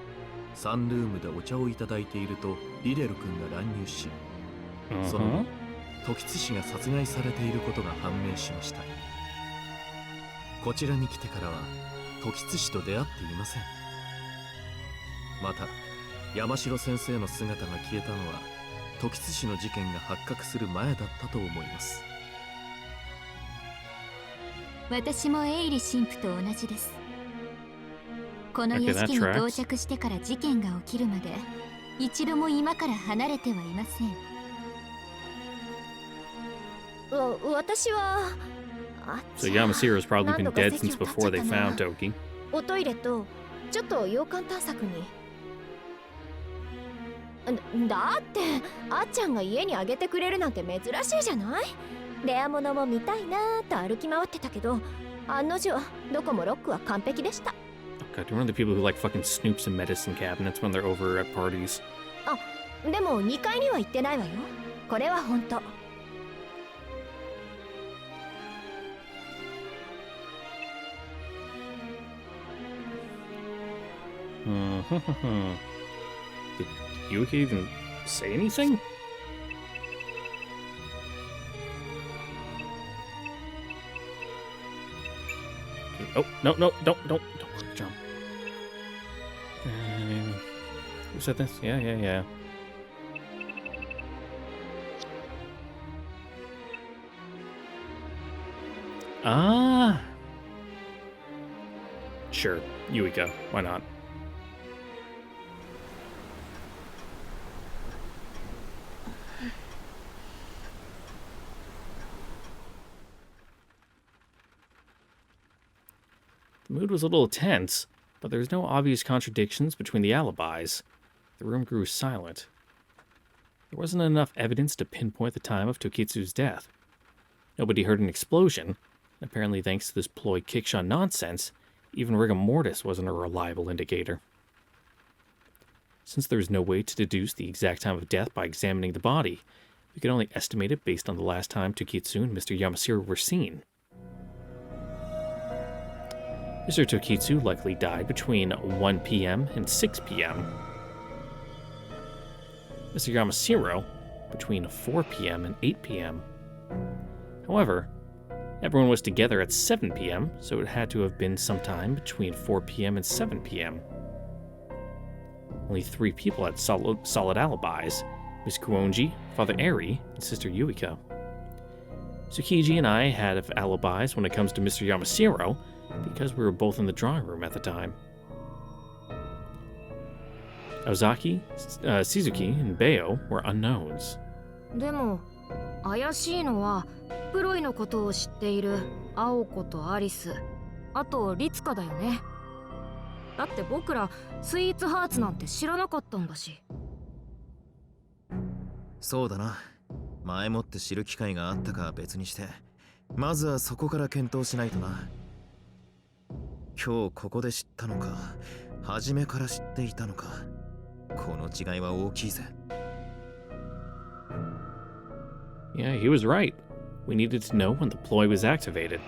サンルームでお茶をいただいているとリレル君が乱入し、その後時津氏が殺害されていることが判明しました。こちらに来てからは時津氏と出会っていません。また山城先生の姿が消えたのは時津氏の事件が発覚する前だったと思います。私もエイリ神父と同じです。この屋敷に到着してから事件が起きるまで一度も今から離れてはいません。私はSo Yamasiro has probably been dead since before they found Toki. おトイレとちょっと洋館探索に。だってあっちゃんが家にあげてくれるなんて珍しいじゃない。レア物も見たいなーと歩き回ってたけど、案の定どこもロックは完璧でした。God, you're one of the people who like fucking snoops in medicine cabinets when they're over at parties. でも2階には行ってないわよ。これは本当。Did Yuki even say anything? Oh, no, don't jump. Who said this? Yeah. Sure, Yuika, why not? The mood was a little tense, but there was no obvious contradictions between the alibis. The room grew silent. There wasn't enough evidence to pinpoint the time of Tokitsu's death. Nobody heard an explosion. Apparently, thanks to this ploy kickshot nonsense, even rigor mortis wasn't a reliable indicator. Since there was no way to deduce the exact time of death by examining the body, we could only estimate it based on the last time Tokitsu and Mr. Yamashiro were seen. Mr. Tokitsu likely died between 1 p.m. and 6 p.m. Mr. Yamashiro between 4 p.m. and 8 p.m. However, everyone was together at 7 p.m., so it had to have been sometime between 4 p.m. and 7 p.m. Only 3 people had solid alibis: Miss Kuonji, Father Eri, and Sister Yuika. Tsukiji and I had alibis when it comes to Mr. Yamashiro, because we were both in the drawing room at the time. Ozaki, Shizuki, and Bayo were unknowns. でも怪しいのはプロイのことを知っている青子とアリス、あとリツカだよね。だって僕らスイーツハーツなんて知らなかったんだし。そうだな。前もって知る機会があったかは別にして、まずはそこから検討しないとな。今日ここで知ったのか、初めから知っていたのか、この違いは大きいぜ。Yeah, he was right. We needed to know when the ploy was activated.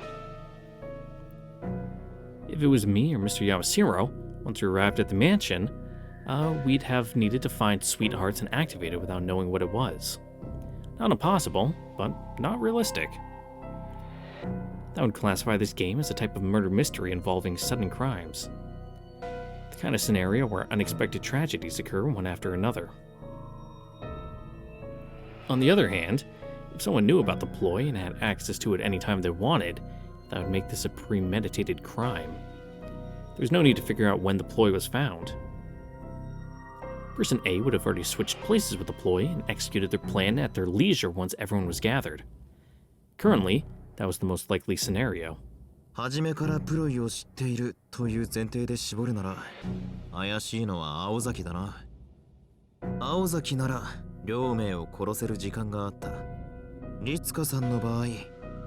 If it was me or Mr. Yamashiro, once we arrived at the mansion, we'd have needed to find Sweethearts and activate it without knowing what it was. Not impossible, but not realistic. That would classify this game as a type of murder mystery involving sudden crimes. The kind of scenario where unexpected tragedies occur one after another. On the other hand, if someone knew about the ploy and had access to it any time they wanted, that would make this a premeditated crime. There's no need to figure out when the ploy was found. Person A would have already switched places with the ploy and executed their plan at their leisure once everyone was gathered. Currently, that was the most likely scenario. 初めからプロイを知っているという前提で絞るなら、怪しいのは青崎だな。青崎なら両名を殺せる時間があった。律香さんの場合、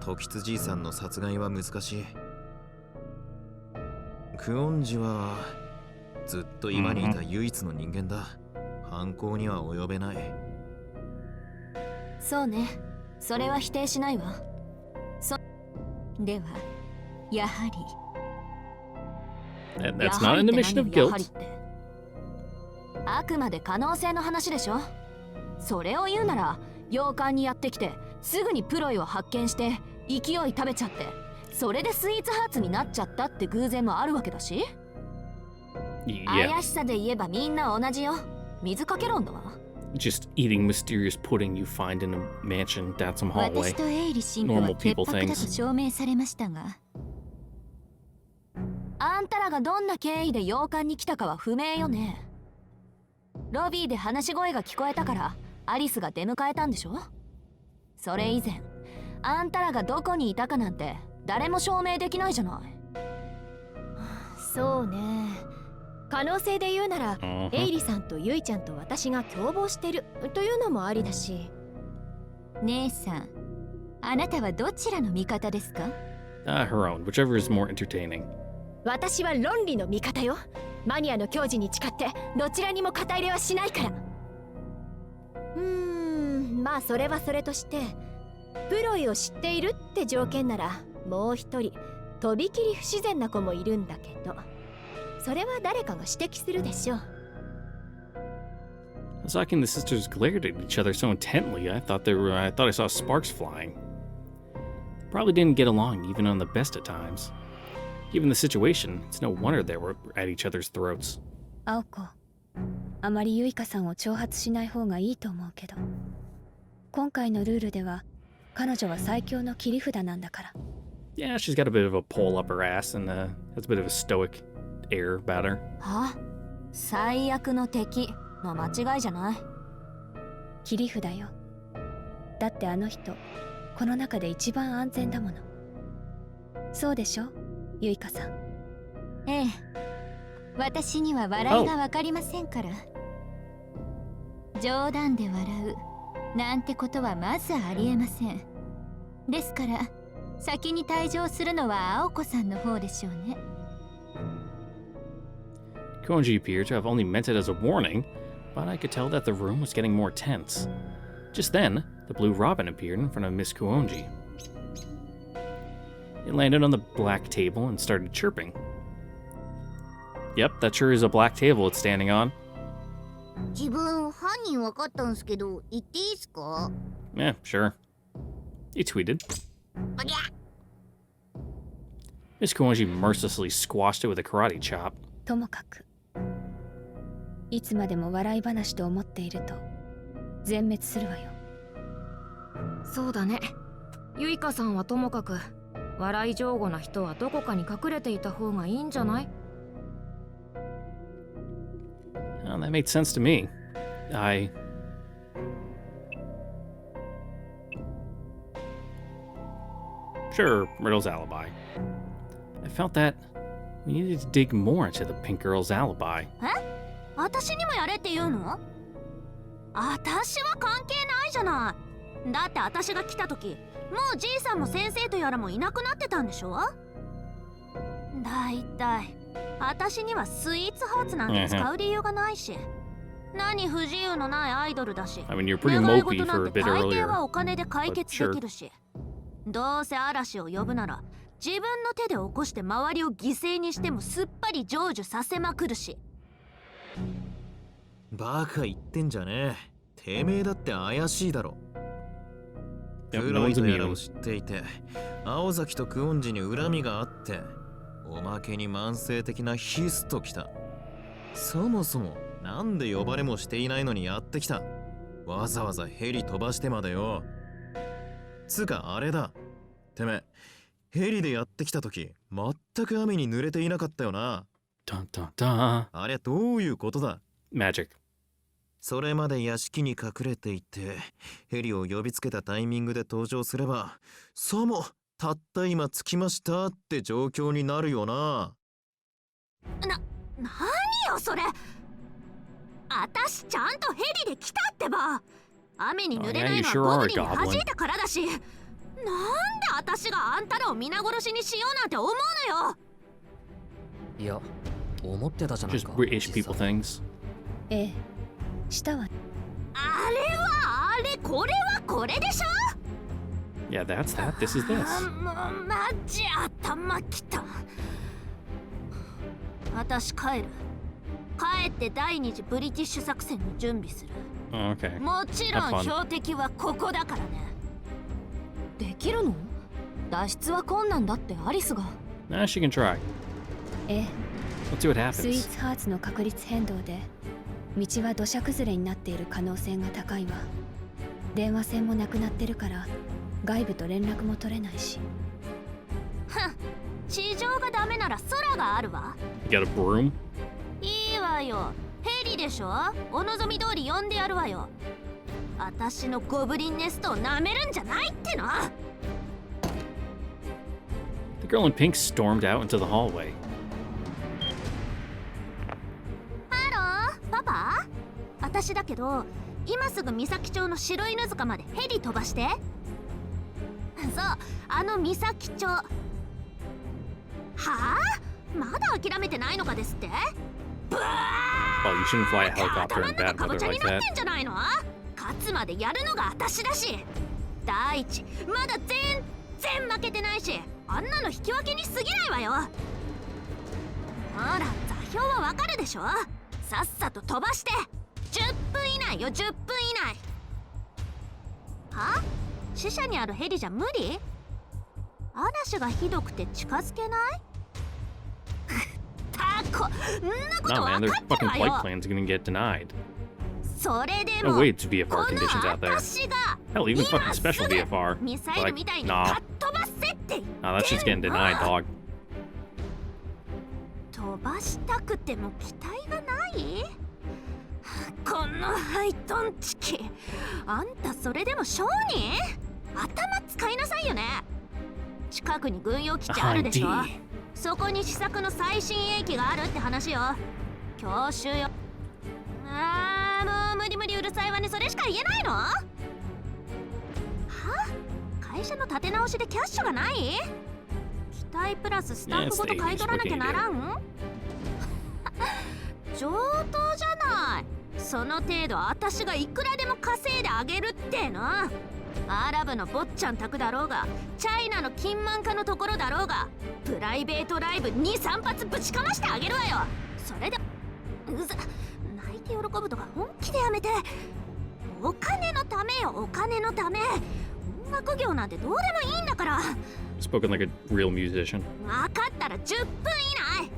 時津じいさんの殺害は難しい。クオンジはずっと今にいた唯一の人間だ。犯行には及べない。そうね、それは否定しないわ。では、やはり。That's not an admission of guilt. あくまで可能性の話でしょ。それを言うなら、洋館にやってきて、すぐにプロイを発見して、勢い食べちゃって、それでスイーツハーツになっちゃったって偶然もあるわけだし。怪しさで言えばみんな同じよ。水かけ論だわ。Just eating mysterious pudding you find in a mansion down some hallway. 私とエイリ神父は潔白だと証明されましたが。あんたらがどんな経緯で洋館に来たかは不明よね。ロビーで話し声が聞こえたからアリスが出迎えたんでしょ。それ以前、あんたらがどこにいたかなんて誰も証明できないじゃない。そうね。可能性で言うなら、エイリさんとユイちゃんと私が共謀してるというのもありだし。姉さん、あなたはどちらの味方ですか？ Her own, whichever is more entertaining. 私は論理の味方よ。マニアの矜持に誓ってどちらにも肩入れはしないから。まあそれはそれとして、プロイを知っているって条件ならもう一人とびきり不自然な子もいるんだけど、それは誰かが指摘するでしょう。Ozaki and the sisters glared at each other so intently, I thought I saw sparks flying. Probably didn't get along even on the best of times. Given the situation, it's no wonder they were at each other's throats. 青子、あまりユイカさんを挑発しない方がいいと思うけど、今回のルールでは彼女は最強の切り札なんだから。Yeah, she's got a bit of a pole up her ass and has a bit of a stoic air about her. は？最悪の敵の間違いじゃない。切り札よ。だってあの人、この中で一番安全だもの。そうでしょ、ユイカさん。ええ。私には笑いがわかりませんから。冗談で笑うなんてことはまずありえません。ですから先に退場するのは青子さんの方でしょうね。 Kuonji appeared to have only meant it as a warning, but I could tell that the room was getting more tense. Just then, the blue robin appeared in front of Miss Kuonji. It landed on the black table and started chirping. Yep, that sure is a black table it's standing on. 自分犯人分かったんすけど言っていいっすか？ Yeah, sure. He tweeted. Miss Kuonji mercilessly squashed it with a karate chop. ともかくいつまでも笑い話と思っていると全滅するわよ。そうだね。ゆいかさんはともかく笑い上手な人はどこかに隠れていた方がいいんじゃない？ Well, that made sense to me. Sure, Myrtle's alibi. I felt that we needed to dig more into the pink girl's alibi. 私にもやれって言うの？私は関係ないじゃない。だって私が来た時もうじいさんも先生とやらもいなくなってたんでしょ？だいたい私にはスイーツハーツなんて使う理由がないし、何不自由のないアイドルだし、 I mean, you're pretty 願い mopey 事な for ん a て bit 大抵 earlier. はお金で解決できるし、どうせ嵐を呼ぶなら自分の手で起こして周りを犠牲にしてもすっぱり成就させまくるし。バカ言ってんじゃねえ。てめえだって怪しいだろ。 Yep, プ no ロイ one's トやら immune. を知っていて青崎とクオンジに恨みがあっておまけに慢性的なヒスときた。そもそもなんで呼ばれもしていないのにやってきた。わざわざヘリ飛ばしてまでよ。つかあれだ、てめえヘリでやってきた時全く雨に濡れていなかったよな。 Dun dun dun. あれはどういうことだ。 Magic. それまで屋敷に隠れていてヘリを呼びつけたタイミングで登場すればさもたった今着きましたって状況になるよな。何よそれ。私ちゃんとヘリで来たってば。雨に濡れないのはゴブリンが弾いたからだし、なんで私があんたらを皆殺しにしようなんて思うのよ。いや、思ってたじゃない Just か。 British people things. ええ、したわ。あれはあれ、これはこれでしょ。 Yeah, that's that. This is this. もうマジ頭きた。私帰る。帰って第二次ブリティッシュ作戦の準備する。 Oh, okay. もちろ Have ん fun. 標的はここだからね。できるの？脱出は困難だってアリスが。Nah, she can try. ええ、 Let's see what スイー happens. ツハーツの確率変動で道は土砂崩れになっている可能性が高いわ。電話線もなくなってるから外部と連絡も取れないし。ふん、地上がダメなら空があるわ。 You got a broom? いいわよ。ヘリでしょ。お望み通り呼んでやるわよ。私のゴブリンネストを舐めるんじゃないっての。 The girl in pink stormed out into the hallway. ハロー、パパ？私だけど、今すぐ三崎町の白犬塚までヘリ飛ばして。そう、あの三崎町。はあ？まだ諦めてないのかですって？ブワー！ Oh, you shouldn't fly a 頭 helicopter の in 中 bad かぼ weather ちゃに like なっ that. てんじゃないの？勝つまでやるのが私だし。第一、まだ全然負けてないし、あんなの引き分けに過ぎないわよ。ほら、座標はわかるでしょ。さっさと飛ばして。10分以内よ、10分以内。は？死者にあるヘリじゃ無理？嵐がひどくて近づけない？タコ、んなこと No, わ man, か their ってる fucking わ flight よ。 plan's gonna get denied. それで No も way it's こ VFR の conditions out there. 私が Hell, even 今 fucking す special ぐ VFR. ミサイル Like, みたいに nah. かっ飛ばせって言ってん Nah, that shit's getting の。 denied, dog. 飛ばしたくても期待がない？このハイトンチキ、あんたそれでも商人？頭使いなさいよね。近くに軍用基地あるでしょ。そこに試作の最新鋭機があるって話よ。教習よ。もう無理無理うるさいわね。それしか言えないの？は？帰会社の立て直しでキャッシュがない？期待プラススタッフごと買い取らなきゃならん？上等じゃない。その程度私がいくらでも稼いであげるっての。アラブの坊ちゃん宅だろうが、チャイナの金満家のところだろうが、プライベートライブ2、3発ぶちかましてあげるわよ。それで泣いて喜ぶとか本気でやめて。お金のためよ、お金のため。音楽業なんてどうでもいいんだから。 Spoken like a real musician. 分かったら10分以内。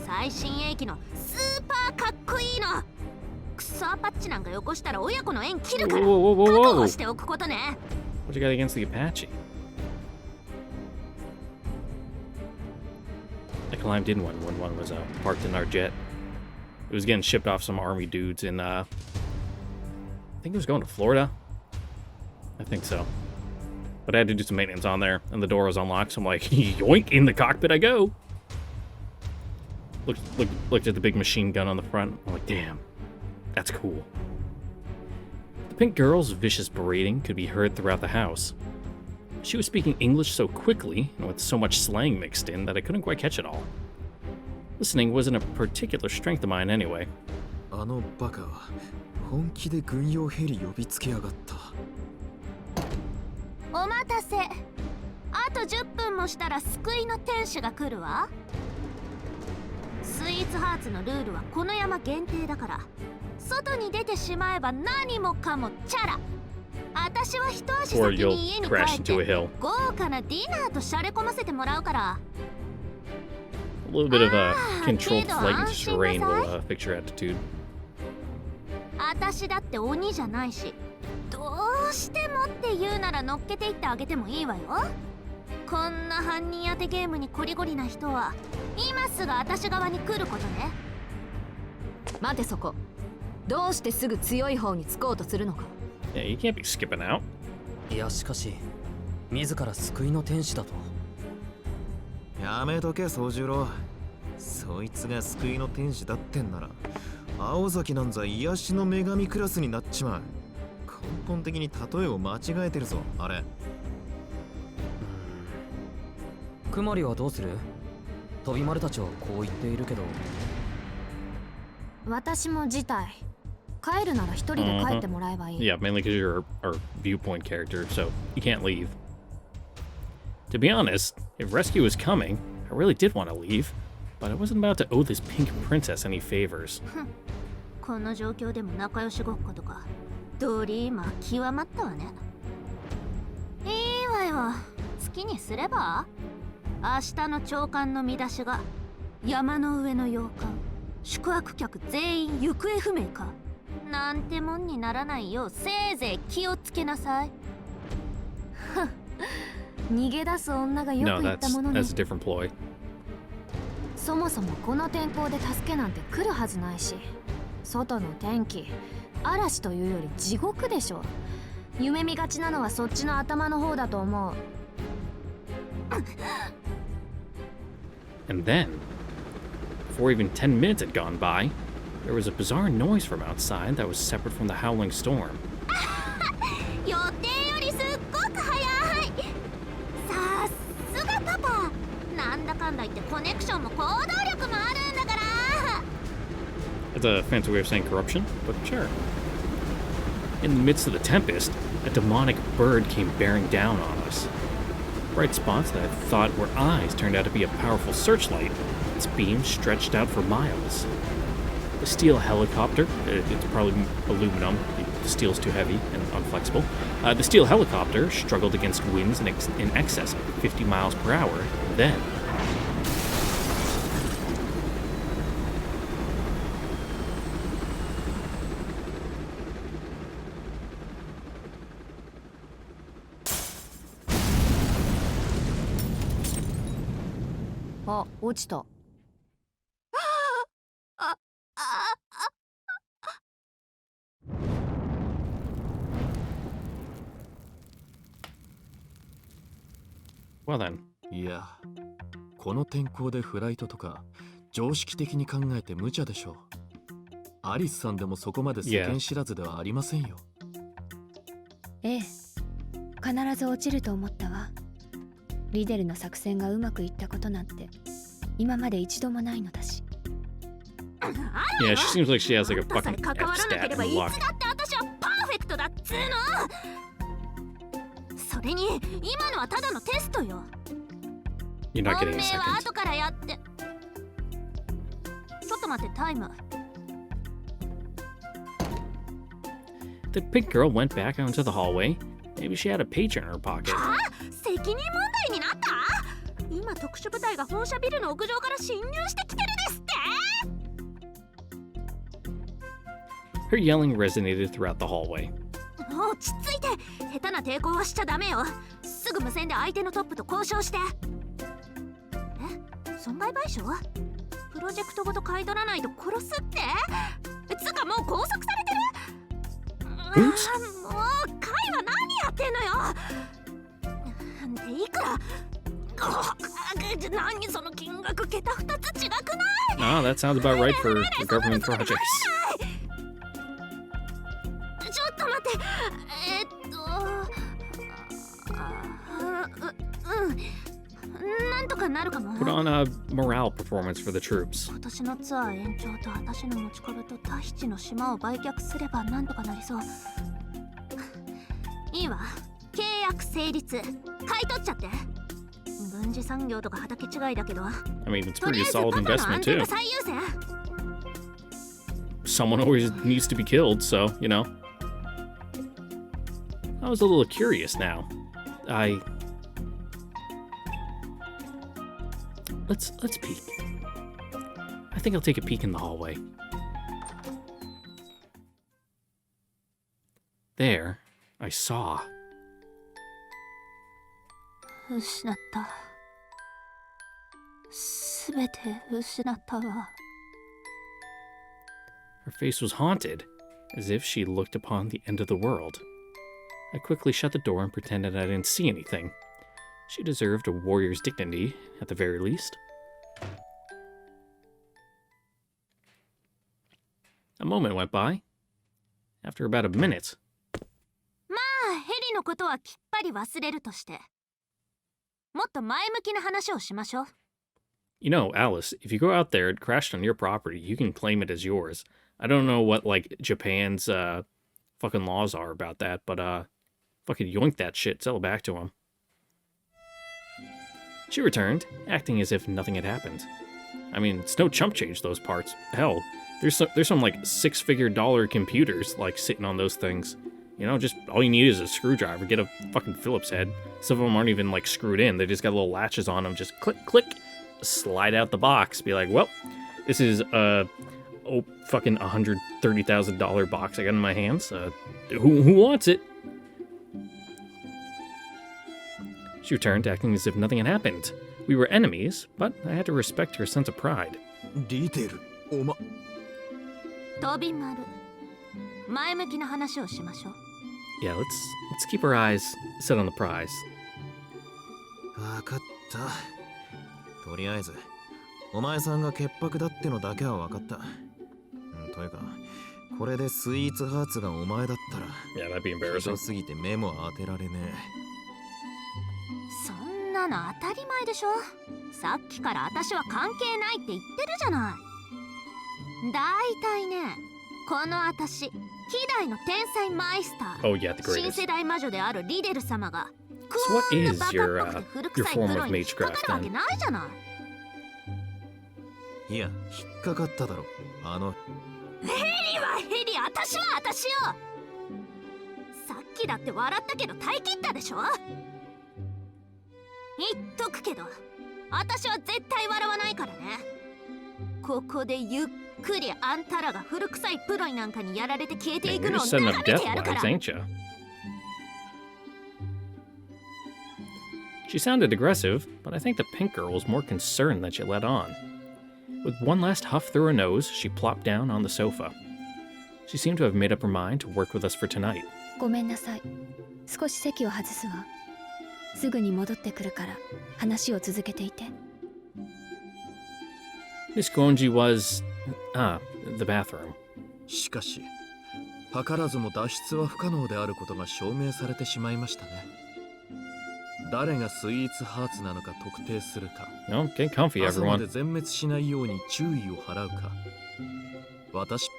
最新鋭機のスーパーかっこいいの。クソアパッチなんかよこしたら親子の縁切るから、覚悟しておくことね。 What you got against the Apache? I climbed in one when one was parked in our jet. It was getting shipped off some army dudes in, I think it was going to Florida. I think so. But I had to do some maintenance on there, and the door was unlocked, so I'm like, yoink, in the cockpit I go. Looked at the big machine gun on the front. I'm like, damn, that's cool. The pink girl's vicious berating could be heard throughout the house. She was speaking English so quickly, and with so much slang mixed in, that I couldn't quite catch it all. Listening wasn't a particular strength of mine anyway. あのバカは本気で軍用ヘリ呼びつけやがった。お待たせ。あと10分もしたら救いの天使が来るわ。スイーツハーツのルールはこの山限定だから、外に出てしまえば何もかもチャラ。私は一足先に家に帰って豪華なディナーとシャレ込ませてもらうから。 A little bit of a controlled flight into terrain will fix your attitude. 私だって鬼じゃないし、どうしてもって言うなら乗っけていってあげてもいいわよ。こんな犯人当てゲームにコリゴリな人は今すぐ私側に来ることね。待てそこ。どうしてすぐ強い方につこうとするのか。 Yeah, you can't be skipping out. いやしかし自ら救いの天使だと。やめとけ宗十郎。そいつが救いの天使だってんなら青崎なんざ癒しの女神クラスになっちまう。根本的に例えを間違えてるぞあれ。クマリはどうする？飛び丸たちはこう言っているけど。私も辞退。帰るなら一人で帰ってもらえばいい。Yeah, mainly because you're our viewpoint character, so you can't leave. To be honest, if rescue was coming, I really did want to leave, but I wasn't about to owe this pink princess any favors. この状況でも仲良しごっことか、ドリーマー極まったわね。いいわよ、好きにすれば。明日の朝刊の見出しが山の上の洋館、宿泊客全員行方不明かなんてもんにならないようせいぜい気をつけなさい。逃げ出す女がよく言ったものね。 No, that's a different ploy. そもそもこの天候で助けなんて来るはずないし、外の天気嵐というより地獄でしょ。夢見がちなのはそっちの頭の方だと思う。And then, before even 10 minutes had gone by, there was a bizarre noise from outside that was separate from the howling storm. 予定よりすっごく早い。さすがパパ。なんだかんだ言ってコネクションも行動力もあるんだから。 That's a fancy way of saying corruption, but sure. In the midst of the tempest, a demonic bird came bearing down on us. Bright spots that I thought were eyes turned out to be a powerful searchlight. Its beams stretched out for miles. The steel helicopter, it's probably aluminum, the steel's too heavy and unflexible. The steel helicopter struggled against winds in excess of 50 miles per hour. Then,あ、落ちた。well then. いや、この天候でフライトとか常識的に考えて無茶でしょう。アリスさんでもそこまで世間知らずではありませんよ。ええ、必ず落ちると思ったわ。リデルの作戦がうまくいったことなんて今まで一度もないのだし。Yeah, she seems like she has like a あんたさえ fucking 関わ F らなけ stat れば in いつ luck. だって私はパーフェクトだっつーの。それに今のはただのテストよ。 You're not 本 getting a 命は second. 後からやって。ちょっと待って、タイム。 The pink girl went back onto the hallway. Maybe she had a page in her pocket. はあ、責任問題になった？今特殊部隊が本社ビルの屋上から侵入してきてるですって。 Her yelling resonated throughout the hallway. 落ち着いて、下手な抵抗はしちゃダメよ。すぐ無線で相手のトップと交渉して。え、損害賠償？プロジェクトごと買い取らないと殺すって？つかもう拘束されてる？もうカイは何やってんのよ。でいくら？何その金額桁2つ違くない？ Ah, that sounds about right for government projects. ちょっと待って。なんとかなるかも。 Put on a morale performance for the troops. 今年のツアー延長と私の持ち株とタヒチの島を売却すればなんとかなりそう。いいわ。契約成立。買い取っちゃって。軍事産業とか畑違いだけど。 I mean, it's とり pretty あえず solid パパの investment 安全 too. が最優先。 Someone always needs to be killed, so, you know. I was a little curious now. Let's peek. I think I'll take a peek in the hallway. There, I saw. 失った。すべて失ったわ。 Her face was haunted, as if she looked upon the end of the world. I quickly shut the door and pretended I didn't see anything. She deserved a warrior's dignity, at the very least. A moment went by. After about a minute, まあ、ヘリのことはきっぱり忘れるとして。もっと前向きな話をしましょう。 you know, Alice, if you go out there and crashed on your property, you can claim it as yours. I don't know what, like, Japan's, fucking laws are about that, but, fucking yoink that shit, sell it back to him. She returned, acting as if nothing had happened. I mean, it's no chump change, those parts. Hell, there's some like, $6-figure computers, like, sitting on those things. You know, just, all you need is a screwdriver, get a fucking Phillips head. Some of them aren't even, like, screwed in, they just got little latches on them, just click, click, slide out the box, be like, well, this is, fucking $130,000 box I got in my hands. Who wants it? She returned, acting as if nothing had happened. We were enemies, but I had to respect her sense of pride. リテル、おま。飛び丸。前向きな話をしましょう。 Yeah, let's keep our eyes set on the prize. わかった。とりあえず、お前さんが潔白だってのだけはわかった。というか、これでスイーツハーツがお前だったら、Yeah, that'd be ひ embarrassing. どすぎて目も当てられねそんなの当たり前でしょ。さっきから私は関係ないって言ってるじゃない。だいたいね、この私、希代の天才マイスター、 Oh, yeah, the 新 greatest. 世代魔女であるリデル様が、 So what こんな is バカっ your, ぽくて古 your 臭い form プ of ロに引っかか magecraft るわけ then? ないじゃない。え。いや、引っかかっただろ。ヘリはヘリ、私は私よ。さっきだって笑ったけど耐え切ったでしょ。言っとくけど、私は絶対笑わないからね。ここでゆっくりあんたらが古臭いプロイなんかにやられて消えて Man, いく you're のを just setting 眺 up め death てやるから。 flags, ain't you? She sounded aggressive, but I think the pink girl was more concerned than she let on. With one last huff through her nose, she plopped down on the sofa. She seemed to have made up her mind to work with us for tonight. ごめんなさい。少し席を外すわ。すぐに戻ってくるから話を続けていて。Miss Gonji was... the bathroom. しかし、図らずも脱出は不可能であることが証明されてしまいましたね。誰がスイーツハーツなのか特定するか、 No, get comfy, 朝まで everyone. 全滅しないように注意を払うか。私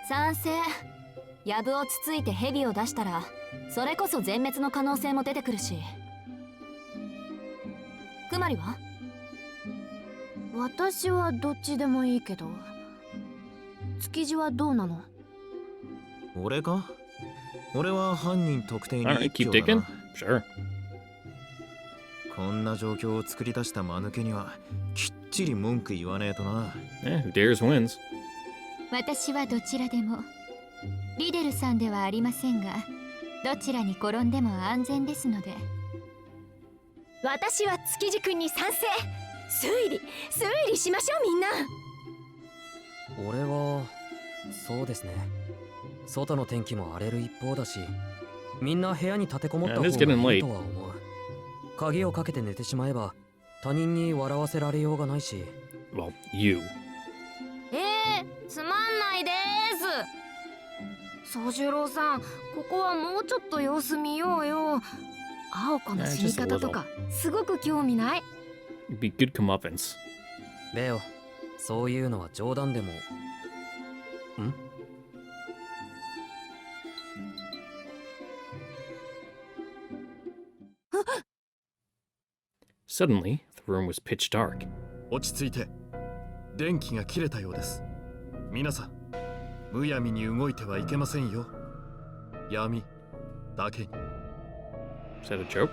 賛成。ヤブをつついてヘビを出したらそれこそ全滅の可能性も出てくるし。クマリは？私はどっちでもいいけど、築地はどうなの？俺か？俺は犯人特定に Alright, 一 keep 票だ digging. な。 Sure. こんな状況を作り出した間抜けにはきっちり文句言わねえとな。Who dares wins. 私はどちらでも。リデルさんではありませんが、どちらに転んでも安全ですので。私は築地くんに賛成。推理しましょうみんな。俺はそうですね。外の天気も荒れる一方だし、みんな部屋に立てこもった方がいいとは思う。鍵をかけて寝てしまえば他人に笑わせられようがないし。Well, you. つまんないです。宗十郎さん、ここはもうちょっと様子見ようよ。青子の死に方とかすごく興味ない？ It'd be good comeuppance. レオ、そういうのは冗談でも。んSuddenly, the room was pitch dark. 落ち着いて。電気が切れたようです。皆さん、むやみに動いてはいけませんよ。闇だけに。Is that a joke?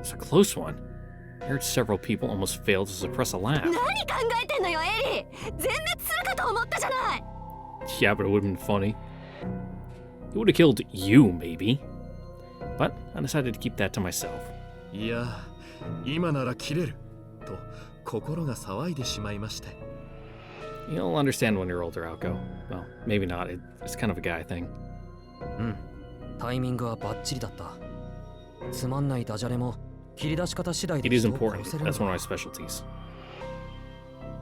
It's a close one. I heard several people almost fail to suppress a laugh. 何考えてんのよエリー。全滅するかと思ったじゃない。 Yeah, but it would have been funny. It would have killed you, maybe. But I decided to keep that to myself. いや、今なら切れると心が騒いでしまいまして。You'll understand when you're older, Alco. Well, maybe not. It's kind of a guy thing. うん、タイミングはバッチリだった。つまんないダジャレも切り出し方次第で It is 人を important. 殺せるん That's だ。 one of my specialties.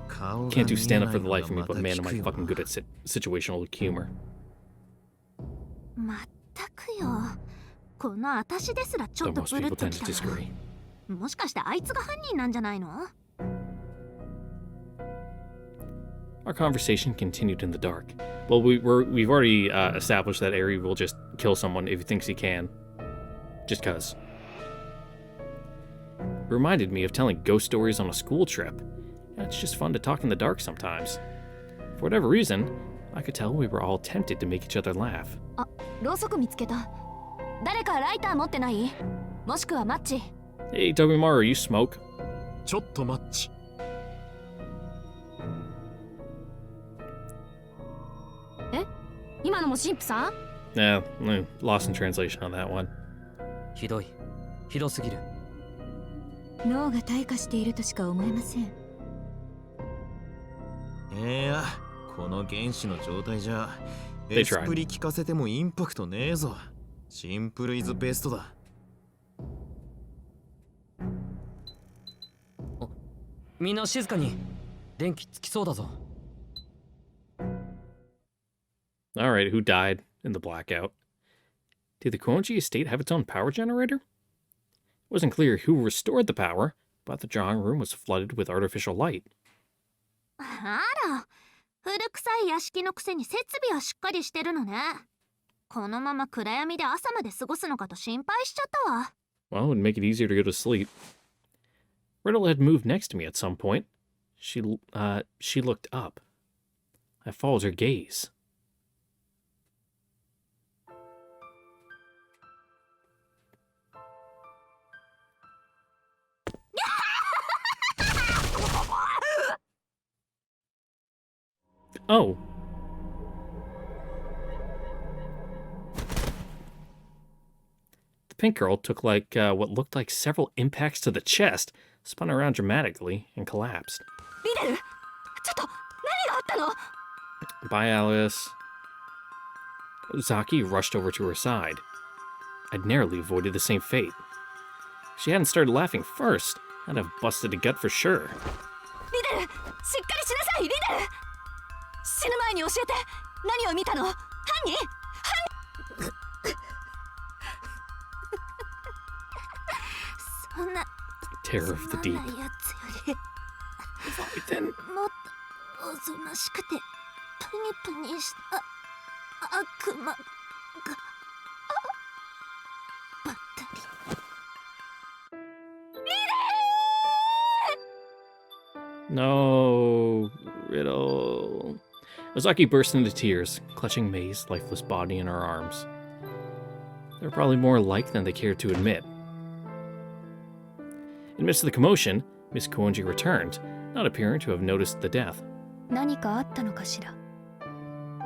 顔が Can't do 見え stand な up for い the の life of me, が but ま man, た am I 聞くよ fucking good at situational humor. まったくよ。この私ですらちょ Though っと most ブル people ッと tend き to たわ。 disagree. もしかしてあいつが犯人なんじゃないの？ Our conversation continued in the dark. Well, we've already established that Eri will just kill someone if he thinks he can. Just cause. It reminded me of telling ghost stories on a school trip. And it's just fun to talk in the dark sometimes. For whatever reason, I could tell we were all tempted to make each other laugh. あ、ろうそく見つけた。誰かライター持ってない？もしくはマッチ。Hey, Tobimaru, you smoke? ちょっとマッチ。今のも神父さん？ Yeah, lost in translation on that one. ひどい。ひどすぎる。脳が退化しているとしか思えません。いや、この原子の状態じゃ They エス tried. プリ聞かせてもインパクトねえぞ。シンプルイズベストだ。みんな静かに。電気つきそうだぞ。Alright, who died in the blackout? Did the Koenji estate have its own power generator? It wasn't clear who restored the power, but the drawing room was flooded with artificial light. あら、古臭い屋敷のくせに設備はしっかりしてるのね。このまま暗闇で朝まで過ごすのかと心配しちゃったわ。 Well, it would make it easier to go to sleep. Riddle had moved next to me at some point. She looked up. I followed her gaze. Oh. The pink girl took what looked like several impacts to the chest, spun around dramatically, and collapsed. リデル、ちょっと何があったの？ Bye, Alice. Zaki rushed over to her side. I'd narrowly avoided the same fate. If she hadn't started laughing first, I'd have busted a gut for sure. リデル、しっかりしなさい、リデル。死ぬ前に教えて。何を見たの？犯人？ Terror of the deep. つまんないやつより Then もっとおぞましくてプニプニした悪魔がばったり No, Riddle. Ozaki burst into tears, clutching May's lifeless body in her arms. They were probably more alike than they cared to admit. In the midst of the commotion, Miss Koonji returned, not appearing to have noticed the death. 何かあったのかしら。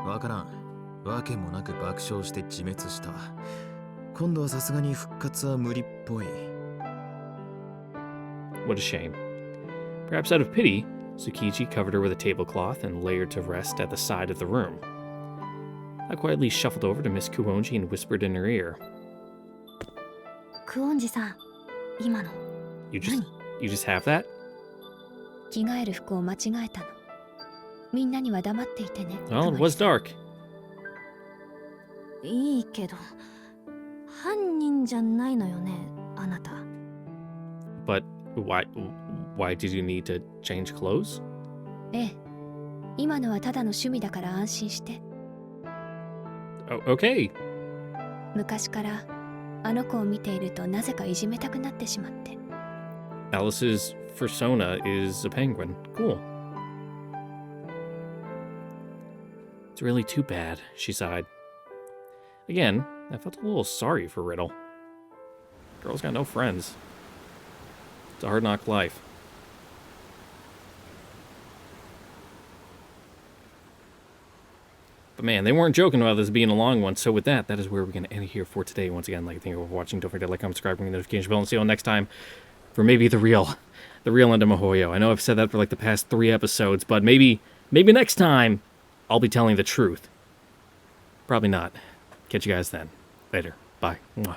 わからん。わけもなく爆笑して自滅した。今度はさすがに復活は無理っぽい。What a shame. Perhaps out of pity, Tsukiji covered her with a tablecloth and laid her to rest at the side of the room. I quietly shuffled over to Miss Kuonji and whispered in her ear. クオンジさん今の You just have that? 着替える服を間違えたの。みんなには黙っていてね。 Well, it was dark. いいけど犯人じゃないのよねあなた But why did you need to change clothes? ええ。今のはただの趣味だから安心して。Oh, okay. 昔からあの子を見ているとなぜかいじめたくなってしまって。Alice's persona is a penguin. Cool. It's really too bad, she sighed. Again, I felt a little sorry for Riddle. Girl's got no friends. It's a hard knock life. But man, they weren't joking about this being a long one. So with that, that is where we're going to end it here for today. Once again, like, thank you for watching. Don't forget to like, comment, subscribe, ring the notification bell, and see you all next time for maybe the real end of Mihoyo. I know I've said that for like the past 3 episodes, but maybe next time I'll be telling the truth. Probably not. Catch you guys then. Later. Bye. Mwah.